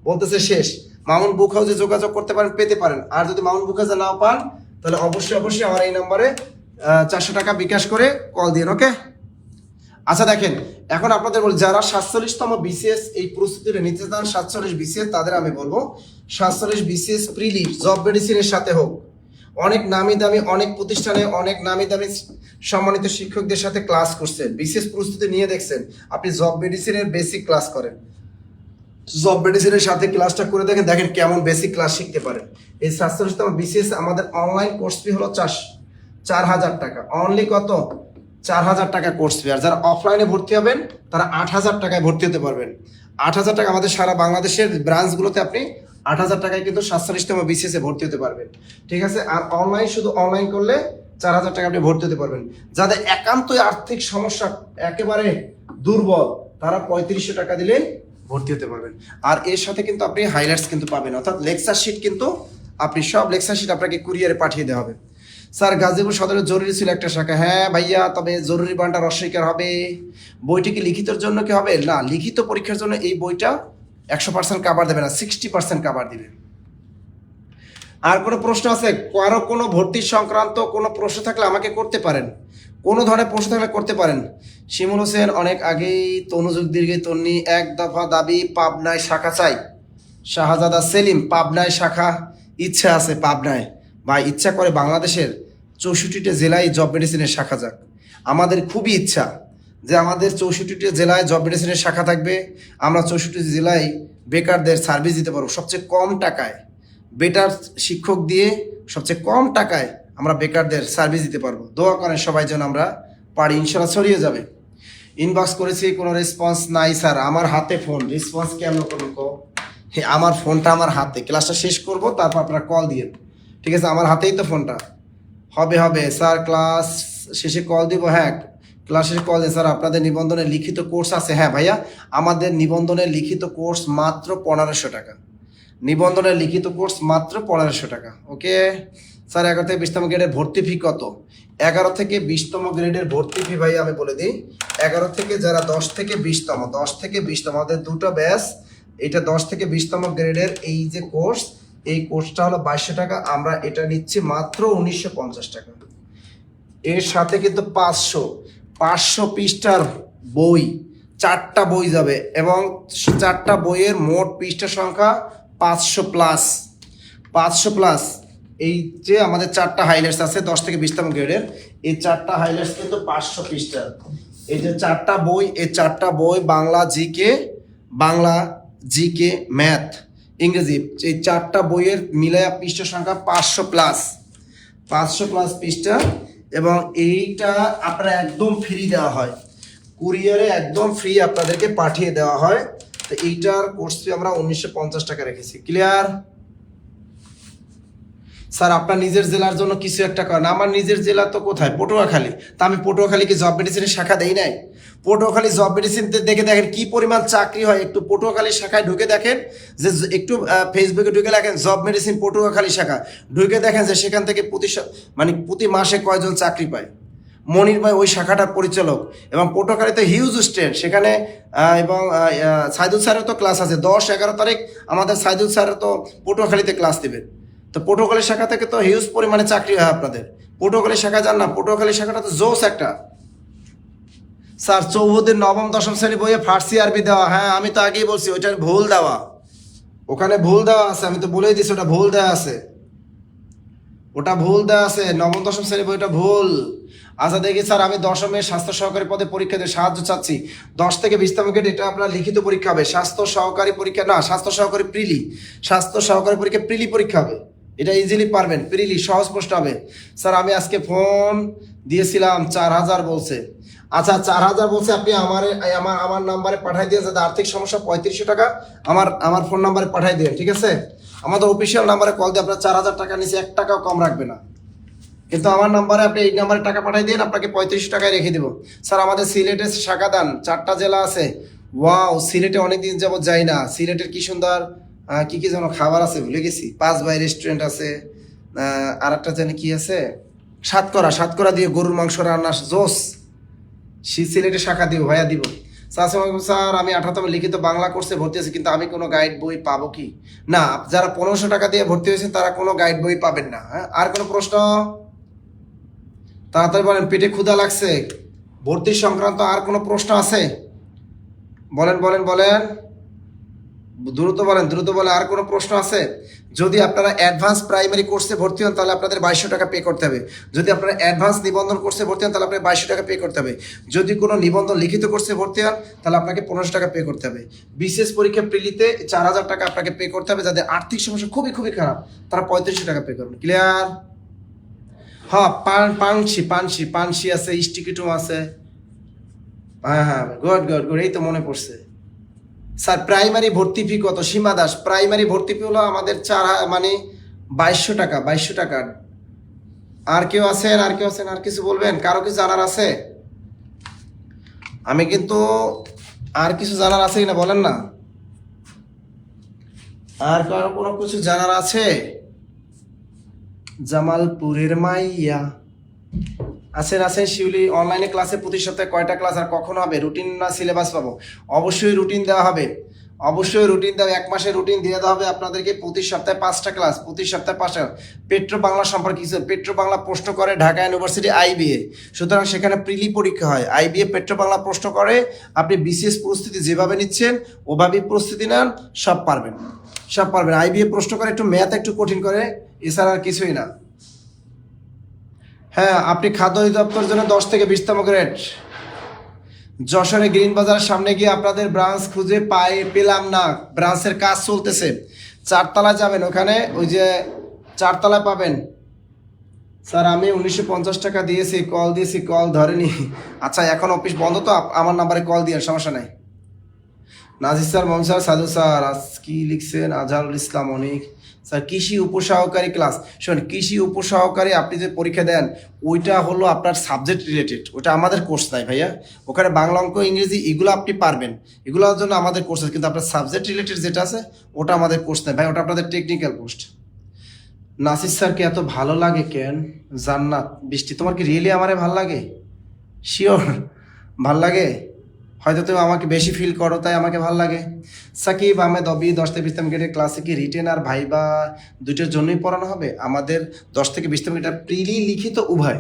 বলতেছে শেষ। মামুন বুক হাউসে যোগাযোগ করতে পারেন, পেতে পারেন। আর যদি মামুন বুক হাউসে নাও পান তাহলে অবশ্যই আমার এই নাম্বারে 400 টাকা বিকাশ করে কল দিন। ওকে আচ্ছা দেখেন, এখন আপনাদের বলি যারা 47তম বিসিএস এই প্রস্তুতিটা নিতে চান, 47 বিসিএস, তাদের আমি বলবো 47 বিসিএস প্রিলি জব মেডিসিনের সাথে হোক, অনেক নামি দামি অনেক প্রতিষ্ঠানে অনেক নামি দামি সম্মানিত শিক্ষকদের সাথে ক্লাস করছেন, বিসিএস প্রস্তুতি নিয়ে দেখছেন, আপনি জব মেডিসিনের বেসিক ক্লাস করেন, জব মেডিসিনের সাথে ক্লাসটা করে দেখেন, দেখেন কেমন বেসিক ক্লাস শিখতে পারেন। এই 47তম বিসিএস আমাদের অনলাইন কোর্স ফি হলো 4,000 টাকা, অনলি কত 4,000 টাকা কোর্স ফি। আর যারা অফলাইনে ভর্তি হবেন তারা 8,000 টাকায় ভর্তি হতে পারবেন। 8,000 টাকা আমাদের সারা বাংলাদেশের ব্রাঞ্চগুলোতে আপনি 8,000 টাকায় কিন্তু 47তম বিসিএসে ভর্তি হতে পারবেন, ঠিক আছে। আর অনলাইন, শুধু অনলাইন করলে 4,000 টাকা আপনি ভর্তি হতে পারবেন। যাদের একান্তই আর্থিক সমস্যা একেবারে দুর্বল, তারা 3500 টাকা দিলে ভর্তি হতে পারবেন। আর এর সাথে কিন্তু আপনি হাইলাইটস কিন্তু পাবেন, অর্থাৎ লেকচার শিট কিন্তু আপনি সব লেকচার শিট আপনাকে কুরিয়ারে পাঠিয়ে দেওয়া হবে। স্যার গাজীপুর সদরে জরুরি ছিল একটা শাখা, হ্যাঁ ভাইয়া, তবে জরুরি বান্ডার অস্বীকার হবে। বইটি কি লিখিতর জন্য কি হবে? না, লিখিত পরীক্ষার জন্য এই বইটা 100% কাভার দেবে না, 60% কাভার দিবে। আর কোনো প্রশ্ন আছে? কারো কোনো ভর্তি সংক্রান্ত কোনো প্রশ্ন থাকলে আমাকে করতে পারেন, কোনো ধরনের প্রশ্ন থাকলে করতে পারেন। শিমুল হোসেন অনেক আগেই তনুযুগ দীর্ঘে তন্নি 1 দফা দাবি, পাবনায় শাখা চাই। শাহজাদা সেলিম, পাবনায় শাখা ইচ্ছা আছে, পাবনায় বা ইচ্ছা করে বাংলাদেশের 64টা জেলায় জব মেডিসিনের শাখা যাক। আমাদের খুবই ইচ্ছা যে আমাদের 64টা জেলায় জব মেডিসিনের শাখা থাকবে, আমরা 64টি জেলায় বেকারদের সার্ভিস দিতে পারবো সবচেয়ে কম টাকায়, বেটার শিক্ষক দিয়ে সবচেয়ে কম টাকায় আমরা বেকারদের সার্ভিস দিতে পারবো। দোয়া করেন সবাই যেন আমরা পারি, ইনশাল্লাহ ছড়িয়ে যাবে। ইনবক্স করেছি, কোনো রেসপন্স নাই স্যার। আমার হাতে ফোন, রেসপন্স কেমন করবো? হ্যাঁ, আমার ফোনটা আমার হাতে, ক্লাসটা শেষ করব তারপর আপনারা কল দিয়ে, ঠিক আছে, আমার হাতেই তো ফোনটা। হবে স্যার, ক্লাস শেষে কল দিব। হ্যাঁ, ক্লাস শেষে কল দিন স্যার। আপনাদের নিবন্ধনের লিখিত কোর্স আছে? হ্যাঁ ভাইয়া, আমাদের নিবন্ধনের লিখিত কোর্স মাত্র 1500 টাকা, নিবন্ধনের লিখিত কোর্স মাত্র 1500 টাকা। ওকে স্যার, 11 থেকে 20তম গ্রেডের ভর্তি ফি কত? 11 থেকে 20তম গ্রেডের ভর্তি ফি ভাই আমি বলে দিই, 11 থেকে যারা 10 থেকে 20তম আমাদের দুটো ব্যাচ, এটা 10 থেকে 20তম গ্রেডের এই যে কোর্স, এই কোর্সটা হলো 2200 টাকা, আমরা এটা নিচ্ছি মাত্র 1950 টাকা। এর সাথে কিন্তু 500 পৃষ্ঠার বই, 4টা বই যাবে, এবং 4টা বইয়ের মোট পৃষ্ঠা সংখ্যা 500 প্লাস। এই যে আমাদের 4টা হাইলাইটস আছে 10 থেকে 20তম গ্রেডের, এই 4টা হাইলাইটস কিন্তু 500 পৃষ্ঠার। এই যে 4টা বই, এই 4টা বই বাংলা জিকে, ম্যাথ, ইংরেজি, এই 4টা বইয়ের মিলায়া পৃষ্ঠা সংখ্যা 500 প্লাস পৃষ্ঠা। এবং এইটা আপনারা একদম ফ্রি দেওয়া হয়, কুরিয়ারে একদম ফ্রি আপনাদেরকে পাঠিয়ে দেওয়া হয়। তো এইটার কোর্স ফি আমরা 1950 টাকা রেখেছি। ক্লিয়ার? স্যার আপনার নিজের জেলার জন্য কিছু একটা করেন। আমার নিজের জেলা তো কোথায়, পটুয়াখালী। তা আমি পটুয়াখালীকে জব মেডিসিনের শাখা দেই নাই? পটুয়াখালী জব মেডিসিন দেখে দেখেন কি পরিমাণ চাকরি হয়। একটু পটুয়াখালী শাখায় ঢুকে দেখেন, যে একটু ফেসবুকে ঢুকে দেখেন জব মেডিসিন পটুয়াখালী শাখা, ঢুকে দেখেন যে সেখান থেকে প্রতি মাসে কয়জন চাকরি পায়। মনির ভাই ওই শাখাটার পরিচালক, এবং পটুয়াখালীতে হিউজ স্টুডেন্ট সেখানে। এবং সাইদুল স্যারের তো ক্লাস আছে 10-11 তারিখ, আমাদের সাইদুল স্যারের তো পটুয়াখালীতে ক্লাস দেবে। তো পটুয়াখালী শাখা থেকে তো হিউজ পরিমাণে চাকরি হয় আপনাদের। পটুয়াখালী শাখা যান না, পটুয়াখালী শাখাটা তো জোস একটা। স্যার চৌহদের নবম দশম শ্রেণী বইয়ে ফার্সি আরবি দেওয়া, হ্যাঁ আমি তো আগেই বলছি ওইটার ভুল দেওয়া, ওখানে ভুল দেওয়া আছে, আমি তো বলেই দিচ্ছি ওটা ভুল দেওয়া আছে, ওটা ভুল দেওয়া আছে, নবম দশম শ্রেণী বইটা ভুল। আচ্ছা দেখি স্যার, আমি দশমের স্বাস্থ্য সহকারী পদে পরীক্ষা দিয়ে সাহায্য চাচ্ছি, 10 থেকে 20 তম গেট, এটা আপনার লিখিত পরীক্ষা হবে। স্বাস্থ্য সহকারী পরীক্ষা না, স্বাস্থ্য সহকারী প্রিলি, স্বাস্থ্য সহকারী পরীক্ষা প্রিলি পরীক্ষা হবে, এটা ইজিলি পারবেন, প্রিলি সহজ প্রশ্ন হবে। স্যার আমি আজকে ফোন দিয়েছিলাম 4000 বলছে। আচ্ছা 4000 বলছে, আপনি আমার নাম্বারে পাঠাই দিয়ে, যাতে আর্থিক সমস্যা 3500 টাকা আমার ফোন নাম্বারে পাঠাই দিয়ে, ঠিক আছে? আমাদের অফিসিয়াল নাম্বারে কল দিয়ে আপনার 4000 টাকা নিচে 1 টাকাও কম রাখবে না, কিন্তু আমার নাম্বারে আপনি এই নাম্বারে টাকা পাঠাই দিন, আপনাকে 3500 টাকায় রেখে দেবো। স্যার আমাদের সিলেটের শাখা দান, 4টা জেলা আছে। ওয়াও, সিলেটে অনেকদিন যাবত যাই না। সিলেটের কি সুন্দর কি কি যেন খাবার আছে, ভুলে গেছি। 5 ভাই রেস্টুরেন্ট আছে, আর একটা জানি কি আছে, সাতকরা দিয়ে গরুর মাংস রান্না জোস। সিলেটের শাখা দিব ভাইয়া, দিব। স্যার আমি 18তম লিখিত বাংলা কোর্সে ভর্তি আছি, কিন্তু আমি কোনো গাইড বই পাবো কি? না, যারা 1500 টাকা দিয়ে ভর্তি হয়েছেন তারা কোনো গাইড বই পাবেন না। হ্যাঁ, আর কোনো প্রশ্ন? তাড়াতাড়ি বলেন, পেটে ক্ষুধা লাগছে। ভর্তি সংক্রান্ত আর কোনো প্রশ্ন আছে? বলেন বলেন বলেন, দ্রুত বলেন, দ্রুত বলেন, আর কোনো প্রশ্ন আছে? যদি আপনারা অ্যাডভান্স প্রাইমারি কোর্সে ভর্তি হন তাহলে আপনাদের 2200 টাকা পে করতে হবে। যদি আপনারা অ্যাডভান্স নিবন্ধন কোর্সে ভর্তি হন তাহলে আপনাকে 2200 টাকা পে করতে হবে। যদি কোনো নিবন্ধন লিখিত কোর্সে ভর্তি হন তাহলে আপনাকে 1500 টাকা পে করতে হবে। বিশেষ পরীক্ষা প্রিলিতে 4000 টাকা আপনাকে পে করতে হবে। যাদের আর্থিক সমস্যা খুবই খুবই খারাপ তারা 3500 টাকা পে করবেন। ক্লিয়ার? হ্যাঁ, পানসি আছে, স্টিকিটুম আছে। হ্যাঁ, গুড গুড গুড, এই তো মনে পড়ছে। স্যার প্রাইমারি ভর্তি ফি কত? সীমা দাস, প্রাইমারি ভর্তি ফি হলো আমাদের 2200 টাকা। 2200 টাকা। আর কেউ আছেন? আর কিছু বলবেন? কারো কিছু জানার আছে? আমি কিন্তু আর কিছু জানার আছে কিনা বলেন না। আর কারো কোনো কিছু জানার আছে? জামালপুরের মাইয়া আছেন শিউলি। অনলাইনে ক্লাসে প্রতি সপ্তাহে কয়টা ক্লাস আর কখন হবে? রুটিন না সিলেবাস পাবো? অবশ্যই রুটিন দেওয়া হবে, অবশ্যই রুটিন দেওয়া, 1 মাসের রুটিন দিয়ে দেওয়া হবে আপনাদেরকে। প্রতি সপ্তাহে 5টা ক্লাস, প্রতি সপ্তাহে 5টা। পেট্রো বাংলা সম্পর্কে কিছু, পেট্রো বাংলা প্রশ্ন করে ঢাকা ইউনিভার্সিটি আইবিএ, সুতরাং সেখানে প্রিলি পরীক্ষা হয়। আইবিএ পেট্রো বাংলা প্রশ্ন করে, আপনি বিসিএস প্রস্তুতি যেভাবে নিচ্ছেন ওভাবেই প্রস্তুতি নেন, সব পারবেন। আইবিএ প্রশ্ন করে, একটু ম্যাথ একটু কঠিন করে, এছাড়া আর কিছুই না। হ্যাঁ, আপনি খাদ্য অধিদপ্তরের জন্য 10 থেকে 20 তম গ্রেড। যশোরে গ্রিন বাজারের সামনে গিয়ে আপনাদের ব্রাঞ্চ খুঁজে পেলাম না, ব্রাঞ্চের কাজ চলতেছে। 4 তলায় যাবেন, ওখানে ওই যে 4 তলায় পাবেন। স্যার আমি 1950 টাকা দিয়েছি, কল দিয়েছি, কল ধরেনি। আচ্ছা এখন অফিস বন্ধ তো, আমার নাম্বারে কল দিয়ে, সমস্যা নাই। নাজির স্যার, মোহাম্মদ স্যার, সাধু স্যার, আজ কি লিখছেন? আজহারুল ইসলাম অনেক। স্যার কৃষি উপসহকারী ক্লাস, শোন, কৃষি উপসহকারী আপনি যে পরীক্ষা দেন ওইটা হলো আপনার সাবজেক্ট রিলেটেড, ওটা আমাদের কোর্স নাই ভাইয়া। ওখানে বাংলা, অঙ্ক, ইংরেজি এগুলো আপনি পারবেন, এগুলোর জন্য আমাদের কোর্স আছে, কিন্তু আপনার সাবজেক্ট রিলেটেড যেটা আছে ওটা আমাদের কোর্স নাই ভাই, ওটা আপনাদের টেকনিক্যাল পোস্ট। নাসির স্যারকে এত ভালো লাগে কেন? জান্নাত বৃষ্টি, তোমার কি রিয়েলি আমারে ভাল লাগে? শিওর ভাল লাগে? হয়তো তুমি আমাকে বেশি ফিল করো তাই আমাকে ভালো লাগে। সাকিব আহমেদ অবি, 10 থেকে 20 তম গ্রেডের ক্লাসে কি রিটেন আর ভাইবা দুইটার জন্যই পড়ানো হবে? আমাদের 10 থেকে 20 তম গ্রেড প্রিলি লিখিত উভয়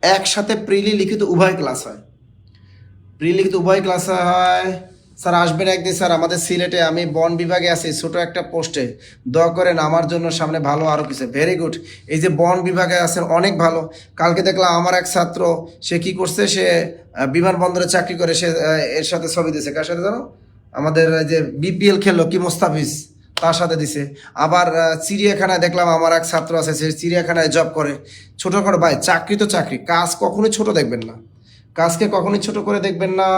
একসাথে, প্রিলি লিখিত উভয় ক্লাস হয়, স্যার আসবেন একদিন। স্যার আমাদের সিলেটে, আমি বন বিভাগে আছি, ছোট একটা পোস্টে, দোয়া করেন আমার জন্য, সামনে ভালো আরও কিছু। ভেরি গুড, এই যে বন বিভাগে আছেন অনেক ভালো। কালকে দেখলাম আমার এক ছাত্র, সে কি করছে, সে বিমানবন্দরে চাকরি করে, সে এর সাথে ছবি দিয়েছে, কার সাথে জানো? আমাদের যে বিপিএল খেললো কি মোস্তাফিজ, তার সাথে দিছে। আবার চিড়িয়াখানায় দেখলাম আমার এক ছাত্র আছে, সে চিড়িয়াখানায় জব করে। ছোটোখাটো ভাই, চাকরি তো চাকরি, কাজ কখনোই ছোট দেখবেন না, কাজকে কখনোই ছোট করে দেখবেন না।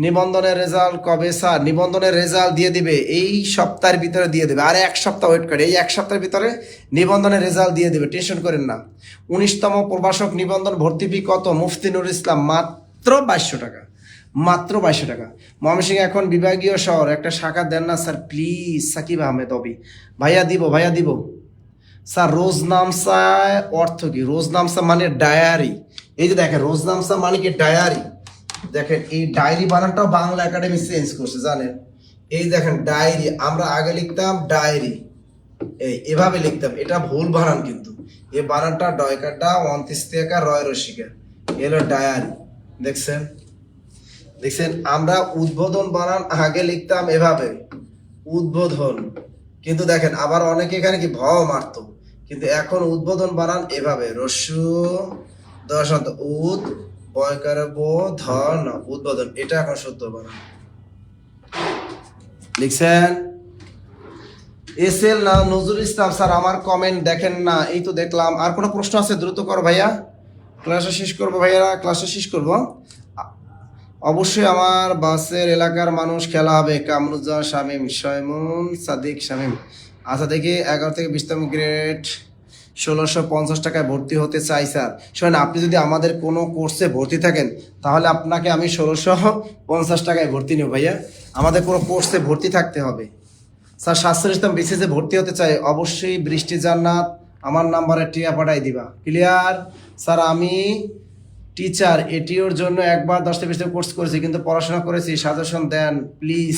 নিবন্ধনের রেজাল্ট কবে স্যার? নিবন্ধনের রেজাল্ট দিয়ে দিবে এই সপ্তাহের ভিতরে দিয়ে দেবে, আর এক সপ্তাহ ওয়েট করে, এই এক সপ্তাহের ভিতরে নিবন্ধনের রেজাল্ট দিয়ে দেবে, টেনশন করেন না। 19তম প্রভাষক নিবন্ধন ভর্তি ফি কত? মুফতি নুরুল ইসলাম, মাত্র 2200 টাকা, মাত্র 2200 টাকা। ময়মনসিংহ এখন বিভাগীয় শহর, একটা শাখা দেন না স্যার প্লিজ। সাকিব আহমেদ অবি, ভাইয়া দিব, ভাইয়া দিব স্যার। রোজনামসা অর্থ কি? রোজনামসা মানে ডায়ারি। এই যে দেখেন রোজনামসা মানে কি? ডায়ারি। দেখেন এই ডায়েরি বানানটাও বাংলা একাডেমি চেঞ্জ করছে জানেন। এই দেখেন ডায়েরি, আমরা আগে লিখতাম ডায়েরি, এভাবে লিখতাম, এটা ভুল বানান কিন্তু। এই বানানটা ডয়কাটা 29 টাকা রয় রসিকা, এলো ডায়ারি। দেখছেন, দেখছেন আমরা উদ্বোধন বানান আগে লিখতাম এভাবে, উদ্বোধন, কিন্তু দেখেন আবার অনেকে এখানে কি ভ মারতো, কিন্তু এখন উদ্বোধন বানান এভাবে, রস্যু দশান্ত উদ বয়কার বো ধন উদ্বোধন, এটা এখন শুদ্ধ বানান লিখছেন। এস এল না নজরুল ইসলাম স্যার আমার কমেন্ট দেখেন না, এই তো দেখলাম। আর কোনো প্রশ্ন আছে? দ্রুত কর ভাইয়া, ক্লাসটা শেষ করবো ভাইয়া, ক্লাসটা শেষ করবো। অবশ্যই আমার বাসের এলাকার মানুষ খেলা হবে, কামরুজ্জামান শামীম, শয়মুন সাদিক শামীম। আচ্ছা দেখি 11 থেকে 20তম গ্রেড 1650 টাকায় ভর্তি হতে চাই স্যার। শোনেন, আপনি যদি আমাদের কোনো কোর্সে ভর্তি থাকেন তাহলে আপনাকে আমি 1650 টাকায় ভর্তি নেব ভাইয়া। আমাদের কোনো কোর্সে ভর্তি থাকতে হবে স্যার। 47তম বিসিএসে ভর্তি হতে চাই, অবশ্যই বৃষ্টি জান্নাত আমার নাম্বারে টিয়া পাঠাই দিবা। Clear sir? আমি টিচার এটিওর জন্য একবার 10 থেকে 20 কোর্স করেছি, কিন্তু পড়াশোনা করেছি, সাজেশন দেন প্লিজ।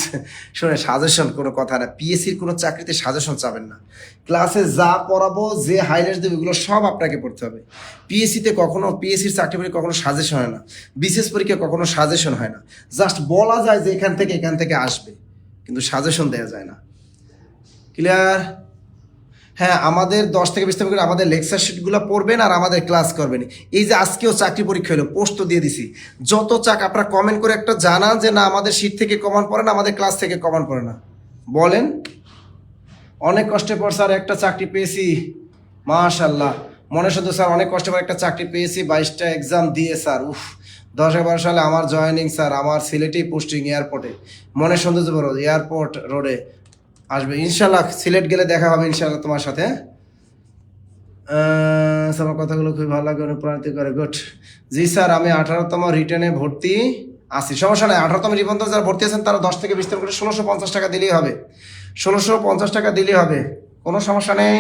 শোনে, সাজেশন কোনো কথা না, পিএসসির কোনো চাকরিতে সাজেশন চাবেন না। ক্লাসে যা পড়াবো, যে হাইলাইট দেবে, এগুলো সব আপনাকে পড়তে হবে। পিএসসিতে কখনো, পিএসসির চাকরি পরীক্ষা কখনো সাজেশন হয় না, বিশেষ পরীক্ষা কখনো সাজেশন হয় না। জাস্ট বলা যায় যে এখান থেকে আসবে, কিন্তু সাজেশন দেওয়া যায় না। ক্লিয়ার? হ্যাঁ, আমাদের 10 থেকে 20 করে আমাদের লেকচার শিটগুলো পড়বেন আর আমাদের ক্লাস করবেন। এই যে আজকেও চাকরি পরীক্ষা হলো, পোস্ট তো দিয়ে দিছি, যত চাক আপনারা কমেন্ট করে একটা জানান যে না আমাদের শিট থেকে কমন পড়ে না, আমাদের ক্লাস থেকে কমন পড়ে না, বলেন। অনেক কষ্টে পর স্যার একটা চাকরি পেয়েছি, মাশাল্লাহ। মনে শুধু স্যার অনেক কষ্ট করে একটা চাকরি পেয়েছি, 22টা এক্সাম দিয়ে স্যার। 10-12 সালে আমার জয়েনিং স্যার, আমার সিলেটেই পোস্টিং এয়ারপোর্টে, মনে সৌন্দর্য বড় এয়ারপোর্ট রোডে আসবে ইনশাল্লাহ। সিলেট গেলে দেখা হবে ইনশাল্লাহ তোমার সাথে। আমার কথাগুলো খুবই ভালো লাগে, অনুপ্রাণিত করে। গুড। জি স্যার, আমি 18তম রিটার্নে ভর্তি আছি, সমস্যা নাই। 18তম নিবন্ধন যারা ভর্তি আছেন তারা 10 থেকে 20 করে 1650 টাকা দিলেই হবে, 1650 টাকা দিলেই হবে, কোনো সমস্যা নেই।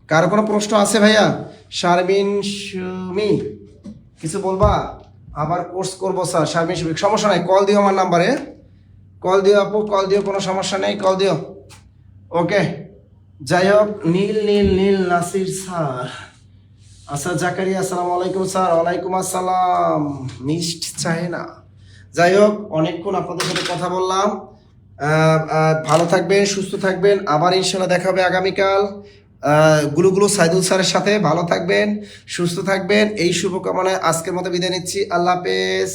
কারো কোনো প্রশ্ন আছে ভাইয়া? শারমিন সুমি, কিছু বলবা? আবার কোর্স করবো স্যার। শারমিন সুমি, সমস্যা নাই, কল দিও আমার নাম্বারে, কল দিও আপু, কল দিও, কোনো সমস্যা নেই, কল দিও। ওকে, যাই হোক। নীল নীল নীল নাসির স্যার, আচ্ছা জাকারিয়া, আসসালামু আলাইকুম স্যার। ওয়ালাইকুম আসসালাম, মিষ্ট চাই না। যাই হোক, অনেকক্ষণ আপনাদের সাথে কথা বললাম। ভালো থাকবেন, সুস্থ থাকবেন, আবার ইনশাল্লাহ দেখা হবে আগামীকাল গুলুগুলু সাইদুল স্যারের সাথে। ভালো থাকবেন, সুস্থ থাকবেন, এই শুভকামনায় আজকের মতো বিদায় নিচ্ছি। আল্লাহ হাফেজ।